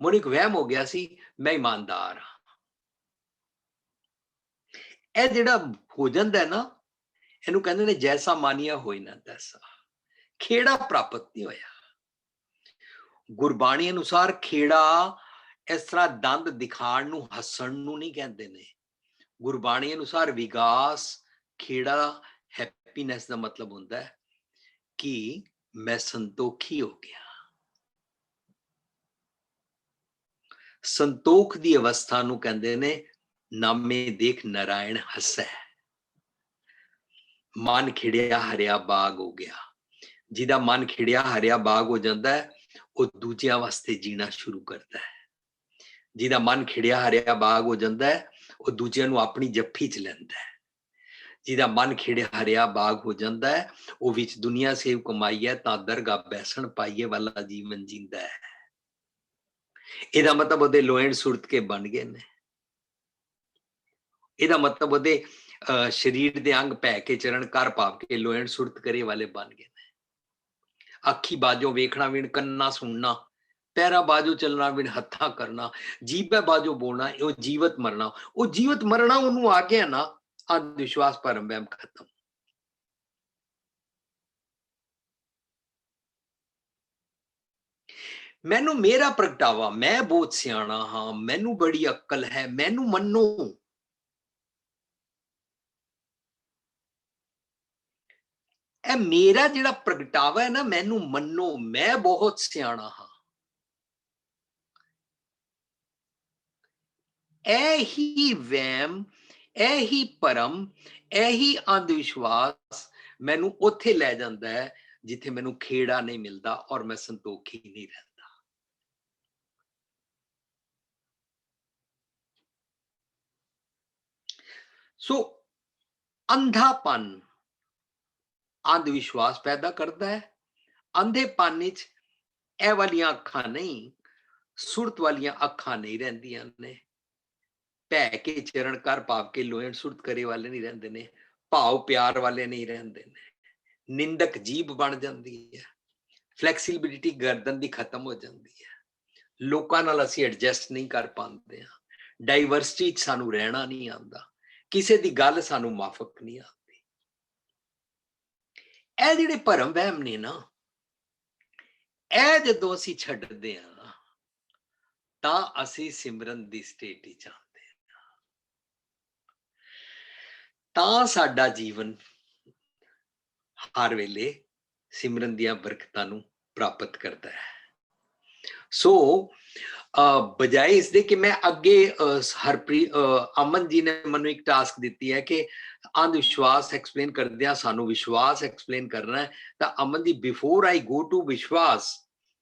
मनु एक वहम हो गया सी मैं ईमानदार हाँ। यह जिहड़ा हो जांदा है ना, इहनूं कहंदे ने जैसा मानिया होई ना तैसा। खेड़ा प्राप्त नहीं होया। गुरबाणी अनुसार खेड़ा इस तरह दंद दिखाण नूं हसण नूं नहीं कहंदे ने। गुरबाणी अनुसार विकास खेड़ा हैप्पीनेस का मतलब होता है कि मैं संतोखी हो गया। संतोख की अवस्था नूं कहंदे ने नामे देख नारायण हसै। मन खिड़िया हरिया बाग हो गया। जिदा मन खिड़िया हरिया बाग हो जाता है वो दूजिया वास्ते जीना शुरू करता है। जिदा मन खिड़िया हरिया बाग हो जाता है ਉਹ ਦੂਜਿਆਂ ਨੂੰ ਆਪਣੀ ਜੱਫੀ 'ਚ ਲੈਂਦਾ ਹੈ। ਜਿਹਦਾ ਮਨ ਖਿੜਿਆ ਹਰਿਆ ਬਾਗ ਹੋ ਜਾਂਦਾ ਹੈ, ਉਹ ਵਿੱਚ ਦੁਨੀਆ ਸੇਵ ਕਮਾਈ ਹੈ ਤਾਂ ਦਰਗਾਹ ਬੈਸਣ ਪਾਈਏ ਵਾਲਾ ਜੀਵਨ ਜੀਂਦਾ ਹੈ। ਇਹਦਾ ਮਤਲਬ ਉਹਦੇ ਲੋਇਣ ਸੁਰਤ ਕੇ ਬਣ ਗਏ ਨੇ। ਇਹਦਾ ਮਤਲਬ ਉਹਦੇ ਸਰੀਰ ਦੇ ਅੰਗ ਪੈ ਕੇ ਚਰਨ ਕਰ ਭਾਵ ਕੇ ਲੋਇਣ ਸੁਰਤ ਕਰੇ ਵਾਲੇ ਬਣ ਗਏ ਨੇ। ਅੱਖੀ ਬਾਜੋ ਵੇਖਣਾ ਵਿਣ ਕੰਨਾ ਸੁਣਨਾ, ਪੈਰਾ ਬਾਜੋ ਚੱਲਣਾ ਵਿਣ ਹੱਥਾਂ ਕਰਨਾ, ਜੀਭੇ ਬਾਜੋ ਬੋਲਣਾ, ਉਹ ਜੀਵਤ ਮਰਨਾ। ਉਹ ਜੀਵਤ ਮਰਨਾ ਉਹਨੂੰ ਆ ਗਿਆ ਨਾ, ਅੰਧ ਵਿਸ਼ਵਾਸ ਭਰਮ ਵਹਿਮ ਖਤਮ। ਮੈਨੂੰ ਮੇਰਾ ਪ੍ਰਗਟਾਵਾ, ਮੈਂ ਬਹੁਤ ਸਿਆਣਾ ਹਾਂ, ਮੈਨੂੰ ਬੜੀ ਅਕਲ ਹੈ, ਮੈਨੂੰ ਮੰਨੋ। ਇਹ ਮੇਰਾ ਜਿਹੜਾ ਪ੍ਰਗਟਾਵਾ ਹੈ ਨਾ, ਮੈਨੂੰ ਮੰਨੋ, ਮੈਂ ਬਹੁਤ ਸਿਆਣਾ ਹਾਂ, ਇਹੀ ਵਹਿਮ, ਇਹੀ ਭਰਮ, ਇਹੀ ਅੰਧ ਵਿਸ਼ਵਾਸ ਮੈਨੂੰ ਉੱਥੇ ਲੈ ਜਾਂਦਾ ਹੈ ਜਿੱਥੇ ਮੈਨੂੰ ਖੇੜਾ ਨਹੀਂ ਮਿਲਦਾ ਔਰ ਮੈਂ ਸੰਤੋਖੀ ਨਹੀਂ ਰਹਿੰਦਾ। ਸੋ ਅੰਧਾਪਨ ਅੰਧ ਵਿਸ਼ਵਾਸ ਪੈਦਾ ਕਰਦਾ ਹੈ। ਅੰਧੇਪਨ ਵਿੱਚ ਇਹ ਵਾਲੀਆਂ ਅੱਖਾਂ ਨਹੀਂ, ਸੁਰਤ ਵਾਲੀਆਂ ਅੱਖਾਂ ਨਹੀਂ ਰਹਿੰਦੀਆਂ ਨੇ। ਭੈ ਕੇ ਚਰਨ ਕਰ ਭਾਵ ਕੇ ਲੋਇਣ ਸੁਰਤ ਕਰੇ ਵਾਲੇ ਨਹੀਂ ਰਹਿੰਦੇ ਨੇ, ਭਾਵ ਪਿਆਰ ਵਾਲੇ ਨਹੀਂ ਰਹਿੰਦੇ ਨੇ। ਨਿੰਦਕ ਜੀਭ ਬਣ ਜਾਂਦੀ ਹੈ, ਫਲੈਕਸੀਬਿਲਿਟੀ ਗਰਦਨ ਦੀ ਖਤਮ ਹੋ ਜਾਂਦੀ ਹੈ, ਲੋਕਾਂ ਨਾਲ ਅਸੀਂ ਐਡਜਸਟ ਨਹੀਂ ਕਰ ਪਾਉਂਦੇ ਹਾਂ, ਡਾਈਵਰਸਿਟੀ 'ਚ ਸਾਨੂੰ ਰਹਿਣਾ ਨਹੀਂ ਆਉਂਦਾ, ਕਿਸੇ ਦੀ ਗੱਲ ਸਾਨੂੰ ਮਾਫਕ ਨਹੀਂ ਆਉਂਦੀ। ਇਹ ਜਿਹੜੇ ਭਰਮ ਵਹਿਮ ਨੇ ਨਾ, ਇਹ ਜਦੋਂ ਅਸੀਂ ਛੱਡਦੇ ਹਾਂ ਤਾਂ ਅਸੀਂ ਸਿਮਰਨ ਦੀ ਸਟੇਟ ਵਿੱਚ ਆਉਂਦੇ ਹਾਂ, ਤਾਂ ਸਾਡਾ ਜੀਵਨ ਹਰ ਵੇਲੇ ਸਿਮਰਨ ਦੀਆਂ ਬਰਕਤਾਂ ਨੂੰ ਪ੍ਰਾਪਤ ਕਰਦਾ ਹੈ। ਸੋ ਬਜਾਏ ਇਸਦੇ ਕਿ ਮੈਂ ਅੱਗੇ ਹਰਪ੍ਰੀਤ ਅਮਨ ਜੀ ਨੇ ਮੈਨੂੰ ਇੱਕ ਟਾਸਕ ਦਿੱਤੀ ਹੈ ਕਿ ਅੰਧ ਵਿਸ਼ਵਾਸ ਐਕਸਪਲੇਨ ਕਰਦਿਆਂ ਸਾਨੂੰ ਵਿਸ਼ਵਾਸ ਐਕਸਪਲੇਨ ਕਰਨਾ ਹੈ, ਤਾਂ Aman ji before I go to ਵਿਸ਼ਵਾਸ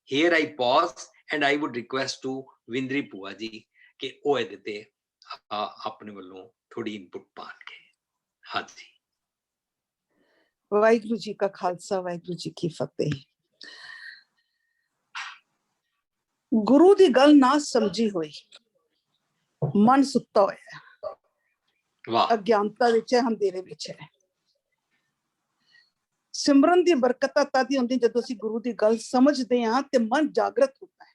here I pause and I would request to ਵਿੰਦਰੀ ਭੂਆ ਜੀ ਕਿ ਉਹ ਇਹਦੇ ਤੇ ਆਪਣੇ ਵੱਲੋਂ ਥੋੜੀ ਇਨਪੁਟ ਪਾਣਗੇ। ਹਾਂਜੀ। ਵਾਹਿਗੁਰੂ ਜੀ ਕਾ ਖਾਲਸਾ, ਵਾਹਿਗੁਰੂ ਜੀ ਕੀ ਫਤਿਹ। ਗੁਰੂ ਦੀ ਗੱਲ ਨਾ ਸਮਝੀ ਹੋਈ ਮਨ ਸੁੱਤਾ ਹੋਇਆ ਹੈ, ਵਾਹ, ਅਗਿਆਨਤਾ ਵਿੱਚ ਹੈ, ਅੰਧੇਰੇ ਵਿੱਚ ਹੈ। ਸਿਮਰਨ ਦੀ ਬਰਕਤ ਤਦ ਹੀ ਹੁੰਦੀ ਜਦੋਂ ਅਸੀਂ ਗੁਰੂ ਦੀ ਗੱਲ ਸਮਝਦੇ ਹਾਂ ਤੇ ਮਨ ਜਾਗਰਤ ਹੁੰਦਾ ਹੈ,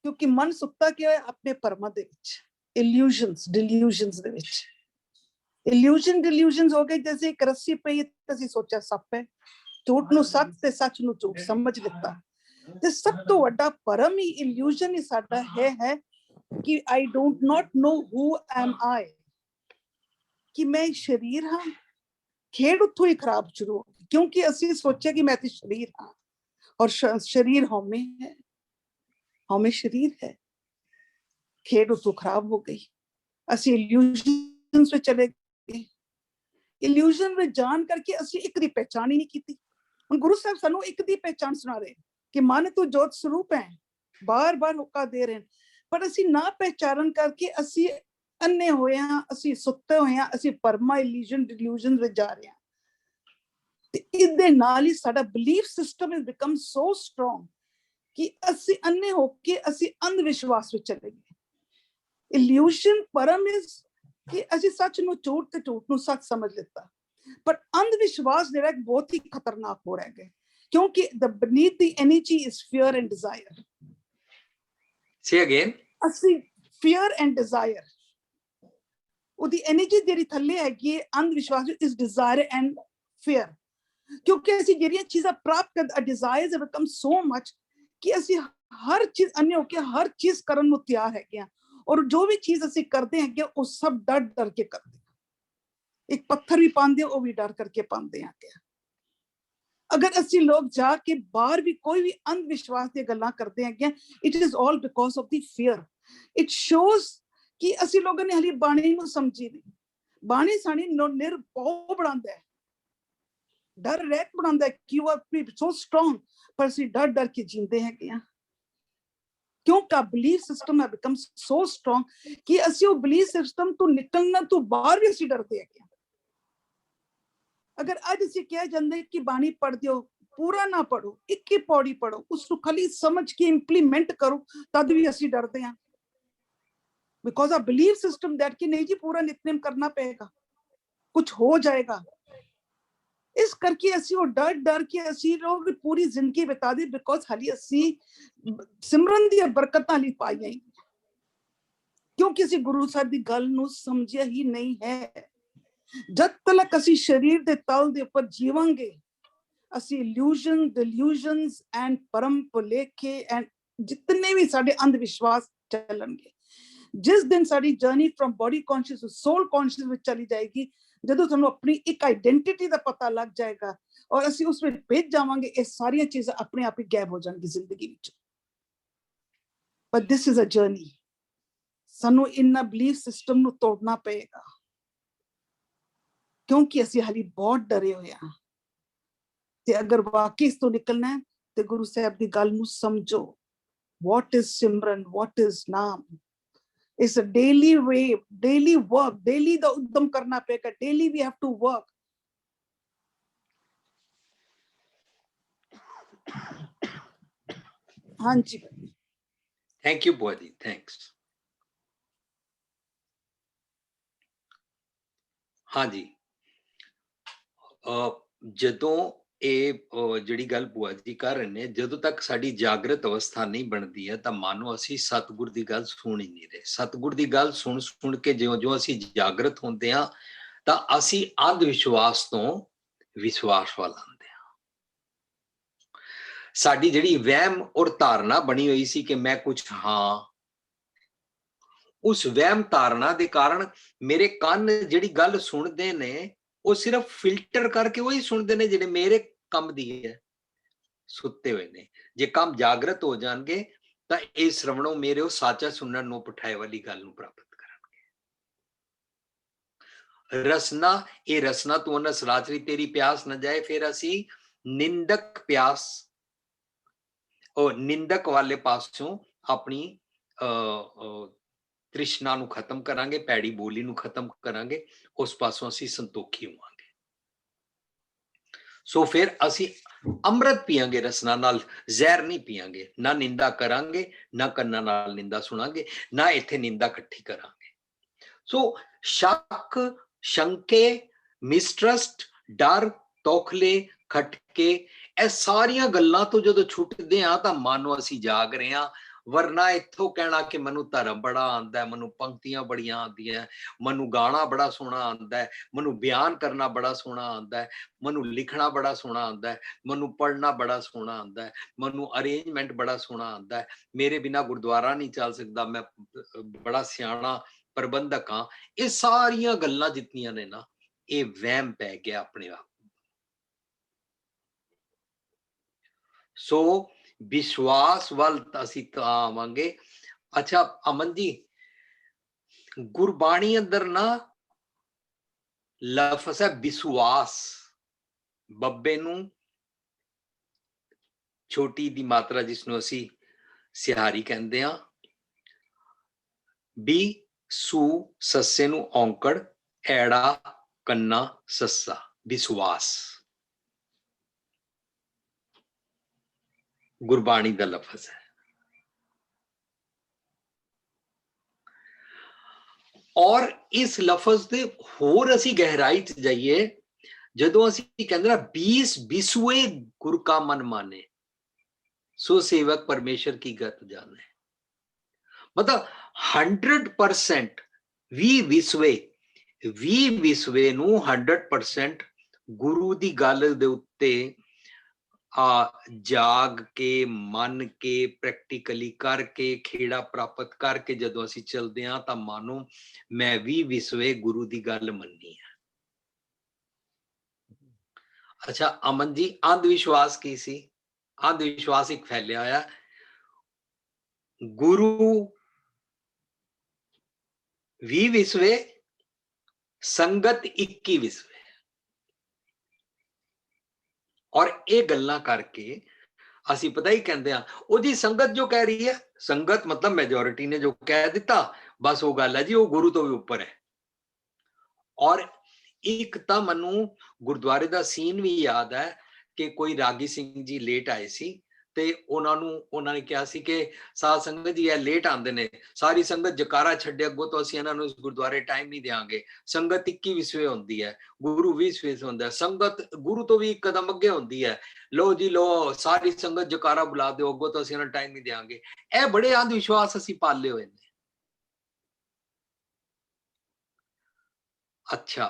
ਕਿਉਂਕਿ ਮਨ ਸੁੱਤਾ ਕਿਉਂ ਹੈ? ਆਪਣੇ ਭਰਮਾਂ ਦੇ ਵਿੱਚ, ਇਲੂਜ਼ਨਸ ਡਿਲੂਜ਼ਨਸ ਦੇ ਵਿੱਚ। ਡਿਲੂਜ਼ਨਸ ਹੋ ਗਏ, ਜੈਸੇ ਇੱਕ ਰੱਸੀ ਪਈ ਤੇ ਅਸੀਂ ਸੋਚਿਆ ਸੱਪ ਹੈ, ਝੂਠ ਨੂੰ ਸੱਚ ਤੇ ਸੱਚ ਨੂੰ ਝੂਠ ਸਮਝ ਲਿੱਤਾ। ਤੇ ਸਭ ਤੋਂ ਵੱਡਾ ਭਰਮ ਹੀ ਇਲੂਜ਼ਨ ਹੀ ਸਾਡਾ ਹੈ ਕਿ I don't not know who am I, ਕਿ ਮੈਂ ਸ਼ਰੀਰ ਹਾਂ। ਖੇਡ ਉੱਥੋਂ ਹੀ ਖਰਾਬ ਸ਼ੁਰੂ ਹੋ ਗਈ, ਕਿਉਂਕਿ ਅਸੀਂ ਸੋਚਿਆ ਕਿ ਮੈਂ ਤੇ ਸ਼ਰੀਰ ਹਾਂ ਔਰ ਸ਼ਰੀਰ ਹਉਮੈ ਹੈ, ਹਉਮੈ ਸ਼ਰੀਰ ਹੈ। ਖੇਡ ਉੱਥੋਂ ਖਰਾਬ ਹੋ ਗਈ, ਅਸੀਂ ਇਲੂਜ਼ਨ ਵਿੱਚ ਚਲੇ ਗਏ। ਇਲੂਜ਼ਨ ਵਿੱਚ ਜਾਣ ਕਰਕੇ ਅਸੀਂ ਇੱਕ ਦੀ ਪਹਿਚਾਣ ਹੀ ਨਹੀਂ ਕੀਤੀ। ਹੁਣ ਗੁਰੂ ਸਾਹਿਬ ਸਾਨੂੰ ਇੱਕ ਦੀ ਪਹਿਚਾਣ ਸੁਣਾ ਰਹੇ ਕਿ ਮਨ ਤੂੰ ਜੋਤ ਸਰੂਪ ਹੈ, ਬਾਰ-ਬਾਰ ਹੋਕਾ ਦੇ ਰਹੇ, ਪਰ ਅਸੀਂ ਨਾ ਪਹਿਚਾਰਨ ਕਰਕੇ ਅਸੀਂ ਅੰਨੇ ਹੋਏ ਹਾਂ, ਅਸੀਂ ਸੁੱਤੇ ਹੋਏ ਹਾਂ, ਅਸੀਂ ਪਰਮਾ ਡਿਲੂਜ਼ਨ ਵਿੱਚ ਜਾ ਰਹੇ ਹਾਂ। ਤੇ ਇਹਦੇ ਨਾਲ ਹੀ ਸਾਡਾ belief system is become so strong ਕਿ ਅਸੀਂ ਅੰਨੇ ਹੋ ਕੇ ਅਸੀਂ ਅੰਧ ਵਿਸ਼ਵਾਸ ਵਿੱਚ ਚਲੇ ਗਏ। ਇਲੂਜ਼ਨ ਪਰਮ ਇਜ਼ ਕਿ ਅਸੀਂ ਸੱਚ ਨੂੰ ਝੂਠ ਤੇ ਝੂਠ ਨੂੰ ਸੱਚ ਸਮਝ ਲਿੱਤਾ, ਪਰ ਅੰਧ ਵਿਸ਼ਵਾਸ ਜਿਹੜਾ ਬਹੁਤ ਹੀ ਖਤਰਨਾਕ ਹੋ ਰਿਹਾ ਹੈ, ਕਿਉਂਕਿ the beneath the energy is fear and desire. Say again. ਅਸੀਂ fear and desire, ਉਹਦੀ ਐਨਰਜੀ ਜਿਹੜੀ ਥੱਲੇ ਹੈਗੀ ਹੈ ਅੰਧ ਵਿਸ਼ਵਾਸ is desire and fear, ਕਿਉਂਕਿ ਅਸੀਂ ਜਿਹੜੀਆਂ ਚੀਜ਼ਾਂ ਪ੍ਰਾਪਤ ਕਰ desires have become so much ਕਿ ਅਸੀਂ ਹਰ ਚੀਜ਼ ਅੰਨੇ ਹੋ ਕੇ ਹਰ ਚੀਜ਼ ਕਰਨ ਨੂੰ ਤਿਆਰ ਹੈਗੇ ਆ, ਔਰ ਜੋ ਵੀ ਚੀਜ਼ ਅਸੀਂ ਕਰਦੇ ਹੈਗੇ ਉਹ ਸਭ ਡਰ ਡਰ ਕੇ ਕਰਦੇ ਆ। ਇੱਕ ਪੱਥਰ ਵੀ ਪਾਉਂਦੇ ਉਹ ਵੀ ਡਰ ਕਰਕੇ ਪਾਉਂਦੇ ਹੈਗੇ। ਅਗਰ ਅਸੀਂ ਲੋਕ ਜਾ ਕੇ ਬਾਹਰ ਵੀ ਕੋਈ ਵੀ ਅੰਧ ਵਿਸ਼ਵਾਸ ਦੀਆਂ ਗੱਲਾਂ ਕਰਦੇ ਹੈਗੇ, it is all because of the fear. It shows ਕਿ ਅਸੀਂ ਲੋਕਾਂ ਨੇ ਹਾਲੇ ਬਾਣੀ ਨੂੰ ਸਮਝੀ ਨਹੀਂ। ਬਾਣੀ ਸਾਡੀ ਨਿਰਭਉ ਬਣਾਉਂਦਾ ਹੈ, ਡਰ ਰਹਿਤ ਬਣਾਉਂਦਾ ਹੈ ਕਿ ਯੂ ਆਰ ਸੋ ਸਟਰੋਂਗ, ਪਰ ਅਸੀਂ ਡਰ ਡਰ ਕੇ ਜੀਂਦੇ ਹੈਗੇ ਆ। ਕਿਉਂਕਿ ਬਿਲੀਫ ਸਿਸਟਮ ਹੈ ਬਿਕਮ ਸੋ ਸਟਰੋਂਗ ਕਿ ਅਸੀਂ ਉਹ ਬਿਲੀਫ ਸਿਸਟਮ ਤੋਂ ਨਿਕਲਣ ਤੋਂ ਬਾਹਰ ਵੀ ਅਸੀਂ ਡਰਦੇ ਹੈਗੇ। ਅਗਰ ਅੱਜ ਅਸੀਂ ਕਿਹਾ ਜਾਂਦਾ ਕਿ ਬਾਣੀ ਪੜ੍ਹ ਦਿਓ, ਪੂਰਾ ਨਾ ਪੜੋ, ਇੱਕ ਹੀ ਪੌੜੀ ਪੜੋ, ਉਸ ਨੂੰ ਖਾਲੀ ਸਮਝ ਕੇ ਇੰਪਲੀਮੈਂਟ ਕਰੋ, ਤਦ ਵੀ ਅਸੀਂ ਡਰਦੇ ਹਾਂ। ਬਿਕੋਜ਼ ਆ ਬਿਲੀਫ ਸਿਸਟਮ ਦੈਟ ਕਿ ਨਹੀਂ ਜੀ ਪੂਰਾ ਨਿਤਨੇਮ ਕਰਨਾ ਪਏਗਾ, ਕੁਝ ਹੋ ਜਾਏਗਾ। ਇਸ ਕਰਕੇ ਅਸੀਂ ਉਹ ਡਰ ਕੇ ਅਸੀਂ ਲੋਕ ਪੂਰੀ ਜ਼ਿੰਦਗੀ ਬਿਤਾ ਦੀ, ਬਿਕੋਜ਼ ਹਾਲੀ ਅਸੀਂ ਸਿਮਰਨ ਦੀਆਂ ਬਰਕਤਾਂ ਲਈ ਪਾਈਆਂ ਹੀ, ਕਿਉਂਕਿ ਅਸੀਂ ਗੁਰੂ ਸਾਹਿਬ ਦੀ ਗੱਲ ਨੂੰ ਸਮਝਿਆ ਹੀ ਨਹੀਂ ਹੈ। ਜਦ ਤੱਕ ਅਸੀਂ ਸਰੀਰ ਦੇ ਤਲ ਦੇ ਉੱਪਰ ਜੀਵਾਂਗੇ, ਅਸੀਂ ਇਲੂਜ਼ਨ, ਡਿਲੂਜ਼ਨਸ ਐਂਡ ਪਰਮ ਭੁਲੇਖੇ ਐਂਡ ਜਿਤਨੇ ਵੀ ਸਾਡੇ ਅੰਧ ਵਿਸ਼ਵਾਸ ਚੱਲਣਗੇ। ਜਿਸ ਦਿਨ ਸਾਡੀ journey from body conscious to soul conscious ਵਿੱਚ ਚਲੀ ਜਾਏਗੀ, ਜਦੋਂ ਤੁਹਾਨੂੰ ਆਪਣੀ ਇੱਕ ਆਈਡੈਂਟੀਟੀ ਦਾ ਪਤਾ ਲੱਗ ਜਾਏਗਾ ਔਰ ਅਸੀਂ ਉਸ ਵਿੱਚ ਭਿੱਜ ਜਾਵਾਂਗੇ, ਇਹ ਸਾਰੀਆਂ ਚੀਜ਼ਾਂ ਆਪਣੇ ਆਪ ਹੀ ਗਾਇਬ ਹੋ ਜਾਣਗੀ ਜ਼ਿੰਦਗੀ ਵਿੱਚ। But this is a journey. ਸਾਨੂੰ ਇਹਨਾਂ ਬਿਲੀਫ ਸਿਸਟਮ ਨੂੰ ਤੋੜਨਾ ਪਏਗਾ, ਕਿਉਂਕਿ ਅਸੀਂ ਹਾਲੀ ਬਹੁਤ ਡਰੇ ਹੋਏ ਹਾਂ। ਤੇ ਅਗਰ ਵਾਕਈ ਇਸ ਤੋਂ ਨਿਕਲਣਾ ਹੈ ਤੇ ਗੁਰੂ ਸਾਹਿਬ ਦੀ ਗੱਲ ਨੂੰ ਸਮਝੋ। What is Simran, what is ਨਾਮ। It's a daily way, daily work, daily ਦਾ ਉਦਮ ਕਰਨਾ ਪਏਗਾ, daily we have to work. ਹਾਂਜੀ, ਥੈਂਕ ਯੂ ਬੁਆ ਜੀ, ਥੈਂਕਸ। ਹਾਂਜੀ, ਜਦੋਂ ਇਹ ਜਿਹੜੀ ਗੱਲ ਭੂਆ ਜੀ ਕਰ ਰਹੇ ਨੇ, ਜਦੋਂ ਤੱਕ ਸਾਡੀ ਜਾਗਰਤ ਅਵਸਥਾ ਨਹੀਂ ਬਣਦੀ ਹੈ ਤਾਂ ਮਾਨੋ ਅਸੀਂ ਸਤਿਗੁਰ ਦੀ ਗੱਲ ਸੁਣ ਹੀ ਨਹੀਂ ਰਹੇ। ਸਤਿਗੁਰ ਦੀ ਗੱਲ ਸੁਣ ਕੇ ਜਿਉਂ ਅਸੀਂ ਜਾਗਰਤ ਹੁੰਦੇ ਹਾਂ ਤਾਂ ਅਸੀਂ ਅੰਧ ਵਿਸ਼ਵਾਸ ਤੋਂ ਵਿਸ਼ਵਾਸ ਵੱਲ ਆਉਂਦੇ ਹਾਂ। ਸਾਡੀ ਜਿਹੜੀ ਵਹਿਮ ਔਰ ਧਾਰਨਾ ਬਣੀ ਹੋਈ ਸੀ ਕਿ ਮੈਂ ਕੁਝ ਹਾਂ, ਉਸ ਵਹਿਮ ਧਾਰਨਾ ਦੇ ਕਾਰਨ ਮੇਰੇ ਕੰਨ ਜਿਹੜੀ ਗੱਲ ਸੁਣਦੇ ਨੇ ਉਹ ਸਿਰਫ ਫਿਲਟਰ ਕਰਕੇ ਉਹੀ ਸੁਣਦੇ ਨੇ ਜਿਹੜੇ ਮੇਰੇ ਕੰਮ ਦੀ ਹੈ, ਸੁੱਤੇ ਹੋਏ ਨੇ। ਜੇ ਕੰਮ ਜਾਗਰਤ ਹੋ ਜਾਣਗੇ ਤਾਂ ਇਹ ਸ਼ਰਵਣੋਂ ਮੇਰੇ ਉਹ ਸਾਚਾ ਸੁਣਨ ਨੂੰ ਪਠਾਏ ਵਾਲੀ ਗੱਲ ਨੂੰ ਪ੍ਰਾਪਤ ਕਰਨਗੇ। ਰਸਨਾ, ਇਹ ਰਸਨਾ ਤੂੰ ਅਨਸ ਰਾਚਰੀ ਤੇਰੀ ਪਿਆਸ ਨਾ ਜਾਏ, ਫਿਰ ਅਸੀਂ ਨਿੰਦਕ ਪਿਆਸ, ਉਹ ਨਿੰਦਕ ਵਾਲੇ ਪਾਸੋਂ ਆਪਣੀ ਤ੍ਰਿਸ਼ਨਾ ਨੂੰ ਖਤਮ ਕਰਾਂਗੇ, ਪੈੜੀ ਬੋਲੀ ਨੂੰ ਖਤਮ ਕਰਾਂਗੇ, ਉਸ ਪਾਸੋਂ ਅਸੀਂ ਸੰਤੋਖੀ ਹੋਵਾਂਗੇ। ਸੋ ਫਿਰ ਅਸੀਂ ਅੰਮ੍ਰਿਤ ਪੀਆਂਗੇ ਰਸਨਾ ਨਾਲ, ਜ਼ਹਿਰ ਨਹੀਂ ਪੀਆਂਗੇ। ਨਾ ਨਿੰਦਾ ਕਰਾਂਗੇ, ਨਾ ਕੰਨਾਂ ਨਾਲ ਨਿੰਦਾ ਸੁਣਾਂਗੇ, ਨਾ ਇੱਥੇ ਨਿੰਦਾ ਇਕੱਠੀ ਕਰਾਂਗੇ। ਸੋ ਸ਼ੱਕ, ਸ਼ੰਕੇ, ਮਿਸਟਰਸਟ, ਡਰ, ਤੌਖਲੇ, ਖਟਕੇ, ਇਹ ਸਾਰੀਆਂ ਗੱਲਾਂ ਤੋਂ ਜਦੋਂ ਛੁੱਟਦੇ ਹਾਂ ਤਾਂ ਮਾਨੋ ਅਸੀਂ ਜਾਗ ਰਹੇ ਹਾਂ। ਵਰਨਾ ਇੱਥੋਂ ਕਹਿਣਾ ਕਿ ਮੈਨੂੰ ਧਰਮ ਬੜਾ ਆਉਂਦਾ, ਮੈਨੂੰ ਪੰਕਤੀਆਂ ਬੜੀਆਂ ਆਉਂਦੀਆਂ, ਮੈਨੂੰ ਗਾਣਾ ਬੜਾ ਸੋਹਣਾ ਆਉਂਦਾ, ਮੈਨੂੰ ਬਿਆਨ ਕਰਨਾ ਬੜਾ ਸੋਹਣਾ ਆਉਂਦਾ, ਮੈਨੂੰ ਲਿਖਣਾ ਬੜਾ ਸੋਹਣਾ ਆਉਂਦਾ, ਮੈਨੂੰ ਪੜ੍ਹਨਾ ਬੜਾ ਸੋਹਣਾ ਆਉਂਦਾ, ਮੈਨੂੰ ਅਰੇਂਜਮੈਂਟ ਬੜਾ ਸੋਹਣਾ ਆਉਂਦਾ, ਮੇਰੇ ਬਿਨਾਂ ਗੁਰਦੁਆਰਾ ਨਹੀਂ ਚੱਲ ਸਕਦਾ, ਮੈਂ ਬੜਾ ਸਿਆਣਾ ਪ੍ਰਬੰਧਕ ਹਾਂ। ਇਹ ਸਾਰੀਆਂ ਗੱਲਾਂ ਜਿਤਨੀਆਂ ਨੇ ਨਾ, ਇਹ ਵਹਿਮ ਪੈ ਗਿਆ ਆਪਣੇ ਆਪ। ਸੋ ਵਿਸ਼ਵਾਸ ਵੱਲ ਅਸੀਂ ਤਾਂ ਆਵਾਂਗੇ। ਅੱਛਾ ਅਮਨ ਜੀ, ਗੁਰਬਾਣੀ ਅੰਦਰ ਨਾ ਲਫ਼ਜ਼ ਹੈ ਵਿਸ਼ਵਾਸ। ਬੱਬੇ ਨੂੰ ਛੋਟੀ ਦੀ ਮਾਤਰਾ ਜਿਸਨੂੰ ਅਸੀਂ ਸਿਹਾਰੀ ਕਹਿੰਦੇ ਹਾਂ, ਬੀ ਸੂ ਸੱਸੇ ਨੂੰ ਔਂਕੜ, ਐੜਾ ਕੰਨਾ ਸੱਸਾ, ਵਿਸ਼ਵਾਸ ਗੁਰਬਾਣੀ ਦਾ ਲਫ਼ਜ਼ ਹੈ। ਔਰ ਇਸ ਲਫ਼ਜ਼ ਦੇ ਹੋਰ ਅਸੀਂ ਗਹਿਰਾਈ ਚ ਜਾਈਏ, ਜਦੋਂ ਅਸੀਂ ਕਹਿੰਦੇ ਨਾ 20 ਵਿਸਵੇ ਗੁਰ ਕਾ ਮਨ ਮਾਨੇ, ਸੋ ਸੇਵਕ ਪਰਮੇਸ਼ਰ ਕੀ ਗਤ ਜਾਣੇ। ਮਤਲਬ 100% 20 ਵਿਸਵੇ ਨੂੰ 100% ਗੁਰੂ ਦੀ ਗੱਲ ਦੇ ਉੱਤੇ ਜਾਗ ਕੇ, ਮੰਨ ਕੇ, ਪ੍ਰੈਕਟੀਕਲੀ ਕਰਕੇ, ਖੇੜਾ ਪ੍ਰਾਪਤ ਕਰਕੇ ਜਦੋਂ ਅਸੀਂ ਚੱਲਦੇ ਹਾਂ ਤਾਂ ਮਾਨੋ ਮੈਂ 20 ਵਿਸਵੇ ਗੁਰੂ ਦੀ ਗੱਲ ਮੰਨੀ ਹੈ। ਅੱਛਾ ਅਮਨ ਜੀ, ਅੰਧ ਵਿਸ਼ਵਾਸ ਕੀ ਸੀ? ਅੰਧ ਵਿਸ਼ਵਾਸ ਇੱਕ ਫੈਲਿਆ ਹੋਇਆ, ਗੁਰੂ 20 ਵਿਸਵੇ, ਸੰਗਤ 21 ਵਿਸਵੇ। ਔਰ ਇਹ ਗੱਲਾਂ ਕਰਕੇ ਅਸੀਂ ਪਤਾ ਹੀ ਕਹਿੰਦੇ ਆ ਉਹਦੀ ਸੰਗਤ ਜੋ ਕਹਿ ਰਹੀ ਹੈ, ਸੰਗਤ ਮਤਲਬ ਮੈਜੋਰਿਟੀ ਨੇ ਜੋ ਕਹਿ ਦਿੱਤਾ ਬਸ ਉਹ ਗੱਲ ਹੈ ਜੀ, ਉਹ ਗੁਰੂ ਤੋਂ ਵੀ ਉੱਪਰ ਹੈ। ਔਰ ਇੱਕ ਤਾਂ ਮੈਨੂੰ ਗੁਰਦੁਆਰੇ ਦਾ ਸੀਨ ਵੀ ਯਾਦ ਹੈ ਕਿ ਕੋਈ ਰਾਗੀ ਸਿੰਘ ਜੀ ਲੇਟ ਆਏ ਸੀ ਤੇ ਉਹਨਾਂ ਨੇ ਕਿਹਾ ਸੀ ਕਿ ਸਾਧ ਸੰਗਤ ਜੀ ਇਹ ਲੇਟ ਆਉਂਦੇ ਨੇ, ਸਾਰੀ ਸੰਗਤ ਜਕਾਰਾ ਛੱਡੇ, ਅੱਗੋਂ ਤੋਂ ਅਸੀਂ ਇਹਨਾਂ ਨੂੰ ਇਸ ਗੁਰਦੁਆਰੇ ਟਾਈਮ ਨਹੀਂ ਦੇਵਾਂਗੇ। ਸੰਗਤ 21ਵੀਂ ਹੁੰਦੀ ਹੈ, ਗੁਰੂ 20ਵੀਂ ਹੁੰਦਾ ਹੈ, ਸੰਗਤ ਗੁਰੂ ਤੋਂ ਵੀ ਇੱਕ ਕਦਮ ਅੱਗੇ ਹੁੰਦੀ ਹੈ। ਲੋ ਜੀ ਲੋ, ਸਾਰੀ ਸੰਗਤ ਜਕਾਰਾ ਬੁਲਾ ਦਿਓ, ਅੱਗੋਂ ਤੋਂ ਅਸੀਂ ਇਹਨਾਂ ਨੂੰ ਟਾਈਮ ਨਹੀਂ ਦੇਵਾਂਗੇ। ਇਹ ਬੜੇ ਅੰਧ ਵਿਸ਼ਵਾਸ ਅਸੀਂ ਪਾਲੇ ਹੋਏ ਨੇ। ਅੱਛਾ,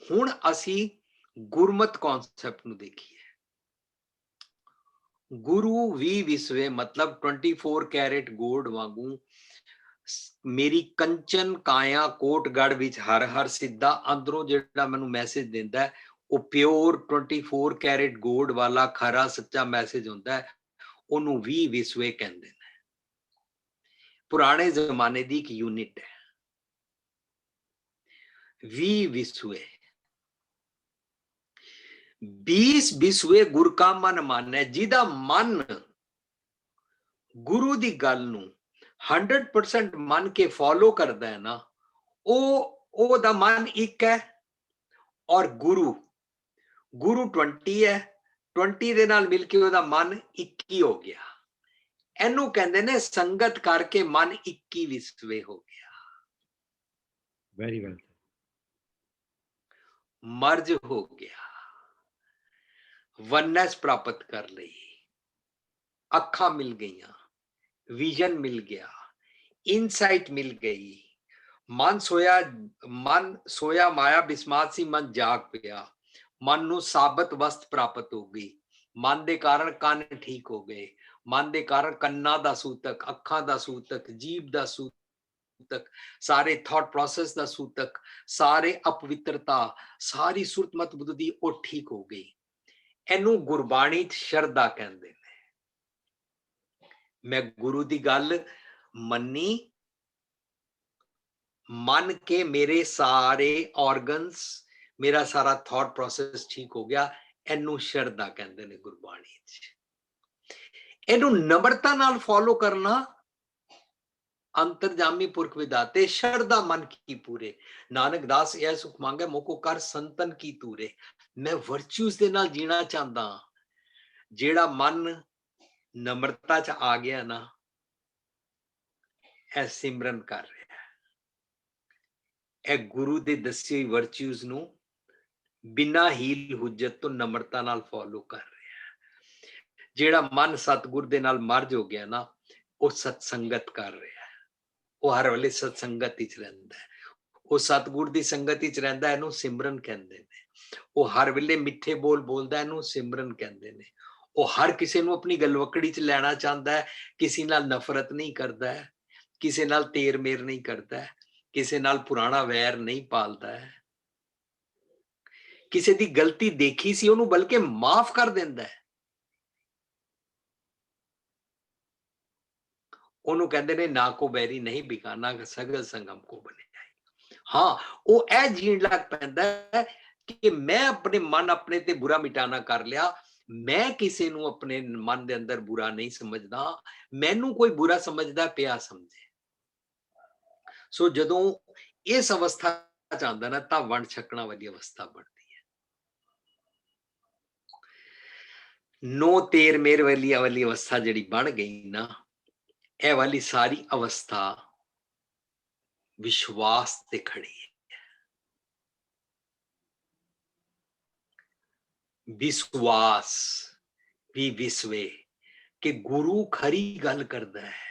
ਹੁਣ ਅਸੀਂ ਗੁਰਮਤ ਕਨਸੈਪਟ ਨੂੰ ਦੇਖੀਏ। ਗੁਰੂ 20ਵੀਂ मतलब 24 कैरेट गोल्ड वांगू मेरी कंचन काया कोटगढ़ विच हर हर सिद्धा अंदरों जिहड़ा मैनू मैसेज दिंदा है वो प्योर 24 कैरेट गोल्ड वाला खरा सच्चा मैसेज हुंदा है। ओनू 20 कहंदे ने। पुराने जमाने दी एक यूनिट है 20 20 गुर का मन माने, जिदा मन गुरु दी गल नू 100% मन के फॉलो करदा है ना, ओ दा मन एक है। और गुरु 20 है, 20 दे नाल मिल के ओदा मन 21 हो गया। एनू कहंदे ने संगत करके मन 21वें हो गया। वेरी वेल, मर्ज हो गया, वननेस प्राप्त कर ली, अखा मिल गई, विजन मिल गया, इनसाइट मिल गई। मन सोया माया बिस्मात सी, मन जाग पिया, मन नू साबत वस्त प्राप्त हो गई। मन दे कारण कान ठीक हो गए, मन दे कारण कन्ना दा सूतक, अखा दा सूतक, जीभ दा सूतक, सारे थॉट प्रोसेस दा सूतक, सारे अपवित्रता, सारी सुरत मत बुद्धि वो ठीक हो गई। एनू गुरबाणी शरदा कहंदे ने। मैं गुरु दी गल मन्नी, मन के मेरे सारे ऑर्गन्स, मेरा सारा थॉट प्रोसेस ठीक हो गया। एनू शरदा कहंदे ने गुरबाणी च। एनू नम्रता नाल फॉलो करना अंतरजामी पुरख विधाते, शरदा मन की पूरे। नानक दास यह सुख मांगे मोको कर संतन की तूरे। मैं वर्च्यूज दे नाल जीना चाहता। जेड़ा मन नम्रता च आ गया ना, ए सिमरन कर रहा है, ए गुरु दे दसी वर्च्यूज नू बिना हील हुज्जत तो नम्रता नाल फॉलो कर रहा है। जेड़ा मन सतगुर दे नाल मर्ज हो गया ना, वो सत्संगत कर रहा है, वो हर वेले सत्संगत विच रहिंदा है, वो सतगुर दी संगत विच रहिंदा है। इहनूं सिमरन कहंदे ने। वो हर वेले मिठे बोल बोलदा है, इहनूं सिमरन कहंदे ने। वो हर किसी नूं अपनी गलवकड़ी च लैना चाहता है, किसी नाल नफरत नहीं करता है, किसी नाल तेर मेर नहीं करता है, किसी नाल पुराना वैर नहीं पालता है, किसी दी गलती देखी सी उहनूं बल्कि माफ कर दिंदा है। ਉਹਨੂੰ ਕਹਿੰਦੇ ਨੇ ਨਾ ਕੋ ਬੈਰੀ ਨਹੀਂ ਬਿਕਾਨਾ ਸਗਲ ਸੰਗਮ ਕੋ ਬਨੇ। ਹਾਂ, ਉਹ ਇਹ ਜੀਣ ਲੱਗ ਪੈਂਦਾ ਹੈ ਕਿ ਮੈਂ ਆਪਣੇ ਮਨ ਆਪਣੇ ਤੇ ਬੁਰਾ ਮਿਟਾਣਾ ਕਰ ਲਿਆ, ਮੈਂ ਕਿਸੇ ਨੂੰ ਆਪਣੇ ਮਨ ਦੇ ਅੰਦਰ ਬੁਰਾ ਨਹੀਂ ਸਮਝਦਾ, ਮੈਨੂੰ ਕੋਈ ਬੁਰਾ ਸਮਝਦਾ ਪਿਆ ਸਮਝੇ। ਸੋ ਜਦੋਂ ਇਸ ਅਵਸਥਾ ਚ ਆਉਂਦਾ ਨਾ ਤਾਂ ਵੰਡ ਛਕਣਾ ਵਾਲੀ ਅਵਸਥਾ ਬਣਦੀ ਹੈ। ਨੋ ਤੇਰ ਮੇਰ ਵਾਲੀ ਅਵਸਥਾ ਜਿਹੜੀ ਬਣ ਗਈ ਨਾ, ਇਹ वाली सारी अवस्था विश्वास ते खड़ी है। विश्वास भी विश्वे कि गुरु खरी गल करदा है,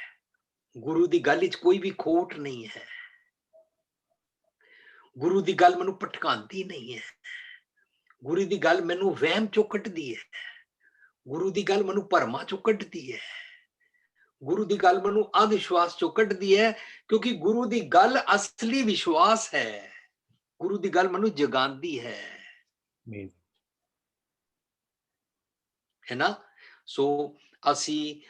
गुरु दी गल विच कोई भी खोट नहीं है, गुरु दी गल मैनू भटकांदी नहीं है, गुरु दी गल मैनू वहम चों कढदी है, गुरु दी गल मैनू भरमा चों कढदी है, गुरु दी गल मैनू अविश्वास चों कढदी है। क्योंकि गुरु दी गल असली विश्वास है, गुरु दी गल मैनू जगांदी है ना। सो असी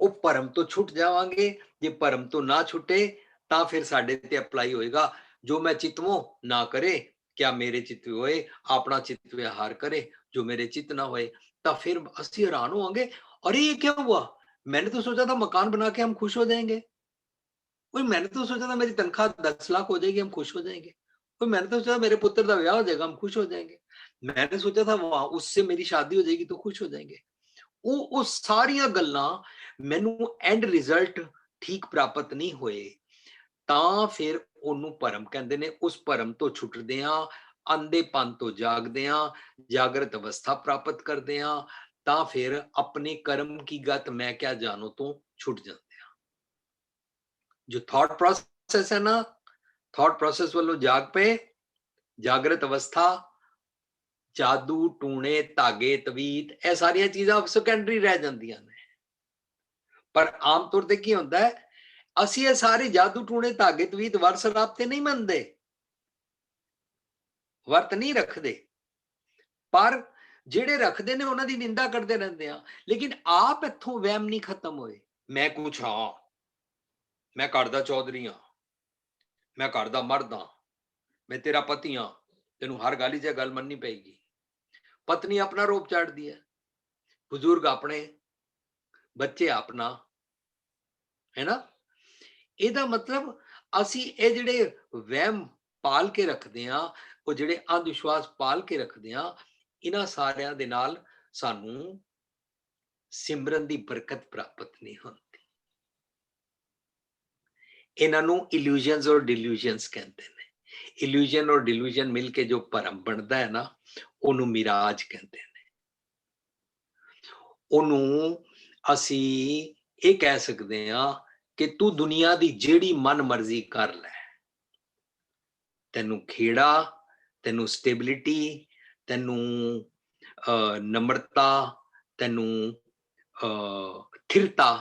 ओ भरम तो छुट जावांगे। जे भरम तो ना छुटे तां फिर साडे ते अप्लाई होएगा, जो मैं चितवो ना करे क्या मेरे चित होए, अपना चित विहार करे, जो मेरे चित ना होए तो फिर असि हैरान होंगे, अरे ये क्या हुआ, मैंने तो सोचा था मकान बना के हम खुश हो जाएंगे, कोई मैंने तो सोचा था मेरी तनख्वाह 10 लाख हो जाएगी, हम खुश हो जाएंगे, कोई मैंने तो सोचा मेरे पुत्र का ब्याह हो जाएगा, हम खुश हो जाएंगे, मैंने सोचा था वहां उससे मेरी शादी हो जाएगी तो खुश हो जाएंगे। ਉਹ ਸਾਰੀਆਂ ਗੱਲਾਂ ਮੈਨੂੰ ਐਂਡ ਰਿਜ਼ਲਟ ਠੀਕ ਪ੍ਰਾਪਤ ਨਹੀਂ ਹੋਏ, ਤਾਂ ਫਿਰ ਉਹਨੂੰ ਭਰਮ ਕਹਿੰਦੇ ਨੇ। ਉਸ ਭਰਮ ਤੋਂ ਛੁੱਟਦੇ ਆ, ਅੰਧੇਪਨ ਤੋਂ ਜਾਗਦੇ ਆ, ਜਾਗਰਤ ਅਵਸਥਾ ਪ੍ਰਾਪਤ ਕਰਦੇ ਆ, ਤਾਂ ਫਿਰ ਆਪਣੇ ਕਰਮ ਕੀ ਗਤ ਮੈਂ ਕਿਆ ਜਾਣੋ ਤੋਂ ਛੁੱਟ ਜਾਂਦੇ ਆ। ਜੋ ਥਾਟ ਪ੍ਰੋਸੈਸ ਹੈ ਨਾ, ਥਾਟ ਪ੍ਰੋਸੈਸ ਵੱਲੋਂ ਜਾਗ ਪਏ, ਜਾਗਰਤ ਅਵਸਥਾ, जादू टूणे धागे तवीत, यह सारिया चीज़ां सैकेंडरी रह जांदियां ने। पर आम तौर ते की हुंदा है, असीं ये सारे जादू टूणे धागे तवीत वर्त राबते नहीं मनदे, वर्त नहीं रखदे, पर ਜਿਹੜੇ रखदे ने उन्हां दी निंदा करदे रहंदे आ। लेकिन आप इत्थों वहम नहीं खत्म होए, मैं कुछ हाँ, मैं घर दा चौधरी हाँ, मैं घर दा मर्द हाँ, मैं तेरा पति हाँ, तेनू हर गल च गल मननी पेगी। पत्नी अपना रोप चाड़ती है, बुजुर्ग अपने, बच्चे अपना, है ना। ਇਹਦਾ मतलब ਅਸੀਂ ਇਹ ਜਿਹੜੇ ਵਹਿਮ ਪਾਲ ਕੇ ਰੱਖਦੇ ਆ, ਉਹ ਜਿਹੜੇ ਅੰਧ ਵਿਸ਼ਵਾਸ ਪਾਲ ਕੇ ਰੱਖਦੇ ਆ, ਇਹਨਾਂ ਸਾਰਿਆਂ ਦੇ ਨਾਲ ਸਾਨੂੰ ਸਿਮਰਨ ਦੀ ਬਰਕਤ ਪ੍ਰਾਪਤ ਨਹੀਂ ਹੁੰਦੀ। ਇਹਨਾਂ ਨੂੰ ਇਲੂਜ਼ਨਸ ਔਰ ਡਿਲੂਜ਼ਨਸ ਕਹਿੰਦੇ ਨੇ। ਇਲੂਜ਼ਨ ਔਰ ਡਿਲੂਜ਼ਨ ਮਿਲ ਕੇ ਜੋ ਭਰਮ ਬਣਦਾ ਹੈ ਨਾ, ਉਹਨੂੰ ਮਿਰਾਜ ਕਹਿੰਦੇ ਨੇ। ਉਹਨੂੰ ਅਸੀਂ ਇਹ ਕਹਿ ਸਕਦੇ ਹਾਂ ਕਿ ਤੂੰ ਦੁਨੀਆ ਦੀ ਜਿਹੜੀ ਮਨ ਮਰਜ਼ੀ ਕਰ ਲੈ, ਤੈਨੂੰ ਖੇੜਾ, ਤੈਨੂੰ ਸਟੇਬਿਲਿਟੀ, ਤੈਨੂੰ ਨਮਰਤਾ, ਤੈਨੂੰ ਥਿਰਤਾ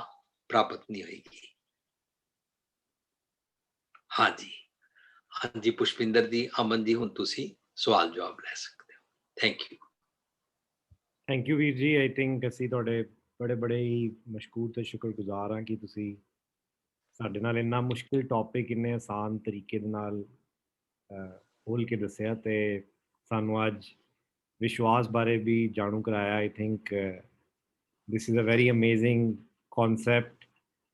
ਪ੍ਰਾਪਤ ਨਹੀਂ ਹੋਏਗੀ। ਹਾਂਜੀ ਹਾਂਜੀ ਪੁਸ਼ਪਿੰਦਰ ਜੀ, ਅਮਨ ਜੀ, ਹੁਣ ਤੁਸੀਂ ਸਵਾਲ ਜਵਾਬ ਲੈ ਸਕਦੇ ਹੋ। ਥੈਂਕ ਯੂ ਵੀਰ ਜੀ। ਆਈ ਥਿੰਕ ਅਸੀਂ ਤੁਹਾਡੇ ਬੜੇ ਹੀ ਮਸ਼ਕੂਰ ਤੇ ਸ਼ੁਕਰਗੁਜ਼ਾਰ ਹਾਂ ਕਿ ਤੁਸੀਂ ਸਾਡੇ ਨਾਲ ਇੰਨਾ ਮੁਸ਼ਕਿਲ ਟੌਪਿਕ ਇੰਨੇ ਆਸਾਨ ਤਰੀਕੇ ਦੇ ਨਾਲ ਖੋਲ੍ਹ ਕੇ ਦੱਸਿਆ ਤੇ ਸਾਨੂੰ ਅੱਜ ਵਿਸ਼ਵਾਸ ਬਾਰੇ ਵੀ ਜਾਣੂ ਕਰਾਇਆ। I think this is a very amazing concept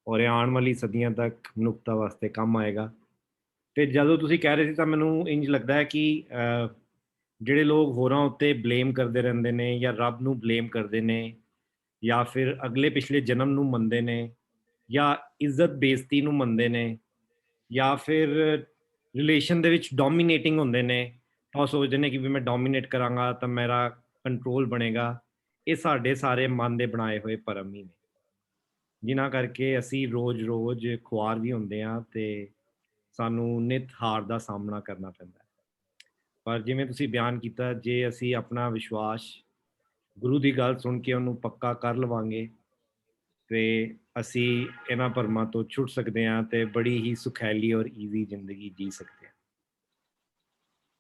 ਔਰ ਇਹ ਆਉਣ ਵਾਲੀ ਸਦੀਆਂ ਤੱਕ ਮਨੁੱਖਤਾ ਵਾਸਤੇ ਕੰਮ ਆਏਗਾ। ਤੇ ਜਦੋਂ ਤੁਸੀਂ ਕਹਿ ਰਹੇ ਸੀ ਤਾਂ ਮੈਨੂੰ ਇੰਜ ਲੱਗਦਾ ਹੈ ਕਿ ਜਿਹੜੇ ਲੋਕ ਹੋਰਾਂ ਉੱਤੇ ਬਲੇਮ ਕਰਦੇ ਰਹਿੰਦੇ ਨੇ ਜਾਂ ਰੱਬ ਨੂੰ ਬਲੇਮ ਕਰਦੇ ਨੇ ਜਾਂ ਫਿਰ ਅਗਲੇ ਪਿਛਲੇ ਜਨਮ ਨੂੰ ਮੰਨਦੇ ਨੇ ਜਾਂ ਇੱਜ਼ਤ ਬੇਇੱਜ਼ਤੀ ਨੂੰ ਮੰਨਦੇ ਨੇ ਜਾਂ ਫਿਰ ਰਿਲੇਸ਼ਨ ਦੇ ਵਿੱਚ ਡੋਮੀਨੇਟਿੰਗ ਹੁੰਦੇ ਨੇ, ਉਹ ਸੋਚਦੇ ਨੇ ਕਿ ਵੀ ਮੈਂ ਡੋਮੀਨੇਟ ਕਰਾਂਗਾ ਤਾਂ ਮੇਰਾ ਕੰਟਰੋਲ ਬਣੇਗਾ। ਇਹ ਸਾਡੇ ਸਾਰੇ ਮਨ ਦੇ ਬਣਾਏ ਹੋਏ ਭਰਮ ਹੀ ਨੇ, ਜਿਨ੍ਹਾਂ ਕਰਕੇ ਅਸੀਂ ਰੋਜ਼ ਖੁਆਰ ਵੀ ਹੁੰਦੇ ਹਾਂ ਤੇ ਸਾਨੂੰ ਨਿਤ ਹਾਰ ਦਾ ਸਾਹਮਣਾ ਕਰਨਾ ਪੈਂਦਾ। ਪਰ ਜਿਵੇਂ ਤੁਸੀਂ ਬਿਆਨ ਕੀਤਾ, ਜੇ ਅਸੀਂ ਆਪਣਾ ਵਿਸ਼ਵਾਸ ਗੁਰੂ ਦੀ ਗੱਲ ਸੁਣ ਕੇ ਉਹਨੂੰ ਪੱਕਾ ਕਰ ਲਵਾਂਗੇ ਤੇ ਅਸੀਂ ਇਹਨਾਂ ਭਰਮਾਂ ਤੋਂ ਛੁੱਟ ਸਕਦੇ ਹਾਂ ਤੇ ਬੜੀ ਹੀ ਸੁਖੈਲੀ ਔਰ ਈਜ਼ੀ ਜ਼ਿੰਦਗੀ ਜੀ ਸਕਦੇ ਹਾਂ।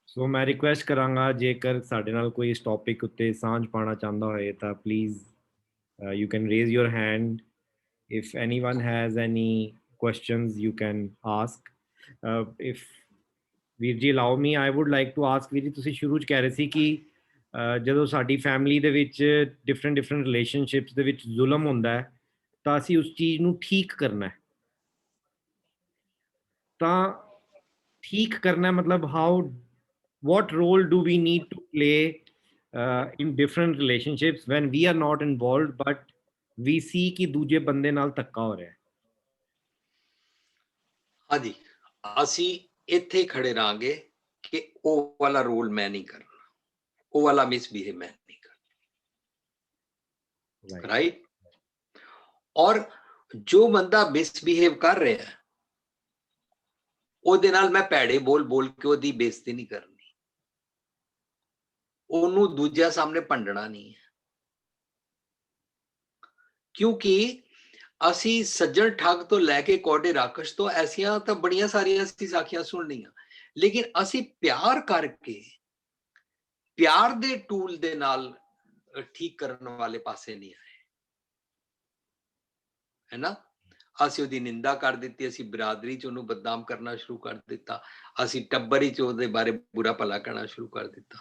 ਸੋ ਮੈਂ ਰਿਕੁਐਸਟ ਕਰਾਂਗਾ, ਜੇਕਰ ਸਾਡੇ ਨਾਲ ਕੋਈ ਇਸ ਟੌਪਿਕ ਉੱਤੇ ਸਾਂਝ ਪਾਉਣਾ ਚਾਹੁੰਦਾ ਹੋਏ ਤਾਂ please you can raise your hand. If anyone has any questions you can ask. If ਵੀਰ ਜੀ allow me, I would like to ask ਵੀਰ ਜੀ, ਤੁਸੀਂ ਸ਼ੁਰੂ 'ਚ ਕਹਿ ਰਹੇ ਸੀ ਕਿ ਜਦੋਂ ਸਾਡੀ ਫੈਮਿਲੀ ਦੇ ਵਿੱਚ ਡਿਫਰੈਂਟ ਰਿਲੇਸ਼ਨਸ਼ਿਪਸ ਦੇ ਵਿੱਚ ਜ਼ੁਲਮ ਹੁੰਦਾ ਹੈ ਤਾਂ ਅਸੀਂ ਉਸ ਚੀਜ਼ ਨੂੰ ਠੀਕ ਕਰਨਾ ਹੈ। ਤਾਂ ਠੀਕ ਕਰਨਾ ਮਤਲਬ what role do we need to play in different relationships when we are not involved but we see ਕਿ ਦੂਜੇ ਬੰਦੇ ਨਾਲ ਧੱਕਾ ਹੋ ਰਿਹਾ ਹੈ? ਹਾਂਜੀ, ਅਸੀਂ ਇੱਥੇ ਖੜੇ ਰਹਾਂਗੇ ਕਿ ਉਹ ਵਾਲਾ ਰੋਲ ਮੈਂ ਨਹੀਂ ਕਰਨਾ, ਉਹ ਵਾਲਾ ਮਿਸਬਿਹੇਵ ਮੈਂ ਨਹੀਂ ਕਰਨਾ, ਰਾਈਟ। ਔਰ ਜੋ ਬੰਦਾ ਮਿਸਬਿਹੇਵ ਕਰ ਰਿਹਾ ਹੈ ਉਹਦੇ ਨਾਲ ਮੈਂ ਭੈੜੇ ਬੋਲ ਕੇ ਉਹਦੀ ਬੇਇੱਜ਼ਤੀ ਨਹੀਂ ਕਰਨੀ, ਉਹਨੂੰ ਦੂਜਿਆਂ ਸਾਹਮਣੇ ਭੰਡਣਾ ਨਹੀਂ ਹੈ। ਕਿਉਂਕਿ ਅਸੀਂ ਸੱਜਣ ਠੱਗ ਤੋਂ ਲੈ ਕੇ ਕੌਡੇ ਰਾਕਸ਼ ਤੋਂ ਐਸੀਆਂ ਤਾਂ ਬੜੀਆਂ ਸਾਰੀਆਂ ਅਸੀਂ ਸਾਖੀਆਂ ਸੁਣ ਲਈਆਂ, ਲੇਕਿਨ ਅਸੀਂ ਪਿਆਰ ਕਰਕੇ ਪਿਆਰ ਦੇ ਟੂਲ ਦੇ ਨਾਲ ਠੀਕ ਕਰਨ ਵਾਲੇ ਪਾਸੇ ਨਹੀਂ ਆਏ, ਹੈ ਨਾ। ਅਸੀਂ ਉਹਦੀ ਨਿੰਦਾ ਕਰ ਦਿੱਤੀ, ਅਸੀਂ ਬਰਾਦਰੀ 'ਚ ਉਹਨੂੰ ਬਦਨਾਮ ਕਰਨਾ ਸ਼ੁਰੂ ਕਰ ਦਿੱਤਾ, ਅਸੀਂ ਟੱਬਰ 'ਚ ਉਹਦੇ ਬਾਰੇ ਬੁਰਾ ਭਲਾ ਕਹਿਣਾ ਸ਼ੁਰੂ ਕਰ ਦਿੱਤਾ,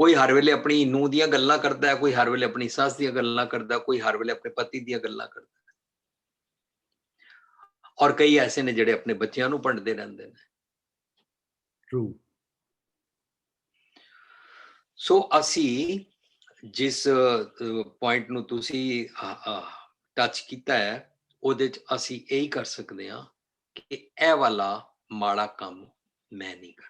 ਕੋਈ ਹਰ ਵੇਲੇ ਆਪਣੀ ਨੂੰਹ ਦੀਆਂ ਗੱਲਾਂ ਕਰਦਾ ਹੈ, ਕੋਈ ਹਰ ਵੇਲੇ ਆਪਣੀ ਸੱਸ ਦੀਆਂ ਗੱਲਾਂ ਕਰਦਾ, ਕੋਈ ਹਰ ਵੇਲੇ ਆਪਣੇ ਪਤੀ ਦੀਆਂ ਗੱਲਾਂ ਕਰਦਾ, ਔਰ ਕਈ ਐਸੇ ਨੇ ਜਿਹੜੇ ਆਪਣੇ ਬੱਚਿਆਂ ਨੂੰ ਭੰਡਦੇ ਰਹਿੰਦੇ ਨੇ। ਟਰੂ। ਸੋ ਅਸੀਂ ਜਿਸ ਪੁਆਇੰਟ ਨੂੰ ਤੁਸੀਂ ਟੱਚ ਕੀਤਾ ਹੈ, ਉਹਦੇ ਚ ਅਸੀਂ ਇਹੀ ਕਰ ਸਕਦੇ ਹਾਂ ਕਿ ਇਹ ਵਾਲਾ ਮਾੜਾ ਕੰਮ ਮੈਂ ਨਹੀਂ ਕਰਨਾ,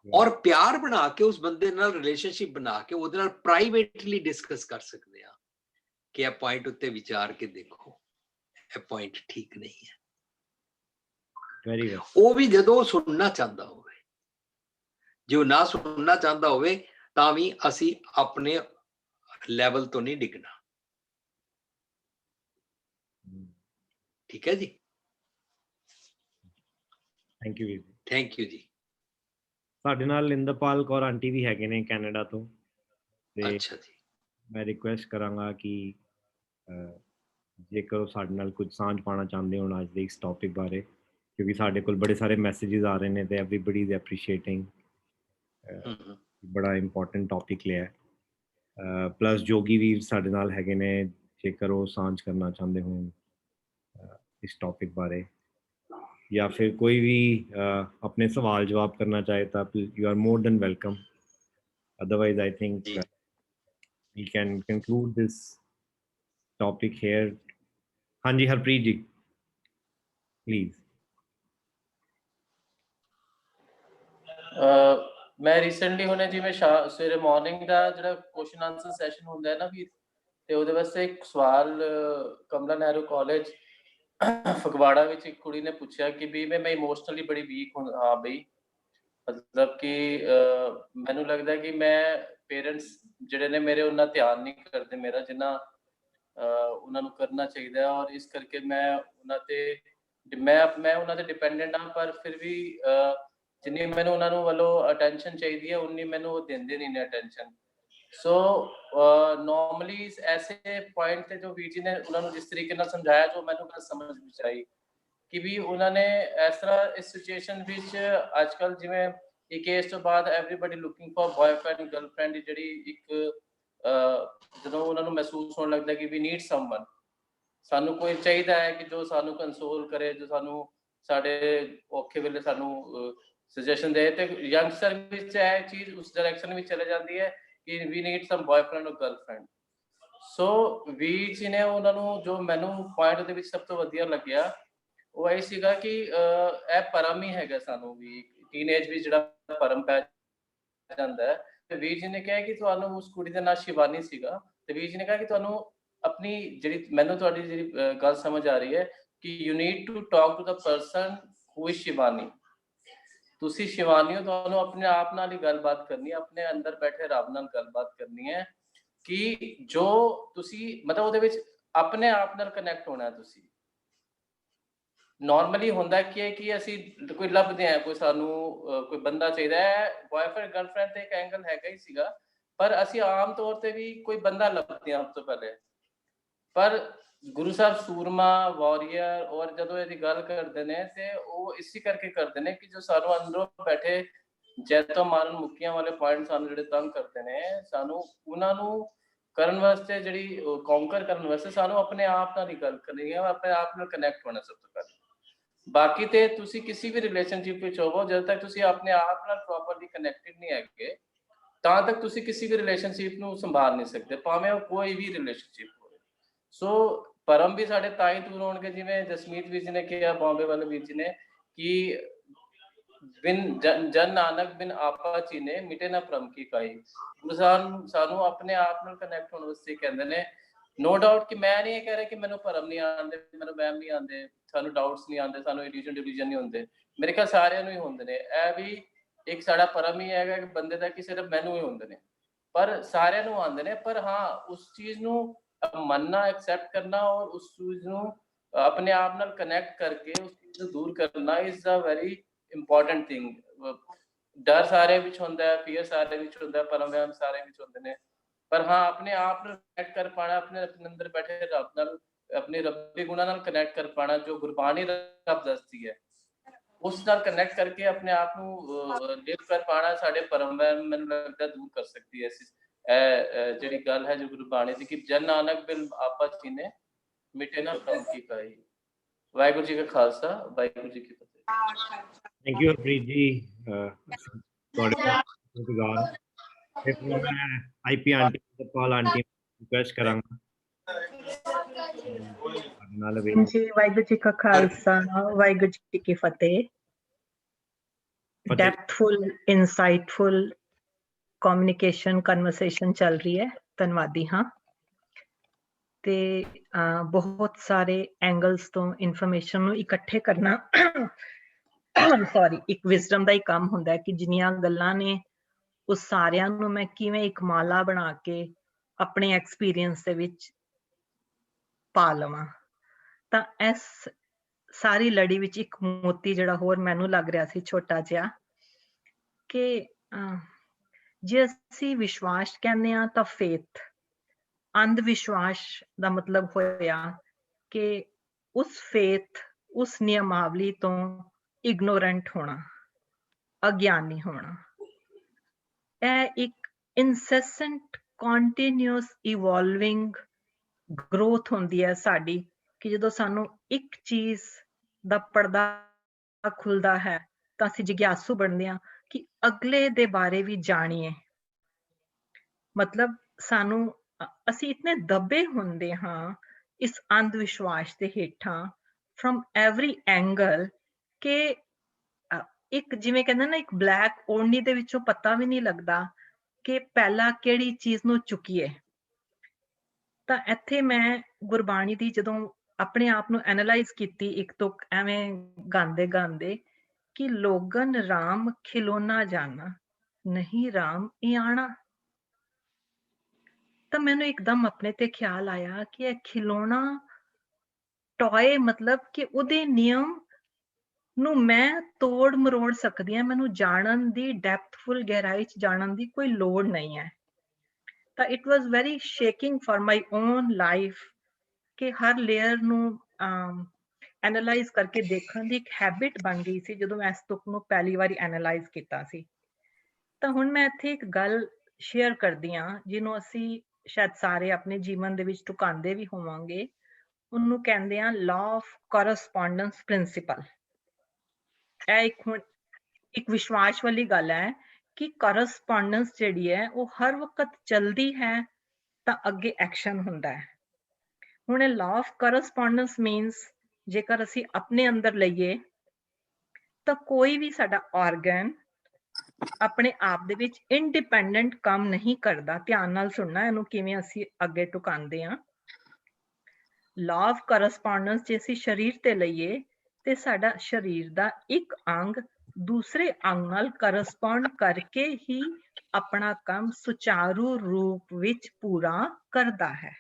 ਔਰ ਪਿਆਰ ਬਣਾ ਕੇ ਉਸ ਬੰਦੇ ਨਾਲ ਰਿਲੇਸ਼ਨਸ਼ਿਪ ਬਣਾ ਕੇ ਉਹਦੇ ਨਾਲ ਪ੍ਰਾਈਵੇਟਲੀ ਡਿਸਕਸ ਕਰ ਸਕਦੇ ਹਾਂ ਕਿ ਇਹ ਪੁਆਇੰਟ ਉੱਤੇ ਵਿਚਾਰ ਕੇ ਦੇਖੋ, ਇਹ ਪੁਆਇੰਟ ਠੀਕ ਨਹੀਂ ਹੈ। Very well. ਉਹ ਵੀ ਜਦੋਂ ਸੁਣਨਾ ਚਾਹੁੰਦਾ ਹੋਵੇ, ਜੋ ਨਾ ਸੁਣਨਾ ਚਾਹੁੰਦਾ ਹੋਵੇ ਤਾਂ ਵੀ ਅਸੀਂ ਆਪਣੇ ਲੈਵਲ ਤੋਂ ਨਹੀਂ ਡਿੱਗਣਾ। ਠੀਕ ਹੈ ਜੀ, ਥੈਂਕ ਯੂ ਵੀਰ ਜੀ। ਥੈਂਕ ਯੂ ਜੀ। ਸਾਡੇ ਨਾਲ ਇੰਦਰਪਾਲ ਕੌਰ ਆਂਟੀ ਵੀ ਹੈਗੇ ਨੇ ਕੈਨੇਡਾ ਤੋਂ, ਤੇ ਅੱਛਾ ਜੀ, ਮੈਂ ਰਿਕੁਐਸਟ ਕਰਾਂਗਾ ਕਿ ਜੇਕਰ ਉਹ ਸਾਡੇ ਨਾਲ ਕੁਝ ਸਾਂਝ ਪਾਉਣਾ ਚਾਹੁੰਦੇ ਹੋਣ ਅੱਜ ਦੇ ਇਸ ਟੌਪਿਕ ਬਾਰੇ, ਕਿਉਂਕਿ ਸਾਡੇ ਕੋਲ ਬੜੇ ਸਾਰੇ ਮੈਸੇजेस ਆ ਰਹੇ ਨੇ ਤੇ ਐਵਰੀਬਡੀ ਇਜ਼ ਐਪਰੀਸ਼ੀਏਟਿੰਗ, ਬੜਾ ਇੰਪੋਰਟੈਂਟ ਟੌਪਿਕ ਲਿਆ। ਪਲੱਸ ਜੋਗੀ ਵੀਰ ਸਾਡੇ ਨਾਲ ਹੈਗੇ ਨੇ, ਜੇਕਰ ਉਹ ਸਾਂਝ ਕਰਨਾ ਚਾਹੁੰਦੇ ਹੋਣ ਇਸ ਟੌਪਿਕ ਬਾਰੇ, ਜਾਂ ਫਿਰ ਕੋਈ ਵੀ ਆਪਣੇ ਸਵਾਲ ਜਵਾਬ ਕਰਨਾ ਚਾਹੇ ਤਾਂ you are more than welcome. Otherwise I think we can conclude this topic here. ਹਾਂਜੀ ਹਰਪ੍ਰੀਤ ਜੀ ਪਲੀਜ਼। ਮੈਂ ਰੀਸੈਂਟਲੀ ਹੁਣੇ ਜਿਵੇਂ ਸਵੇਰੇ ਮਾਰਨਿੰਗ ਦਾ ਜਿਹੜਾ ਕੁਐਸਚਨ ਆਨਸਰ ਸੈਸ਼ਨ ਹੁੰਦਾ ਹੈ ਨਾ ਵੀ, ਤੇ ਉਹਦੇ ਵਾਸਤੇ ਇੱਕ ਸਵਾਲ ਕਮਲਾ ਨਹਿਰੂ ਕਾਲਜ ਫਗਵਾੜਾ ਵਿੱਚ ਇੱਕ ਕੁੜੀ ਨੇ ਪੁੱਛਿਆ ਕਿ ਵੀ ਮੈਂ ਇਮੋਸ਼ਨਲੀ ਬੜੀ ਵੀਕ ਹਾਂ ਬਈ, ਮਤਲਬ ਕਿ ਮੈਨੂੰ ਲੱਗਦਾ ਕਿ ਮੈਂ ਪੇਰੈਂਟਸ ਜਿਹੜੇ ਨੇ ਮੇਰੇ ਉਹਨਾਂ ਧਿਆਨ ਨਹੀਂ ਕਰਦੇ ਮੇਰਾ ਜਿੰਨਾ ਉਹਨਾਂ ਨੂੰ ਕਰਨਾ ਚਾਹੀਦਾ, ਔਰ ਇਸ ਕਰਕੇ ਮੈਂ ਉਹਨਾਂ ਤੇ ਉਹਨਾਂ ਤੇ ਡਿਪੈਂਡੈਂਟ ਹਾਂ, ਪਰ ਫਿਰ ਵੀ ਜਿੰਨੀ ਮੈਨੂੰ ਉਹਨਾਂ ਨੂੰ ਵੱਲੋਂ ਅਟੈਂਸ਼ਨ ਚਾਹੀਦੀ ਹੈ ਉਨੀ ਮੈਨੂੰ ਉਹ ਦਿੰਦੇ ਨਹੀਂ ਨੇ ਅਟੈਂਸ਼ਨ। ਸੋ ਨੋਰਮਲੀ ਐਸੇ ਪੁਆਇੰਟ ਤੇ ਜੋ ਵੀਰ ਜੀ ਨੇ ਉਹਨਾਂ ਨੂੰ ਜਿਸ ਤਰੀਕੇ ਨਾਲ ਸਮਝਾਇਆ, ਜੋ ਮੈਨੂੰ ਗੱਲ ਸਮਝ ਵਿੱਚ ਆਈ ਕਿ ਵੀ ਉਹਨਾਂ ਨੇ ਇਸ ਤਰ੍ਹਾਂ ਇਸ ਸਿਚੁਏਸ਼ਨ ਵਿੱਚ ਅੱਜ ਕੱਲ੍ਹ ਜਿਵੇਂ ਇਹ ਕੇਸ ਤੋਂ ਬਾਅਦ everybody looking for boyfriend girlfriend ਦੀ ਜਿਹੜੀ ਇੱਕ ਜਦੋਂ ਉਹਨਾਂ ਨੂੰ ਮਹਿਸੂਸ ਹੋਣ ਲੱਗਦਾ ਕਿ ਵੀ ਨੀਡ ਸਮਵਨ, ਸਾਨੂੰ ਕੋਈ ਚਾਹੀਦਾ ਹੈ ਕਿ ਜੋ ਸਾਨੂੰ ਕੰਸੋਲ ਕਰੇ, ਜੋ ਸਾਨੂੰ ਸਾਡੇ ਔਖੇ ਵੇਲੇ ਸਾਨੂੰ ਸੁਜੈਸ਼ਨ ਦੇ, ਤੇ ਯੰਗਸਟਰ ਵਿੱਚ ਇਹ ਚੀਜ਼ ਉਸ ਡਾਇਰੈਕਸ਼ਨ ਵਿੱਚ ਚਲੇ ਜਾਂਦੀ ਹੈ ਕਿ ਵੀ ਨੀਡ ਸਮ ਬॉयਫ੍ਰੈਂਡ ਔਰ ਗਰਲਫ੍ਰੈਂਡ। ਸੋ ਵੀਰ ਜੀ ਨੇ ਉਹਨਾਂ ਨੂੰ ਜੋ ਮੈਨੂੰ ਪੁਆਇੰਟ ਦੇ ਵਿੱਚ ਸਭ ਤੋਂ ਵਧੀਆ ਲੱਗਿਆ ਉਹ ਇਹ ਸੀਗਾ ਕਿ ਇਹ ਪਰਮ ਹੀ ਹੈਗਾ, ਸਾਨੂੰ ਵੀ ਟੀਨੇਜ ਵਿੱਚ ਜਿਹੜਾ ਪਰਮ ਪੈ ਜਾਂਦਾ ਹੈ। ਤੇ ਵੀਰ ਜੀ ਨੇ ਕਿਹਾ ਕਿ ਤੁਹਾਨੂੰ ਉਸ ਕੁੜੀ ਦਾ ਨਾਂ ਸ਼ਿਵਾਨੀ ਸੀਗਾ, ਤੇ ਵੀਰ ਜੀ ਨੇ ਕਿਹਾ ਕਿ ਤੁਹਾਨੂੰ ਆਪਣੀ ਜਿਹੜੀ ਮੈਨੂੰ ਤੁਹਾਡੀ ਜਿਹੜੀ ਗੱਲ ਸਮਝ ਆ ਰਹੀ ਹੈ ਕਿ you need to talk to the person who is Shivani. ਤੁਸੀਂ ਸ਼ਿਵਾਨੀ ਹੋ, ਤੁਹਾਨੂੰ ਆਪਣੇ ਆਪ ਨਾਲ ਹੀ ਗੱਲਬਾਤ ਕਰਨੀ ਹੈ, ਆਪਣੇ ਅੰਦਰ ਬੈਠੇ ਰੱਬ ਨਾਲ ਗੱਲਬਾਤ ਕਰਨੀ ਹੈ ਕਿ ਜੋ ਤੁਸੀਂ ਮਤਲਬ ਉਹਦੇ ਵਿੱਚ ਆਪਣੇ ਆਪ ਨਾਲ ਕਨੈਕਟ ਹੋਣਾ। ਤੁਸੀਂ ਨਾਰਮਲੀ ਹੁੰਦਾ ਕੀ ਹੈ ਕਿ ਅਸੀਂ ਕੋਈ ਲੱਭਦੇ ਹਾਂ, ਕੋਈ ਸਾਨੂੰ ਕੋਈ ਬੰਦਾ ਚਾਹੀਦਾ ਹੈ, ਬॉयਫ੍ਰੈਂਡ ਗਰਲਫ੍ਰੈਂਡ ਤੇ ਇੱਕ ਐਂਗਲ ਹੈਗਾ ਹੀ ਸੀਗਾ, ਪਰ ਅਸੀਂ ਆਮ ਤੌਰ ਤੇ ਵੀ ਕੋਈ ਬੰਦਾ ਲੱਭਦੇ ਹਾਂ ਸਭ ਤੋਂ ਪਹਿਲੇ। ਪਰ ਗੁਰੂ ਸਾਹਿਬ ਸੂਰਮਾ ਵਾਰੀਅਰ ਔਰ ਜਦੋਂ ਇਹਦੀ ਗੱਲ ਕਰਦੇ ਨੇ ਤੇ ਉਹ ਇਸੇ ਕਰਕੇ ਕਰਦੇ ਨੇ ਕਿ ਜੋ ਸਾਨੂੰ ਅੰਦਰੋਂ ਬੈਠੇ ਜੈਤੋਂ ਮਾਰਨ ਮੁੱਕੀਆਂ ਵਾਲੇ ਪੁਆਇੰਟ ਸਾਨੂੰ ਜਿਹੜੇ ਤੰਗ ਕਰਦੇ ਨੇ, ਸਾਨੂੰ ਉਹਨਾਂ ਨੂੰ ਕਰਨ ਵਾਸਤੇ ਜਿਹੜੀ ਕੌਂਕਰ ਕਰਨ ਵਾਸਤੇ ਸਾਨੂੰ ਆਪਣੇ ਆਪ ਨਾਲ ਹੀ ਗੱਲ ਕਰਨੀ ਹੈ, ਆਪਣੇ ਆਪ ਨਾਲ ਕਨੈਕਟ ਹੋਣਾ ਸਭ ਤੋਂ ਪਹਿਲਾਂ। ਬਾਕੀ ਤੇ ਤੁਸੀਂ ਕਿਸੇ ਵੀ ਰਿਲੇਸ਼ਨਸ਼ਿਪ ਵਿੱਚ ਹੋਵੋ, ਜਦ ਤੱਕ ਤੁਸੀਂ ਆਪਣੇ ਆਪ ਨਾਲ ਪ੍ਰੋਪਰਲੀ ਕਨੈਕਟਡ ਨਹੀਂ ਹੈਗੇ ਤਾਂ ਤੱਕ ਤੁਸੀਂ ਕਿਸੇ ਵੀ ਰਿਲੇਸ਼ਨਸ਼ਿਪ ਨੂੰ ਸੰਭਾਲ ਨਹੀਂ ਸਕਦੇ, ਭਾਵੇਂ ਉਹ ਕੋਈ ਵੀ ਰਿਲੇਸ਼ਨਸ਼ਿਪ ਹੋਵੇ। ਸੋ ਪਰਮ ਵੀ ਸਾਡੇ ਤਾਂ ਹੀ ਦੂਰ ਹੋਣਗੇ, ਜਿਵੇਂ ਜਸਮੀਤ ਵੀਰ ਜੀ ਨੇ ਕਿਹਾ, ਬੰਬੇ ਵਾਲੇ ਵੀਰ ਜੀ ਨੇ, ਕਿ ਬਿਨ ਜਨ ਨਾਨਕ ਬਿਨ ਆਪਾ ਚੀਨੇ ਮਿਟੇ ਨਾ ਭਰਮ ਕੀ ਕਾਈ। ਗੁਰੂ ਸਾਹਿਬ ਸਾਨੂੰ ਆਪਣੇ ਆਪ ਨਾਲ ਕਨੈਕਟ ਹੋਣ ਵਾਸਤੇ ਕਹਿੰਦੇ ਨੇ। ਨੋ ਡਾਊਟ ਕਿ ਮੈਂ ਨਹੀਂ ਇਹ ਕਹਿ ਰਿਹਾ ਕਿ ਮੈਨੂੰ ਭਰਮ ਨਹੀਂ ਆਉਂਦੇ, ਮੈਨੂੰ ਵਹਿਮ ਨਹੀਂ ਆਉਂਦੇ, ਸਾਨੂੰ ਡਾਊਟਸ ਨਹੀਂ ਆਉਂਦੇ, ਸਾਨੂੰ ਇਲੂਜਨ ਡਿਲੂਜਨ ਨਹੀਂ ਹੁੰਦੇ। ਮੇਰੇ ਖਿਆਲ ਸਾਰਿਆਂ ਨੂੰ ਹੀ ਹੁੰਦੇ ਨੇ। ਇਹ ਵੀ ਇੱਕ ਸਾਡਾ ਭਰਮ ਹੀ ਹੈਗਾ ਕਿ ਬੰਦੇ ਦਾ ਕਿ ਸਿਰਫ ਮੈਨੂੰ ਹੀ ਹੁੰਦੇ ਨੇ, ਪਰ ਸਾਰਿਆਂ ਨੂੰ ਆਉਂਦੇ ਨੇ। ਪਰ ਹਾਂ, ਉਸ ਚੀਜ਼ ਨੂੰ ਮੰਨਣਾ, ਐਕਸੈਪਟ ਕਰਨਾ ਔਰ ਉਸ ਚੀਜ਼ ਨੂੰ ਆਪਣੇ ਆਪ ਨਾਲ ਕਨੈਕਟ ਕਰਕੇ ਉਸ ਚੀਜ਼ ਨੂੰ ਦੂਰ ਕਰਨਾ is a very important thing. ਡਰ ਸਾਰੇ ਵਿੱਚ ਹੁੰਦਾ ਹੈ, ਫੀਅਰ ਸਾਰੇ ਵਿੱਚ ਹੁੰਦਾ ਹੈ, ਭਰਮ ਵਹਿਮ ਸਾਰੇ ਵਿੱਚ ਹੁੰਦੇ ਨੇ, ਪਰ ਹਾਂ ਆਪਣੇ ਆਪ ਨੂੰ ਕਨੈਕਟ ਕਰ ਪਾਣਾ, ਆਪਣੇ ਅੰਦਰ ਬੈਠੇ ਰੱਬ ਨਾਲ, ਆਪਣੇ ਰੱਬੀ ਗੁਣਾਂ ਨਾਲ ਕਨੈਕਟ ਕਰ ਪਾਣਾ, ਜੋ ਗੁਰਬਾਣੀ ਰੱਬ ਦੱਸਦੀ ਹੈ ਉਸ ਨਾਲ ਕਨੈਕਟ ਕਰਕੇ ਆਪਣੇ ਆਪ ਨੂੰ ਲਿਵ ਕਰ ਪਾਣਾ ਸਾਡੇ ਪਰਮ ਮੈਨੂੰ ਲੱਗਦਾ ਦੂਰ ਕਰ ਸਕਦੀ ਹੈ ਜਿਹੜੀ ਗੱਲ ਹੈ ਜੋ ਗੁਰਬਾਣੀ ਦੀ ਕਿ ਜਨ ਨਾਨਕ ਬਿਨ ਆਪਾ ਚੀਨੇ ਮਿਟੇ ਨਾ ਭਰਮ ਕੀ ਕਾਈ। ਵਾਹਿਗੁਰੂ ਜੀ ਕਾ ਖਾਲਸਾ, ਵਾਹਿਗੁਰੂ ਜੀ ਕੀ ਫਤਿਹ। ਥੈਂਕ ਯੂ ਹਰਪ੍ਰੀਤ ਜੀ, ਤੁਹਾਡੇ ਫਿਰ ਮੈਂ ਆਈਪੀ ਆਂਟੀ ਪਾਲ ਆਂਟੀ ਰਿਕਵੈਸਟ ਕਰਾਂਗਾ ਨਾਲ ਵੀ। ਜੀ ਵਾਹਿਗੁਰੂ ਜੀ ਕਾ ਖਾਲਸਾ, ਵਾਹਿਗੁਰੂ ਜੀ ਕੀ ਫਤਿਹ। ਡੈਪਥਫੁਲ ਇਨਸਾਈਟਫੁਲ ਕਮਿਊਨੀਕੇਸ਼ਨ ਕਨਵਰਸੇਸ਼ਨ ਚੱਲ ਰਹੀ ਹੈ, ਧੰਨਵਾਦੀ ਹਾਂ। ਤੇ ਬਹੁਤ ਸਾਰੇ ਐਂਗਲਸ ਤੋਂ ਇਨਫੋਰਮੇਸ਼ਨ ਨੂੰ ਇਕੱਠੇ ਕਰਨਾ ਸੌਰੀ ਇੱਕ ਵਿਜ਼ਡਮ ਦਾ ਹੀ ਕੰਮ ਹੁੰਦਾ ਹੈ ਕਿ ਜਿੰਨੀਆਂ ਗੱਲਾਂ ਨੇ ਉਸ ਸਾਰਿਆਂ ਨੂੰ ਮੈਂ ਕਿਵੇਂ ਇੱਕ ਮਾਲਾ ਬਣਾ ਕੇ ਆਪਣੇ ਐਕਸਪੀਰੀਅੰਸ ਦੇ ਵਿੱਚ ਪਾ ਲਵਾਂ। ਤਾਂ ਇਸ ਸਾਰੀ ਲੜੀ ਵਿੱਚ ਇੱਕ ਮੋਤੀ ਜਿਹੜਾ ਹੋਰ ਮੈਨੂੰ ਲੱਗ ਰਿਹਾ ਸੀ ਛੋਟਾ ਜਿਹਾ, ਕਿ ਜੇ ਅਸੀਂ ਵਿਸ਼ਵਾਸ ਕਹਿੰਦੇ ਹਾਂ ਤਾਂ ਫੇਥ, ਅੰਧ ਵਿਸ਼ਵਾਸ ਦਾ ਮਤਲਬ ਹੋਇਆ ਕਿ ਉਸ ਫੇਥ, ਉਸ ਨਿਯਮਾਵਲੀ ਤੋਂ ਇਗਨੋਰੈਂਟ ਹੋਣਾ, ਅਗਿਆਨੀ ਹੋਣਾ। ਇਹ ਇੱਕ ਇਨਸੈਸੈਂਟ ਕੰਟੀਨਿਊਸ ਇਵੋਲਵਿੰਗ ਗਰੋਥ ਹੁੰਦੀ ਹੈ ਸਾਡੀ, ਕਿ ਜਦੋਂ ਸਾਨੂੰ ਇੱਕ ਚੀਜ਼ ਦਾ ਪਰਦਾ ਖੁੱਲਦਾ ਹੈ ਤਾਂ ਅਸੀਂ ਜਿਗਿਆਸੂ ਬਣਦੇ ਹਾਂ ਕਿ ਅਗਲੇ ਦੇ ਬਾਰੇ ਵੀ ਜਾਣੀਏ। ਮਤਲਬ ਸਾਨੂੰ ਅਸੀਂ ਇਤਨੇ ਦੱਬੇ ਹੁੰਦੇ ਹਾਂ ਇਸ ਅੰਧ ਵਿਸ਼ਵਾਸ ਦੇ ਹੇਠਾਂ ਫਰਮ ਐਵਰੀ ਐਂਗਲ ਕਿ ਇੱਕ ਜਿਵੇਂ ਕਹਿੰਦੇ ਨਾ ਇੱਕ ਬਲੈਕ ਓੜਨੀ ਦੇ ਵਿੱਚੋਂ ਪਤਾ ਵੀ ਨਹੀਂ ਲੱਗਦਾ ਕਿ ਪਹਿਲਾਂ ਕਿਹੜੀ ਚੀਜ਼ ਨੂੰ ਚੁੱਕੀਏ। ਤਾਂ ਇੱਥੇ ਮੈਂ ਗੁਰਬਾਣੀ ਦੀ ਜਦੋਂ ਆਪਣੇ ਆਪ ਨੂੰ ਐਨਾਲਾਈਜ਼ ਕੀਤੀ ਇੱਕ ਤੁਕ ਐਵੇਂ ਗਾਉਂਦੇ ਗਾਉਂਦੇ ਕਿ ਲੋਗਨ ਰਾਮ ਖਿਲੋਨਾ ਜਾਣਾ ਨਹੀਂ ਰਾਮ ਇਆਣਾ, ਤਾਂ ਮੈਨੂੰ ਇੱਕਦਮ ਆਪਣੇ ਤੇ ਖਿਆਲ ਆਇਆ ਕਿ ਇਹ ਖਿਲੋਣਾ ਟੋਏ ਮਤਲਬ ਕਿ ਉਹਦੇ ਨਿਯਮ ਨੂੰ ਮੈਂ ਤੋੜ ਮਰੋੜ ਸਕਦੀ ਹਾਂ, ਮੈਨੂੰ ਜਾਣਨ ਦੀ ਡੈਪਥਫੁਲ ਗਹਿਰਾਈ ਚ ਜਾਣਨ ਦੀ ਕੋਈ ਲੋੜ ਨਹੀਂ ਹੈ। ਤਾਂ it was very shaking for my own life ਕਿ ਹਰ ਲੇਅਰ ਨੂੰ ਐਨਾਲਾਈਜ਼ ਕਰਕੇ ਦੇਖਣ ਦੀ ਇੱਕ ਹੈਬਿਟ ਬਣ ਗਈ ਸੀ ਜਦੋਂ ਮੈਂ ਇਸ ਤੁਕ ਨੂੰ ਪਹਿਲੀ ਵਾਰੀ ਐਨਾਲਾਈਜ਼ ਕੀਤਾ ਸੀ। ਤਾਂ ਹੁਣ ਮੈਂ ਇੱਥੇ ਇੱਕ ਗੱਲ ਸ਼ੇਅਰ ਕਰਦੀ ਹਾਂ ਜਿਹਨੂੰ ਅਸੀਂ ਸ਼ਾਇਦ ਸਾਰੇ ਆਪਣੇ ਜੀਵਨ ਦੇ ਵਿੱਚ ਢੁਕਾਉਂਦੇ ਵੀ ਹੋਵਾਂਗੇ। ਉਹਨੂੰ ਕਹਿੰਦੇ ਆ ਲਾਅ ਆਫ ਕੋਰਸਪੋਂਡੈਂਸ ਪ੍ਰਿੰਸੀਪਲ। ਇਹ ਇੱਕ ਵਿਸ਼ਵਾਸ ਵਾਲੀ ਗੱਲ ਹੈ ਕਿ ਕੋਰਸਪੋਂਡੈਂਸ ਜਿਹੜੀ ਹੈ ਉਹ ਹਰ ਵਕਤ ਚਲਦੀ ਹੈ ਤਾਂ ਅੱਗੇ ਐਕਸ਼ਨ ਹੁੰਦਾ ਹੈ। ਹੁਣ ਇਹ ਲਾਅ ਆਫ ਕੋਰਸਪੋਂਡੈਂਸ ਮੀਨਸ ਜੇਕਰ ਅਸੀਂ ਆਪਣੇ ਅੰਦਰ ਲਈਏ ਤਾਂ ਕੋਈ ਵੀ ਸਾਡਾ ਆਰਗਨ ਆਪਣੇ ਆਪ ਦੇ ਵਿੱਚ ਇੰਡੀਪੈਂਡੈਂਟ ਕੰਮ ਨਹੀਂ ਕਰਦਾ। ਧਿਆਨ ਨਾਲ ਸੁਣਨਾ ਇਹਨੂੰ ਕਿਵੇਂ ਅਸੀਂ ਅੱਗੇ ਟੁਕਾਉਂਦੇ ਹਾਂ। ਲਾਅ ਆਫ ਕੋਰਸਪੋਂਡੈਂਸ ਜੇ ਅਸੀਂ ਸਰੀਰ ਤੇ ਲਈਏ ਤੇ ਸਾਡਾ ਸਰੀਰ ਦਾ ਇੱਕ ਅੰਗ ਦੂਸਰੇ ਅੰਗ ਨਾਲ ਕਰਸਪੌਂਡ ਕਰਕੇ ਹੀ ਆਪਣਾ ਕੰਮ ਸੁਚਾਰੂ ਰੂਪ ਵਿੱਚ ਪੂਰਾ ਕਰਦਾ ਹੈ।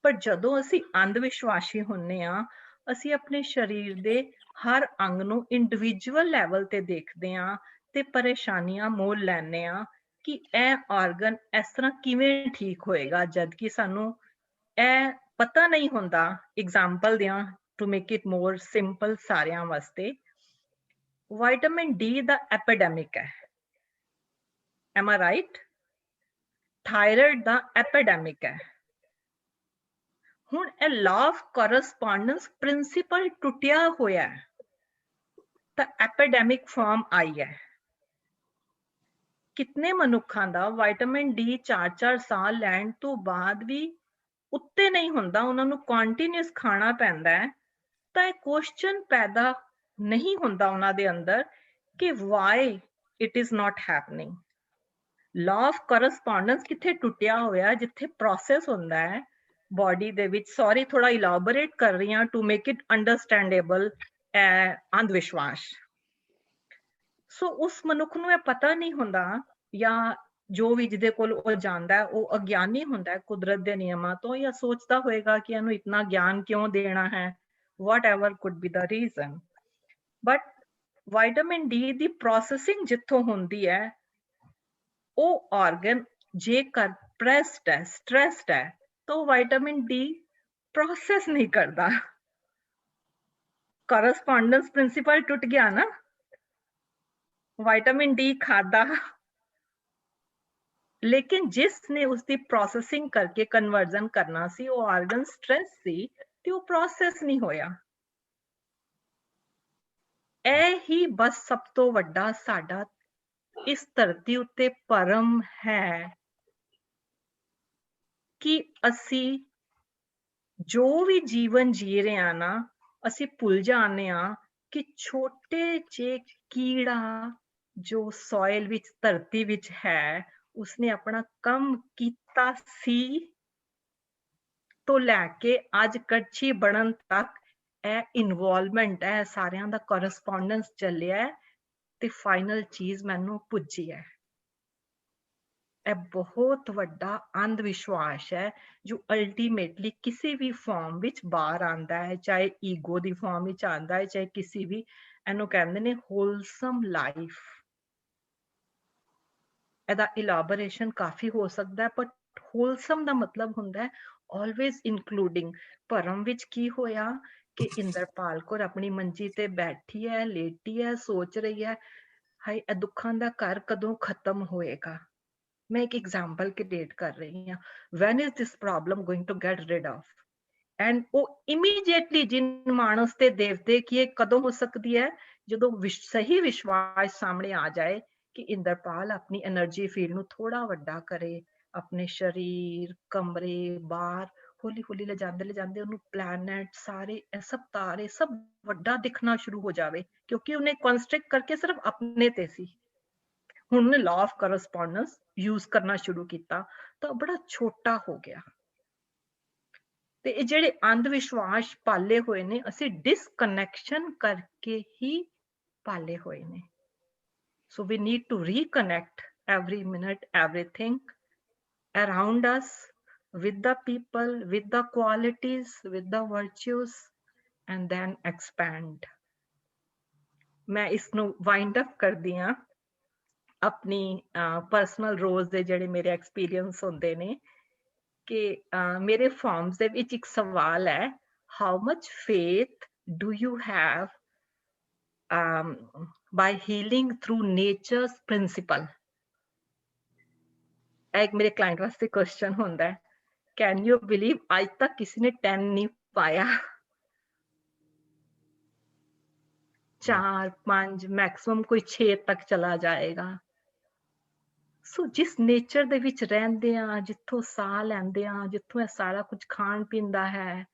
ਪਰ ਜਦੋਂ ਅਸੀਂ ਅੰਧ ਵਿਸ਼ਵਾਸੀ ਹੁੰਦੇ ਹਾਂ, ਅਸੀਂ ਆਪਣੇ ਸਰੀਰ ਦੇ ਹਰ ਅੰਗ ਨੂੰ ਇੰਡੀਵਿਜੂਅਲ ਲੈਵਲ ਤੇ ਦੇਖਦੇ ਹਾਂ ਤੇ ਪਰੇਸ਼ਾਨੀਆਂ ਮੋਲ ਲੈਂਦੇ ਹਾਂ ਕਿ ਇਹ ਆਰਗਨ ਇਸ ਤਰ੍ਹਾਂ ਕਿਵੇਂ ਠੀਕ ਹੋਏਗਾ, ਜਦ ਕਿ ਸਾਨੂੰ ਇਹ ਪਤਾ ਨਹੀਂ ਹੁੰਦਾ। ਐਗਜ਼ਾਮਪਲ ਦਿਆਂ to make it more simple ਸਾਰਿਆਂ ਵਾਸਤੇ, ਵਿਟਾਮਿਨ ਡੀ ਦਾ ਐਪੀਡੈਮਿਕ ਹੈ, ਐਮ ਆਈ ਰਾਈਟ? ਥਾਇਰਾਇਡ ਦਾ ਐਪੀਡੈਮਿਕ ਹੈ। ਹੁਣ ਇਹ ਲਾਅ ਆਫ ਕੋਰਸਪੋਂਡੈਂਸ ਪ੍ਰਿੰਸੀਪਲ ਟੁੱਟਿਆ ਹੋਇਆ ਹੈ ਤਾਂ ਐਪੀਡੈਮਿਕ ਫਾਰਮ ਆਈ ਹੈ। ਕਿਤਨੇ ਮਨੁੱਖਾਂ ਦਾ ਵਿਟਾਮਿਨ ਡੀ 4-4 ਸਾਲ ਲੈਣ ਤੋਂ ਬਾਅਦ ਵੀ ਉੱਤੇ ਨਹੀਂ ਹੁੰਦਾ, ਉਹਨਾਂ ਨੂੰ ਕੰਟੀਨਿਊਸ ਖਾਣਾ ਪੈਂਦਾ ਹੈ। ਤਾਂ ਇਹ ਕੁਐਸਚਨ ਪੈਦਾ ਨਹੀਂ ਹੁੰਦਾ ਉਹਨਾਂ ਦੇ ਅੰਦਰ ਕਿ Y it is not happening. Law of correspondence ਕਿੱਥੇ ਟੁੱਟਿਆ ਹੋਇਆ, ਜਿੱਥੇ ਪ੍ਰੋਸੈਸ ਹੁੰਦਾ ਹੈ ਬੋਡੀ ਦੇ ਵਿੱਚ। ਸੌਰੀ ਥੋੜਾ ਇਲਾਬੋਰੇਟ ਕਰ ਰਹੀ ਹਾਂ ਟੂ ਮੇਕ ਇਟ ਅੰਡਰਸਟੈਂਡੇਬਲ। ਅੰਧ ਵਿਸ਼ਵਾਸ, ਸੋ ਉਸ ਮਨੁੱਖ ਨੂੰ ਇਹ ਪਤਾ ਨਹੀਂ ਹੁੰਦਾ, ਜਾਂ ਜੋ ਵੀ ਜਿਹਦੇ ਕੋਲ ਉਹ ਜਾਂਦਾ ਉਹ ਅਗਿਆਨੀ ਹੁੰਦਾ ਕੁਦਰਤ ਦੇ ਨਿਯਮਾਂ ਤੋਂ, ਜਾਂ ਸੋਚਦਾ ਹੋਏਗਾ ਕਿ ਇਹਨੂੰ ਇਤਨਾ ਗਿਆਨ ਕਿਉਂ ਦੇਣਾ ਹੈ, whatever could be the reason. But vitamin D the processing ਜਿੱਥੋਂ ਹੁੰਦੀ ਹੈ, ਉਹ ਆਰਗਨ ਜੇਕਰ ਪ੍ਰੈਸਡ ਹੈ, ਸਟ੍ਰੈਸਡ ਹੈ, ਤਾਂ ਵਿਟਾਮਿਨ ਡੀ ਪ੍ਰੋਸੈਸ ਨਹੀਂ ਕਰਦਾ, करस्पॉन्डेंस प्रिंसिपल टूट गया ना, विटामिन डी खादा, लेकिन जिसने उसकी प्रोसेसिंग करके कन्वर्जन करना सी वो आर्गन स्ट्रेस सी ते वो प्रोसेस नहीं होया। ਇਹ ਹੀ ਬਸ ਸਭ ਤੋਂ ਵੱਡਾ ਸਾਡਾ ਇਸ ਧਰਤੀ ਉੱਤੇ ਭਰਮ ਹੈ ਕਿ ਅਸੀਂ ਜੋ ਵੀ ਜੀਵਨ ਜੀ ਰਹੇ ਹਾਂ ਨਾ, ਅਸੀਂ ਭੁੱਲ ਜਾਂਦੇ ਹਾਂ ਕਿ ਛੋਟੇ ਜਿਹੇ ਕੀੜਾ ਜੋ ਸੋਇਲ ਵਿੱਚ ਧਰਤੀ ਵਿੱਚ ਹੈ ਉਸਨੇ ਆਪਣਾ ਕੰਮ ਕੀਤਾ ਸੀ ਤੋਂ ਲੈ ਕੇ ਅੱਜ ਕੜਛੀ ਬਣਨ ਤੱਕ ਇਹ ਇਨਵੋਲਵਮੈਂਟ ਹੈ, ਸਾਰਿਆਂ ਦਾ ਕੋਰਸਪੋਂਡੈਂਸ ਚੱਲਿਆ ਤੇ ਫਾਈਨਲ ਚੀਜ਼ ਮੈਨੂੰ ਪੁੱਜੀ ਹੈ। ਇਹ ਬਹੁਤ ਵੱਡਾ ਅੰਧ ਵਿਸ਼ਵਾਸ ਹੈ ਜੋ ਅਲਟੀਮੇਟਲੀ ਕਿਸੇ ਵੀ ਫਾਰਮ ਵਿੱਚ ਬਾਹਰ ਆਂਦਾ ਹੈ, ਚਾਹੇ ਈਗੋ ਦੀ ਫਾਰਮ ਵਿੱਚ ਆਂਦਾ ਹੈ, ਚਾਹੇ ਕਿਸੇ ਵੀ, ਇਹਨੂੰ ਕਹਿੰਦੇ ਨੇ ਹੋਲਸਮ ਲਾਈਫ। ਇਹਦਾ ਇਲਾਬੋਰੇਸ਼ਨ ਕਾਫੀ ਹੋ ਸਕਦਾ ਹੈ, ਬਟ ਹੋਲਸਮ ਦਾ ਮਤਲਬ ਹੁੰਦਾ ਹੈ ਆਲਵੇਜ਼ ਇਨਕਲੂਡਿੰਗ। ਭਰਮ ਵਿੱਚ ਕੀ ਹੋਇਆ ਕਿ ਇੰਦਰਪਾਲ ਕੌਰ ਆਪਣੀ ਮੰਜੀ ਤੇ ਬੈਠੀ ਹੈ, ਲੇਟੀ ਹੈ, ਸੋਚ ਰਹੀ ਹੈ ਹਾਏ ਇਹ ਦੁੱਖਾਂ ਦਾ ਘਰ ਕਦੋਂ ਖਤਮ ਹੋਏਗਾ। ਮੈਂ ਇੱਕ ਐਗਜ਼ਾਮਪਲ ਕ੍ਰੀਏਟ ਕਰ ਰਹੀ ਹਾਂ, when is this problem going to get rid of, and ਉਹ ਇਮੀਡੀਏਟਲੀ ਜਿਨ ਮਾਨਸ ਤੇ ਦੇਵਤੇ ਕਿ ਇਹ ਕਦੋਂ ਹੋ ਸਕਦੀ ਹੈ, ਜਦੋਂ ਸਹੀ ਵਿਸ਼ਵਾਸ ਸਾਹਮਣੇ ਆ ਜਾਏ ਕਿ ਇੰਦਰਪਾਲ ਆਪਣੀ એનર્ਜੀ ਫੀਲਡ ਨੂੰ ਥੋੜਾ ਵੱਡਾ ਕਰੇ, ਆਪਣੇ ਸਰੀਰ, ਕਮਰੇ, ਬਾਹਰ ਹੌਲੀ ਹੌਲੀ ਲਿਜਾਂਦੇ ਉਹਨੂੰ ਪਲੈਨਟ ਸਾਰੇ ਇਹ ਸਭ ਤਾਰੇ ਸਭ ਵੱਡਾ ਦਿਖਣਾ ਸ਼ੁਰੂ ਹੋ ਜਾਵੇ, ਕਿਉਂਕਿ ਉਹਨੇ ਕੰਸਟਰਕਟ ਕਰਕੇ ਸਿਰਫ ਆਪਣੇ ਤੇ ਸੀ। ਹੁਣ ਉਹਨੇ ਲਾਅ ਆਫ ਕਰਸਪੋਂਡੈਂਸ ਯੂਜ਼ ਕਰਨਾ ਸ਼ੁਰੂ ਕੀਤਾ ਤਾਂ ਬੜਾ ਛੋਟਾ ਹੋ ਗਿਆ। ਤੇ ਇਹ ਜਿਹੜੇ ਅੰਧ ਵਿਸ਼ਵਾਸ ਪਾਲੇ ਹੋਏ ਨੇ ਅਸੀਂ ਡਿਸਕਨੈਕਸ਼ਨ ਕਰਕੇ ਹੀ ਪਾਲੇ ਹੋਏ ਨੇ। So we need to reconnect every minute, everything around us with the people, with the qualities, with the virtues, and then expand. मैं इसनों wind up करदी हां अपनी पर्सनल रोज दे जेडे मेरे एक्सपीरियंस होंदे ने कि मेरे फॉर्म्स दे विच एक सवाल है, how much faith do you have by healing through nature's principle? एक मेरे क्लाइंट वास्ते क्वेश्चन होता है, कैन यू बिलीव आज तक किसी ने 10 नहीं पाया, 4 5 मैक्सिमम कोई 6 तक चला जाएगा। सो जिस नेचर दे विच रहंदे आ, जिथों साह लैंदे आ, जिथों सारा कुछ खान पींदा है,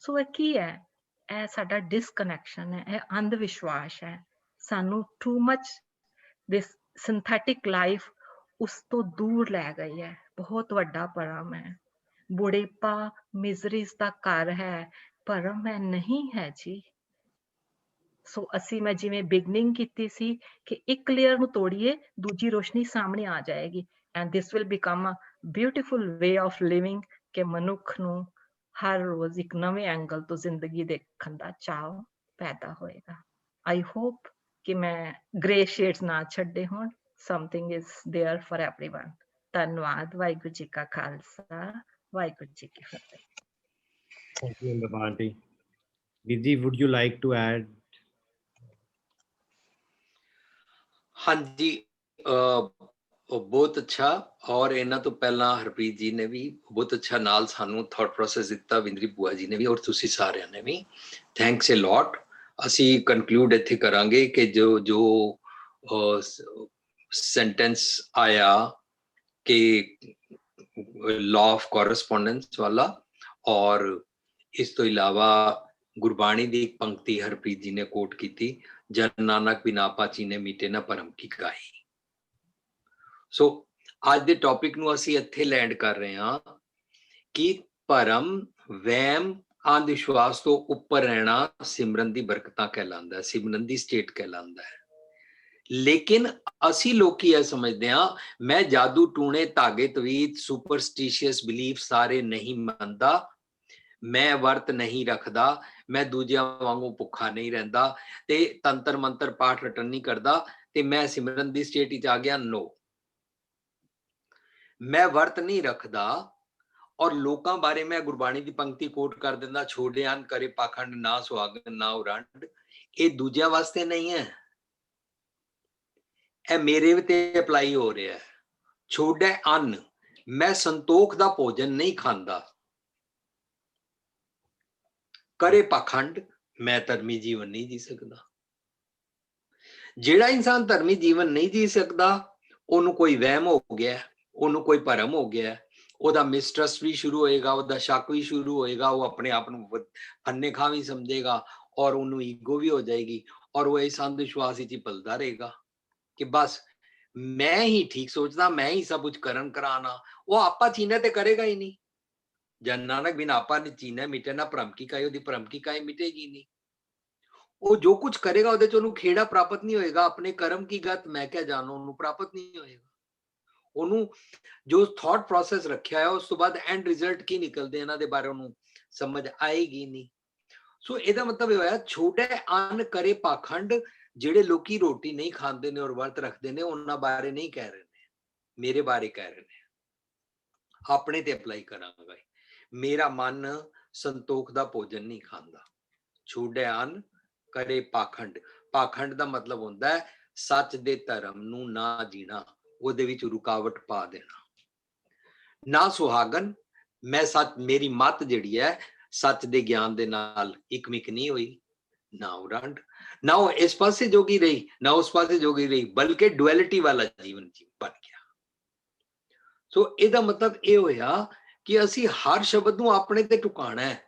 सो की है ਇਹ ਸਾਡਾ डिसकनैक्शन है, ਇਹ अंध विश्वास है। सानू too much this synthetic life उस तो दूर लै गई है, बहुत वड्डा भरम है। बुढ़ेपा मिजरीज का घर है, भरम है नहीं है जी। सो असी मैं जिवें बिगनिंग कीती सी कि एक लेयर नूं तोड़िए दूजी रोशनी सामने आ जाएगी, and this will become a beautiful way of living कि मनुख नूं हर रोज एक नवे एंगल तो जिंदगी देखण दा चाव पैदा होएगा। आई होप कि मैं ग्रे शेड्स ना छड्डे होण, something is there for everyone. ਧੰਨਵਾਦ। ਵਾਹਿਗੁਰੂ ਜੀ ਕਾ ਖਾਲਸਾ, ਵਾਹਿਗੁਰੂ ਜੀ ਕੀ ਫਤਿਹ। Thank you, Indrapal Aunty. Vidhi, would you like to add? हाँ जी, बहुत अच्छा। और इन्हां तो पहला हरप्रीत जी ने भी बहुत अच्छा नाल सानू थॉट प्रोसेस दिता, विंदरी बुआ जी ने भी और तुसी सारिਆਂ ने भी थैंक्स ए लॉट। ਅਸੀਂ ਕੰਕਲੂਡ ਇੱਥੇ ਕਰਾਂਗੇ ਕਿ ਜੋ सेंटेंस आया कि लॉ ऑफ कॉरस्पोंडेंस वाला, और इस तो इलावा गुरबाणी दी एक पंक्ति हरप्रीत जी ने कोट की थी, जन नानक बिना पाची ने मीटे ना परम की गाई। सो आज दे टॉपिक नू असी इत्थे लैंड कर रहे हां कि भरम वहम अंध विश्वास तो उपर रहना सिमरन दी बरकतां कहलांदा है, सिमरन दी स्टेट कहलांदा है। लेकिन असी लोग यह समझते हैं मैं जादू टूने धागे तवीत सुपरस्टिशियस बिलीफ सारे नहीं मानता, मैं वर्त नहीं रखदा, मैं दूजिया वांगू भुखा नहीं रहिंदा ते तंत्र मंत्र पाठ रटन नहीं करदा ते मैं सिमरन दी स्टेट विच आ गया। नो, मैं वर्त नहीं रखदा ਔਰ ਲੋਕਾਂ ਬਾਰੇ ਮੈਂ ਗੁਰਬਾਣੀ ਦੀ ਪੰਕਤੀ ਕੋਟ ਕਰ ਦਿੰਦਾ, ਛੋੜੇ ਅਨ ਕਰੇ ਪਾਖੰਡ, ਨਾ ਸੁਹਾਗਨ ਨਾ ਉਰੰਡ। ਇਹ ਦੂਜਿਆਂ ਵਾਸਤੇ ਨਹੀਂ ਹੈ, ਇਹ ਮੇਰੇ ਤੇ ਅਪਲਾਈ ਹੋ ਰਿਹਾ ਹੈ। ਛੋੜੇ ਅਨ, ਮੈਂ ਸੰਤੋਖ ਦਾ ਭੋਜਨ ਨਹੀਂ ਖਾਂਦਾ। ਕਰੇ ਪਾਖੰਡ, ਮੈਂ ਧਰਮੀ ਜੀਵਨ ਨਹੀਂ ਜੀ ਸਕਦਾ। ਜਿਹੜਾ ਇਨਸਾਨ ਧਰਮੀ ਜੀਵਨ ਨਹੀਂ ਜੀ ਸਕਦਾ, ਉਹਨੂੰ ਕੋਈ ਵਹਿਮ ਹੋ ਗਿਆ, ਉਹਨੂੰ ਕੋਈ ਭਰਮ ਹੋ ਗਿਆ, ਉਹਦਾ ਮਿਸਟਰਸਟ ਵੀ ਸ਼ੁਰੂ ਹੋਏਗਾ, ਉਹਦਾ ਸ਼ੱਕ ਵੀ ਸ਼ੁਰੂ ਹੋਏਗਾ, ਉਹ ਆਪਣੇ ਆਪ ਨੂੰ ਫੰਨੇ ਖਾਂ ਵੀ ਸਮਝੇਗਾ, ਔਰ ਉਹਨੂੰ ਈਗੋ ਵੀ ਹੋ ਜਾਏਗੀ, ਔਰ ਉਹ ਇਸ ਅੰਧ ਵਿਸ਼ਵਾਸ ਵਿੱਚ ਹੀ ਪਲਦਾ ਰਹੇਗਾ ਕਿ ਬਸ ਮੈਂ ਹੀ ਠੀਕ ਸੋਚਦਾ, ਮੈਂ ਹੀ सब कुछ ਕਰਨ ਕਰਾਣਾ। ਉਹ ਆਪਾ ਚੀਨਾ ਤੇ ਕਰੇਗਾ ਹੀ ਨਹੀਂ। ਜਨ ਨਾਨਕ ਬਿਨ ਆਪਾ ਨੇ ਚੀਨਾ ਮਿਟੇ ਨਾ ਭਰਮ ਕੀ ਕਾਈ, ਉਹਦੀ ਭਰਮ ਕੀ ਕਾਈ ਮਿਟੇਗੀ ਨਹੀਂ। ਉਹ ਜੋ ਕੁਝ ਕਰੇਗਾ ਉਹਦੇ ਚ ਉਹਨੂੰ ਖੇੜਾ ਪ੍ਰਾਪਤ ਨਹੀਂ ਹੋਏਗਾ। ਆਪਣੇ ਕਰਮ ਕੀ ਗਤ ਮੈਂ ਕਿਆ ਜਾਣੋ, ਉਹਨੂੰ ਪ੍ਰਾਪਤ ਨਹੀਂ ਹੋਏਗਾ। ਉਹਨੂੰ ਜੋ ਥਾਟ ਪ੍ਰੋਸੈਸ ਰੱਖਿਆ ਹੈ ਉਸ ਤੋਂ ਬਾਅਦ ਐਂਡ ਰਿਜ਼ਲਟ ਕੀ ਨਿਕਲਦੇ ਇਹਨਾਂ ਦੇ ਬਾਰੇ ਉਹਨੂੰ ਸਮਝ ਆਏਗੀ ਨਹੀਂ। ਸੋ ਇਹਦਾ ਮਤਲਬ ਇਹ ਹੋਇਆ, ਛੋਟੇ ਅੰਨ ਕਰੇ ਪਾਖੰਡ। ਜਿਹੜੇ ਲੋਕੀ ਰੋਟੀ ਨਹੀਂ ਖਾਂਦੇ ਨੇ ਔਰ ਵਰਤ ਰੱਖਦੇ ਨੇ, ਉਹਨਾਂ ਬਾਰੇ ਨਹੀਂ ਕਹਿ ਰਹੇ ਨੇ, ਮੇਰੇ ਬਾਰੇ ਕਹਿ ਰਹੇ ਨੇ। ਆਪਣੇ ਤੇ ਅਪਲਾਈ ਕਰਾਂਗਾ। ਮੇਰਾ ਮਨ ਸੰਤੋਖ ਦਾ ਭੋਜਨ ਨਹੀਂ ਖਾਂਦਾ। ਛੋਟੇ ਅੰਨ ਕਰੇ ਪਾਖੰਡ। ਪਾਖੰਡ ਦਾ ਮਤਲਬ ਹੁੰਦਾ ਹੈ ਸੱਚ ਦੇ ਧਰਮ ਨੂੰ ਨਾ ਜੀਣਾ, ਉਹਦੇ ਵਿੱਚ ਰੁਕਾਵਟ ਪਾ ਦੇਣਾ। ਨਾ ਸੁਹਾਗਨ, ਮੈਂ ਸੱਚ, ਮੇਰੀ ਮੱਤ ਜਿਹੜੀ ਹੈ ਸੱਚ ਦੇ ਗਿਆਨ ਦੇ ਨਾਲ ਇਕਮਿਕ ਨਹੀਂ ਹੋਈ। ਨਾ ਉਰੰਡ, ਨਾ ਉਹ ਇਸ ਪਾਸੇ ਜੋਗੀ ਰਹੀ ਨਾ ਉਸ ਪਾਸੇ ਜੋਗੀ ਰਹੀ, ਬਲਕਿ ਡੁਐਲਿਟੀ ਵਾਲਾ ਜੀਵਨ ਬਣ ਗਿਆ। ਸੋ ਇਹਦਾ ਮਤਲਬ ਇਹ ਹੋਇਆ ਕਿ ਅਸੀਂ ਹਰ ਸ਼ਬਦ ਨੂੰ ਆਪਣੇ ਤੇ ਟੁਕਾਣਾ ਹੈ।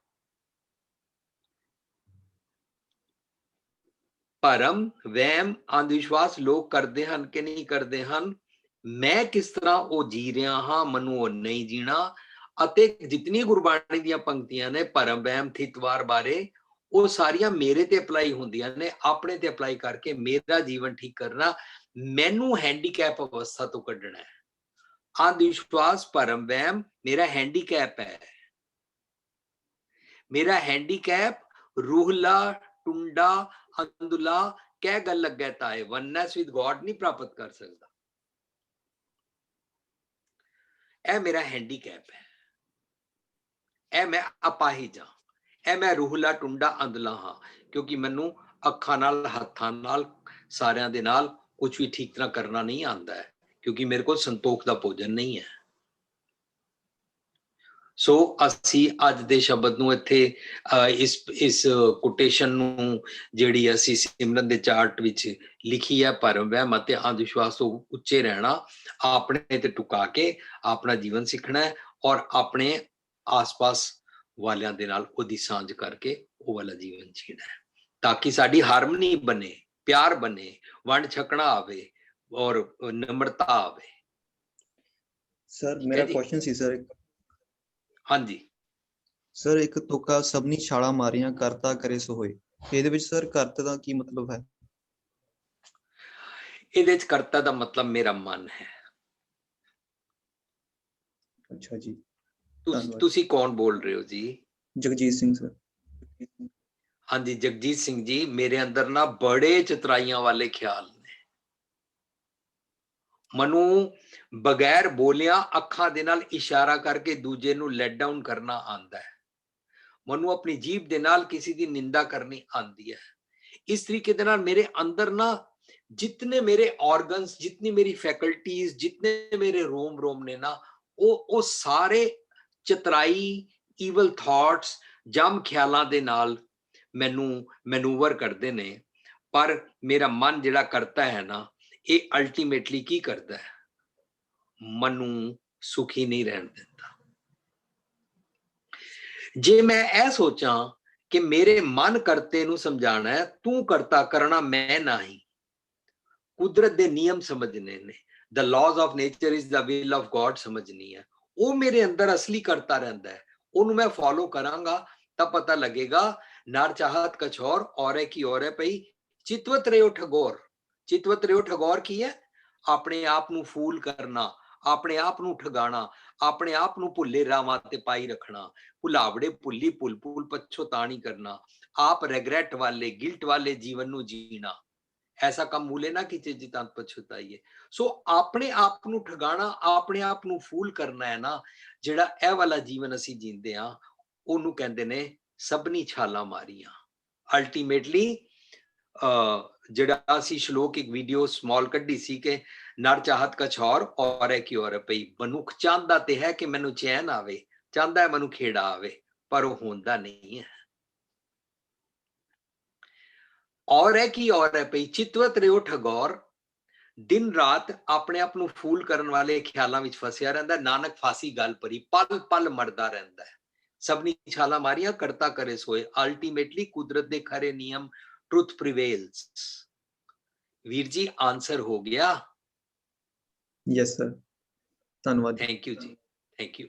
ਭਰਮ, ਵਹਿਮ, ਅੰਧ ਵਿਸ਼ਵਾਸ ਲੋਕ ਕਰਦੇ ਹਨ ਕਿ ਨਹੀਂ ਕਰਦੇ ਹਨ, ਮੈਂ ਕਿਸ ਤਰ੍ਹਾਂ ਉਹ ਜੀ ਰਿਹਾ ਹਾਂ, ਮੈਨੂੰ ਉਹ ਨਹੀਂ ਜੀਣਾ। ਅਤੇ ਜਿਤਨੀ ਗੁਰਬਾਣੀ ਦੀਆਂ ਪੰਕਤੀਆਂ ਨੇ ਭਰਮ, ਵਹਿਮ, ਥਿਤਵਾਰ ਬਾਰੇ, ਉਹ ਸਾਰੀਆਂ ਮੇਰੇ ਤੇ ਅਪਲਾਈ ਹੁੰਦੀਆਂ ਨੇ। ਆਪਣੇ ਤੇ ਅਪਲਾਈ ਕਰਕੇ ਮੇਰਾ ਜੀਵਨ ਠੀਕ ਕਰਨਾ, ਮੈਨੂੰ ਹੈਂਡੀਕੈਪ ਅਵਸਥਾ ਤੋਂ ਕੱਢਣਾ ਹੈ। ਅੰਧ ਵਿਸ਼ਵਾਸ, ਭਰਮ, ਵਹਿਮ ਮੇਰਾ ਹੈਂਡੀਕੈਪ ਹੈ। ਮੇਰਾ ਹੈਂਡੀਕੈਪ ਰੂਹਲਾ, ਟੁੰਡਾ, ਅੰਧੁਲਾ ਕਹਿ ਗੱਲ ਲੱਗੇ ਤਾਏ ਵਨਨੈਸ ਵਿਦ ਗॉड ਨਹੀਂ ਪ੍ਰਾਪਤ ਕਰ ਸਕਦਾ। ਇਹ ਮੇਰਾ ਹੈਂਡੀਕੈਪ ਹੈ। ਇਹ ਮੈਂ ਅਪਾਹਿਜ ਹਾਂ, ਇਹ ਮੈਂ ਰੂਹਲਾ, ਟੁੰਡਾ, ਅੰਧਲਾ ਹਾਂ, ਕਿਉਂਕਿ ਮੈਨੂੰ ਅੱਖਾਂ ਨਾਲ, ਹੱਥਾਂ ਨਾਲ, ਸਾਰਿਆਂ ਦੇ ਨਾਲ ਕੁਝ ਵੀ ਠੀਕ ਤਰ੍ਹਾਂ ਕਰਨਾ ਨਹੀਂ ਆਉਂਦਾ ਹੈ, ਕਿਉਂਕਿ ਮੇਰੇ ਕੋਲ ਸੰਤੋਖ ਦਾ ਭੋਜਨ ਨਹੀਂ ਹੈ। ਸੋ ਅਸੀਂ ਅੱਜ ਦੇ ਸ਼ਬਦ ਨੂੰ ਇੱਥੇ ਇਸ ਕੋਟੇਸ਼ਨ ਨੂੰ ਜਿਹੜੀ ਅਸੀਂ ਸਿਮਰਨ ਦੇ ਚਾਰਟ ਵਿੱਚ ਲਿਖੀ ਹੈ, ਭਰਮ, ਵਹਿਮ ਅਤੇ ਅੰਧ ਵਿਸ਼ਵਾਸ ਤੋਂ ਉੱਚੇ ਰਹਿਣਾ, ਆਪਣੇ ਤੇ ਟੁਕਾ ਕੇ ਆਪਣਾ ਜੀਵਨ ਸਿੱਖਣਾ ਹੈ ਔਰ ਆਪਣੇ ਆਸ-ਪਾਸ ਵਾਲਿਆਂ ਦੇ ਨਾਲ ਉਹਦੀ ਸਾਂਝ ਕਰਕੇ ਉਹ ਵਾਲਾ ਜੀਵਨ ਜੀਣਾ ਹੈ, ਤਾਂ ਕਿ ਸਾਡੀ ਹਾਰਮਨੀ ਬਣੇ, ਪਿਆਰ ਬਣੇ, ਵੰਡ ਛਕਣਾ ਆਵੇ ਔਰ ਨਮਰਤਾ ਆਵੇ। ਸਰ ਮੇਰਾ ਕੁਐਸਚਨ ਸੀ ਸਰ, ਹਾਂਜੀ ਸਰ, ਇੱਕ ਤੁਕਾ ਸਭਨੀ ਛਾਲਾਂ ਮਾਰੀਆਂ ਕਰਤਾ ਕਰੇ ਸੋ ਹੋਏ, ਇਹਦੇ ਵਿੱਚ ਸਰ ਕਰਤਾ ਦਾ ਕੀ ਮਤਲਬ ਹੈ? ਇਹਦੇ ਵਿੱਚ ਕਰਤਾ ਦਾ ਮਤਲਬ ਮੇਰਾ ਮਨ ਹੈ। ਅੱਛਾ ਜੀ, ਤੁਸੀਂ ਕੌਣ ਬੋਲ ਰਹੇ ਹੋ ਜੀ? ਜਗਜੀਤ ਸਿੰਘ ਸਰ। ਹਾਂਜੀ ਜਗਜੀਤ ਸਿੰਘ ਜੀ, ਮੇਰੇ ਅੰਦਰ ਨਾ ਬੜੇ ਚਤਰਾਈਆਂ ਵਾਲੇ ਖਿਆਲ ਨੇ। ਮਨੂੰ ਬਗੈਰ ਬੋਲਿਆ ਅੱਖਾਂ ਦੇ ਨਾਲ ਇਸ਼ਾਰਾ ਕਰਕੇ ਦੂਜੇ ਨੂੰ ਲੈਟ ਡਾਊਨ ਕਰਨਾ ਆਂਦਾ ਹੈ। ਮਨੂੰ ਆਪਣੀ ਜੀਭ ਦੇ ਨਾਲ ਕਿਸੇ ਦੀ ਨਿੰਦਾ ਕਰਨੀ ਆਂਦੀ ਹੈ। ਇਸ ਤਰੀਕੇ ਦੇ ਨਾਲ ਮੇਰੇ ਅੰਦਰ ਨਾ ਜਿਤਨੇ ਮੇਰੇ ਆਰਗਨਸ, ਜਿਤਨੀ ਮੇਰੀ ਫੈਕਲਟੀਜ਼, ਜਿਤਨੇ ਮੇਰੇ ਰੋਮ ਨੇ ਨਾ, ਉਹ ਸਾਰੇ ਚਤਰਾਈ, ਈਵਲ ਥਾਟਸ, ਜਮ ਖਿਆਲਾਂ ਦੇ ਨਾਲ ਮੈਨੂੰ ਮੈਨੂਵਰ ਕਰਦੇ ਨੇ। ਪਰ ਮੇਰਾ ਮਨ ਜਿਹੜਾ ਕਰਤਾ ਹੈ ਨਾ, ਇਹ ਅਲਟੀਮੇਟਲੀ ਕੀ ਕਰਦਾ ਹੈ? ਮਨੂੰ ਸੁਖੀ ਨਹੀਂ ਰਹਿਣ ਦਿੰਦਾ। ਜੇ ਮੈਂ ਇਹ ਸੋਚਾਂ ਕਿ ਮੇਰੇ ਮਨ ਕਰਤੇ ਨੂੰ ਸਮਝਾਣਾ ਹੈ, ਤੂੰ ਕਰਤਾ ਕਰਨਾ ਮੈਂ ਨਹੀਂ, ਕੁਦਰਤ ਦੇ ਨਿਯਮ ਸਮਝਨੇ ਨੇ, the laws of nature is the will of God ਸਮਝਣੀ ਹੈ, ਉਹ ਮੇਰੇ ਅੰਦਰ ਅਸਲੀ ਕਰਤਾ ਰਹਿੰਦਾ ਹੈ। ਉਹਨੂੰ ਮੈਂ ਫੋਲੋ ਕਰਾਂਗਾ ਤਾਂ ਪਤਾ ਲੱਗੇਗਾ ਨਾਰ ਚਾਹਤ ਕਛੋਰ ਔਰੇ ਕੀ ਔਰੇ ਪਈ ਚਿਤਵਤ ਰਿਓ ਠਗੋਰ। ਚਿਤਵਤ ਰਿਓ ਠਗੋਰ ਕੀ ਹੈ? ਆਪਣੇ ਆਪ ਨੂੰ ਫੂਲ ਕਰਨਾ, ਆਪਣੇ ਆਪ ਨੂੰ ਠਗਾਣਾ, ਆਪਣੇ ਆਪ ਨੂੰ ਭੁੱਲੇ ਰਾਵਾਂ ਤੇ ਪਾਈ ਰੱਖਣਾ, ਭੁਲਾਵੜੇ ਭੁੱਲੀ ਭੁੱਲ ਭੁੱਲ ਪਛੋਤਾਣੀ ਕਰਨਾ, ਆਪ ਰੈਗਰੈਟ ਵਾਲੇ, ਗਿਲਟ ਵਾਲੇ ਜੀਵਨ ਨੂੰ ਜੀਣਾ। ऐसा काम मूले ना कीजिए जितांत पछताइए। सो अपने आप ਨੂੰ ਠਗਾਣਾ, ਆਪਣੇ ਆਪ ਨੂੰ ਫੂਲ ਕਰਨਾ ਹੈ ਨਾ, ਜਿਹੜਾ ਇਹ ਵਾਲਾ ਜੀਵਨ ਅਸੀਂ ਜੀਂਦੇ ਆ, ਉਹਨੂੰ ਕਹਿੰਦੇ ਨੇ ਸਭਨੀ ਛਾਲਾਂ ਮਾਰੀਆਂ। ਅਲਟੀਮੇਟਲੀ ਜਿਹੜਾ ਅਸੀਂ ਸ਼ਲੋਕ ਇੱਕ ਵੀਡੀਓ ਸਮਾਲ ਕੱਢੀ ਸੀ ਕਿ ਨਰ ਚਾਹਤ ਕਛ ਔਰ ਹੈ ਕਿ ਔਰ ਪਈ। ਮਨੁੱਖ ਚਾਹੁੰਦਾ ਤੇ ਹੈ ਕਿ ਮੈਨੂੰ ਚੈਨ ਆਵੇ, ਚਾਹੁੰਦਾ ਹੈ ਮੈਨੂੰ ਖੇੜਾ ਆਵੇ, ਪਰ ਉਹ ਹੁੰਦਾ ਨਹੀਂ ਹੈ। ਔਰ ਹੈ ਕਿ ਔਰ ਹੈ ਪਈ, ਚਿਤਵਤ ਰਿਓ ਠਗੌਰ। ਦਿਨ ਰਾਤ ਆਪਣੇ ਆਪ ਨੂੰ ਫੂਲ ਕਰਨ ਵਾਲੇ ਖਿਆਲਾਂ ਵਿੱਚ ਫਸਿਆ ਰਹਿੰਦਾ। ਨਾਨਕ ਫਾਸੀ ਗੱਲ ਭਰੀ, ਪਲ ਪਲ ਮਰਦਾ ਰਹਿੰਦਾ ਹੈ। ਸਭਨੀ ਛਾਲਾਂ ਮਾਰੀਆਂ ਕਰਤਾ ਕਰੇ ਸੋਏ। ਅਲਟੀਮੇਟਲੀ ਕੁਦਰਤ ਦੇ ਖਰੇ ਨਿਯਮ, ਟਰੁਥ ਪ੍ਰੀਵੇਲਸ। ਵੀਰ ਜੀ ਆਨਸਰ ਹੋ ਗਿਆ? ਯੈਸ ਸਰ, ਧੰਨਵਾਦ। ਥੈਂਕ ਯੂ ਜੀ, ਥੈਂਕ ਯੂ।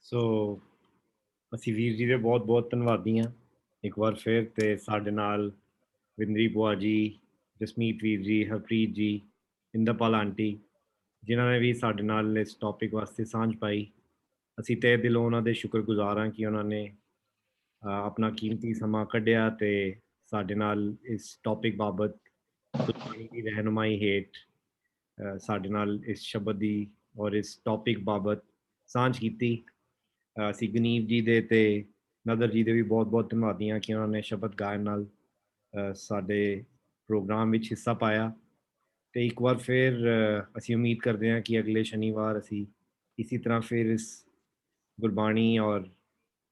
ਸੋ ਅਸੀਂ ਵੀਰ ਜੀ ਦੇ ਬਹੁਤ ਬਹੁਤ ਧੰਨਵਾਦੀ ਹਾਂ ਇੱਕ ਵਾਰ ਫਿਰ। ਤੇ ਸਾਡੇ ਨਾਲ ਵਿੰਦਰੀ ਭੂਆ ਜੀ, ਜਸਮੀਤ ਵੀਰ ਜੀ, ਹਰਪ੍ਰੀਤ ਜੀ, ਇੰਦਰਪਾਲ ਆਂਟੀ, ਜਿਨ੍ਹਾਂ ਨੇ ਵੀ ਸਾਡੇ ਨਾਲ ਇਸ ਟੌਪਿਕ ਵਾਸਤੇ ਸਾਂਝ ਪਾਈ। ਅਸੀਂ ਤਹਿ ਦਿਲੋਂ ਉਹਨਾਂ ਦੇ ਸ਼ੁਕਰਗੁਜ਼ਾਰ ਹਾਂ ਕਿ ਉਹਨਾਂ ਨੇ ਆਪਣਾ ਕੀਮਤੀ ਸਮਾਂ ਕੱਢਿਆ ਤੇ ਸਾਡੇ ਨਾਲ ਇਸ ਟੌਪਿਕ ਬਾਬਤ ਗੁਰਬਾਣੀ ਦੀ ਰਹਿਨੁਮਾਈ ਹੇਠ ਸਾਡੇ ਨਾਲ ਇਸ ਸ਼ਬਦ ਦੀ ਔਰ ਇਸ ਟੌਪਿਕ ਬਾਬਤ ਸਾਂਝ ਕੀਤੀ। ਅਸੀਂ ਗਨੀਵ ਜੀ ਦੇ ਤੇ ਨਦਰ ਜੀ ਦੇ ਵੀ ਬਹੁਤ ਬਹੁਤ ਧੰਨਵਾਦੀ ਹਾਂ ਕਿ ਉਹਨਾਂ ਨੇ ਸ਼ਬਦ ਗਾਇਨ ਨਾਲ ਸਾਡੇ ਪ੍ਰੋਗਰਾਮ ਵਿੱਚ ਹਿੱਸਾ ਪਾਇਆ। ਤੇ ਇੱਕ ਵਾਰ ਫਿਰ ਅਸੀਂ ਉਮੀਦ ਕਰਦੇ ਹਾਂ ਕਿ ਅਗਲੇ ਸ਼ਨੀਵਾਰ ਅਸੀਂ ਇਸੇ ਤਰ੍ਹਾਂ ਫਿਰ ਇਸ ਗੁਰਬਾਣੀ ਔਰ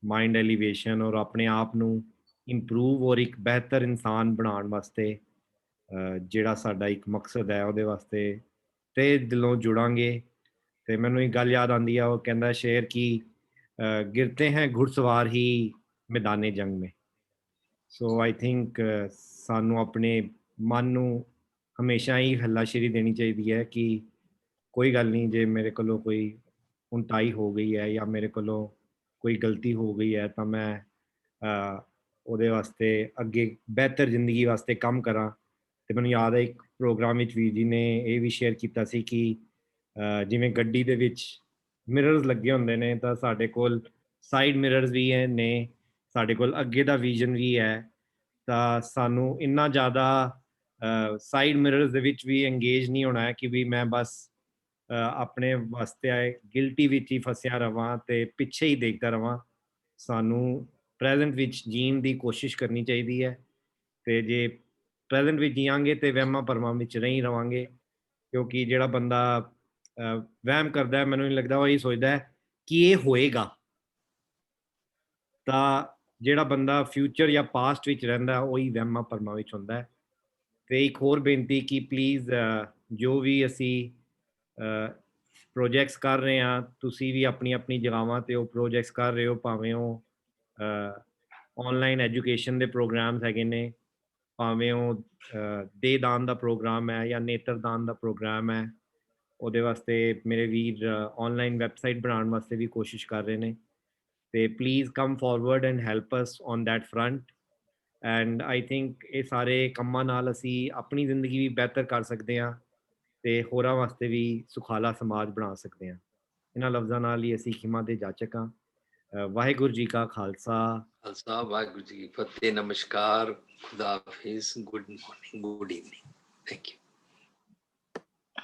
ਮਾइंड एलिवेशन और अपने आप ਨੂੰ ਇੰਪਰੂਵ ਔਰ ਇੱਕ ਬਿਹਤਰ ਇਨਸਾਨ ਬਣਾਉਣ ਵਾਸਤੇ ਜਿਹੜਾ ਸਾਡਾ ਇੱਕ ਮਕਸਦ ਹੈ ਉਹਦੇ ਵਾਸਤੇ ਤੇ ਦਿਲੋਂ ਜੁੜਾਂਗੇ। ਤੇ ਮੈਨੂੰ ਇੱਕ ਗੱਲ ਯਾਦ ਆਉਂਦੀ ਆ, ਉਹ ਕਹਿੰਦਾ ਸ਼ੇਰ ਕਿ ਗਿਰਤੇ ਹੈ ਘੁੜਸਵਾਰ ਹੀ ਮੈਦਾਨੇ ਜੰਗ ਮੇ। ਸੋ ਆਈ ਥਿੰਕ ਸਾਨੂੰ ਆਪਣੇ ਮਨ ਨੂੰ ਹਮੇਸ਼ਾ ਹੀ ਹੱਲਾਸ਼ੇਰੀ ਦੇਣੀ ਚਾਹੀਦੀ ਹੈ ਕਿ ਕੋਈ ਗੱਲ ਨਹੀਂ, ਜੇ ਮੇਰੇ ਕੋਲੋਂ ਕੋਈ ਉਣਤਾਈ ਹੋ ਗਈ ਹੈ ਜਾਂ ਮੇਰੇ ਕੋਲੋਂ ਕੋਈ ਗਲਤੀ ਹੋ ਗਈ ਹੈ ਤਾਂ ਮੈਂ ਉਹਦੇ ਵਾਸਤੇ ਅੱਗੇ ਬਿਹਤਰ ਜ਼ਿੰਦਗੀ ਵਾਸਤੇ ਕੰਮ ਕਰਾਂ। ਤੇ ਮੈਨੂੰ ਯਾਦ ਹੈ ਇੱਕ ਪ੍ਰੋਗਰਾਮ ਵਿੱਚ ਵੀਰ ਜੀ ਨੇ ਇਹ ਵੀ ਸ਼ੇਅਰ ਕੀਤਾ ਸੀ ਕਿ ਜਿਵੇਂ ਗੱਡੀ ਦੇ ਵਿੱਚ ਮਿਰਰਸ ਲੱਗੇ ਹੁੰਦੇ ਨੇ ਤਾਂ ਸਾਡੇ ਕੋਲ ਸਾਈਡ ਮਿਰਰਸ ਵੀ ਨੇ, ਸਾਡੇ ਕੋਲ ਅੱਗੇ ਦਾ ਵਿਜ਼ਨ ਵੀ ਹੈ। ਤਾਂ ਸਾਨੂੰ ਇੰਨਾ ਜ਼ਿਆਦਾ ਸਾਈਡ ਮਿਰਰਸ ਦੇ ਵਿੱਚ ਵੀ ਇੰਗੇਜ ਨਹੀਂ ਹੋਣਾ ਹੈ ਕਿ ਵੀ ਮੈਂ ਬਸ ਆਪਣੇ ਵਾਸਤੇ ਗਿਲਟੀ ਵਿੱਚ ਹੀ ਫਸਿਆ ਰਵਾਂ ਤੇ ਪਿੱਛੇ ਹੀ ਦੇਖਦਾ ਰਵਾਂ। ਸਾਨੂੰ ਪ੍ਰੈਜ਼ੈਂਟ ਵਿੱਚ ਜੀਣ ਦੀ ਕੋਸ਼ਿਸ਼ ਕਰਨੀ ਚਾਹੀਦੀ ਹੈ। ਤੇ ਜੇ ਪ੍ਰੈਜ਼ੈਂਟ ਵਿੱਚ ਜੀਵਾਂਗੇ ਤੇ ਵਹਿਮਾਂ ਭਰਮਾਂ ਵਿੱਚ ਨਹੀਂ ਰਵਾਂਗੇ, ਕਿਉਂਕਿ ਜਿਹੜਾ ਬੰਦਾ ਵਹਿਮ ਕਰਦਾ ਹੈ, ਮੈਨੂੰ ਨਹੀਂ ਲੱਗਦਾ ਉਹ ਇਹ ਸੋਚਦਾ ਹੈ ਕਿ ਇਹ ਹੋਏਗਾ। ਤਾਂ ਜਿਹੜਾ ਬੰਦਾ ਫਿਊਚਰ ਜਾਂ ਪਾਸਟ ਵਿੱਚ ਰਹਿੰਦਾ ਉਹੀ ਵਹਿਮਾਂ ਭਰਮਾਂ ਵਿੱਚ ਹੁੰਦਾ ਹੈ। ਤੇ ਇੱਕ ਹੋਰ ਬੇਨਤੀ ਕਿ ਪਲੀਜ਼ ਜੋ ਵੀ ਅਸੀਂ ਪ੍ਰੋਜੈਕਟਸ ਕਰ ਰਹੇ ਹਾਂ, ਤੁਸੀਂ ਵੀ ਆਪਣੀ ਆਪਣੀ ਜਗ੍ਹਾਵਾਂ 'ਤੇ ਉਹ ਪ੍ਰੋਜੈਕਟਸ ਕਰ ਰਹੇ ਹੋ, ਭਾਵੇਂ ਉਹ ਆਨਲਾਈਨ ਐਜੂਕੇਸ਼ਨ ਦੇ ਪ੍ਰੋਗਰਾਮਸ ਹੈਗੇ ਨੇ, ਭਾਵੇਂ ਉਹ ਦੇਹਦਾਨ ਦਾ ਪ੍ਰੋਗਰਾਮ ਹੈ ਜਾਂ ਨੇਤਰਦਾਨ ਦਾ ਪ੍ਰੋਗਰਾਮ ਹੈ। ਉਹਦੇ ਵਾਸਤੇ ਮੇਰੇ ਵੀਰ ਆਨਲਾਈਨ ਵੈਬਸਾਈਟ ਬਣਾਉਣ ਵਾਸਤੇ ਵੀ ਕੋਸ਼ਿਸ਼ ਕਰ ਰਹੇ ਨੇ। ਤੇ please come forward and help us on that front. And I think ਇਹ ਸਾਰੇ ਕੰਮਾਂ ਨਾਲ ਅਸੀਂ ਆਪਣੀ ਜ਼ਿੰਦਗੀ ਵੀ ਬਿਹਤਰ ਕਰ ਸਕਦੇ ਹਾਂ ਤੇ ਹੋਰਾਂ ਵਾਸਤੇ ਵੀ ਸੁਖਾਲਾ ਸਮਾਜ ਬਣਾ ਸਕਦੇ ਹਾਂ। ਇਹਨਾਂ ਲਫ਼ਜ਼ਾਂ ਨਾਲ ਹੀ ਅਸੀਂ ਖਿਮਾ ਦੇ ਜਾਚਕ ਹਾਂ। ਵਾਹਿਗੁਰੂ ਜੀ ਕਾ ਖਾਲਸਾ, ਵਾਹਿਗੁਰੂ ਜੀ ਕੀ ਫਤਿਹ। ਨਮਸਕਾਰ, ਖੁਦਾ ਹਾਫਿਜ਼, good morning, good evening. Thank you.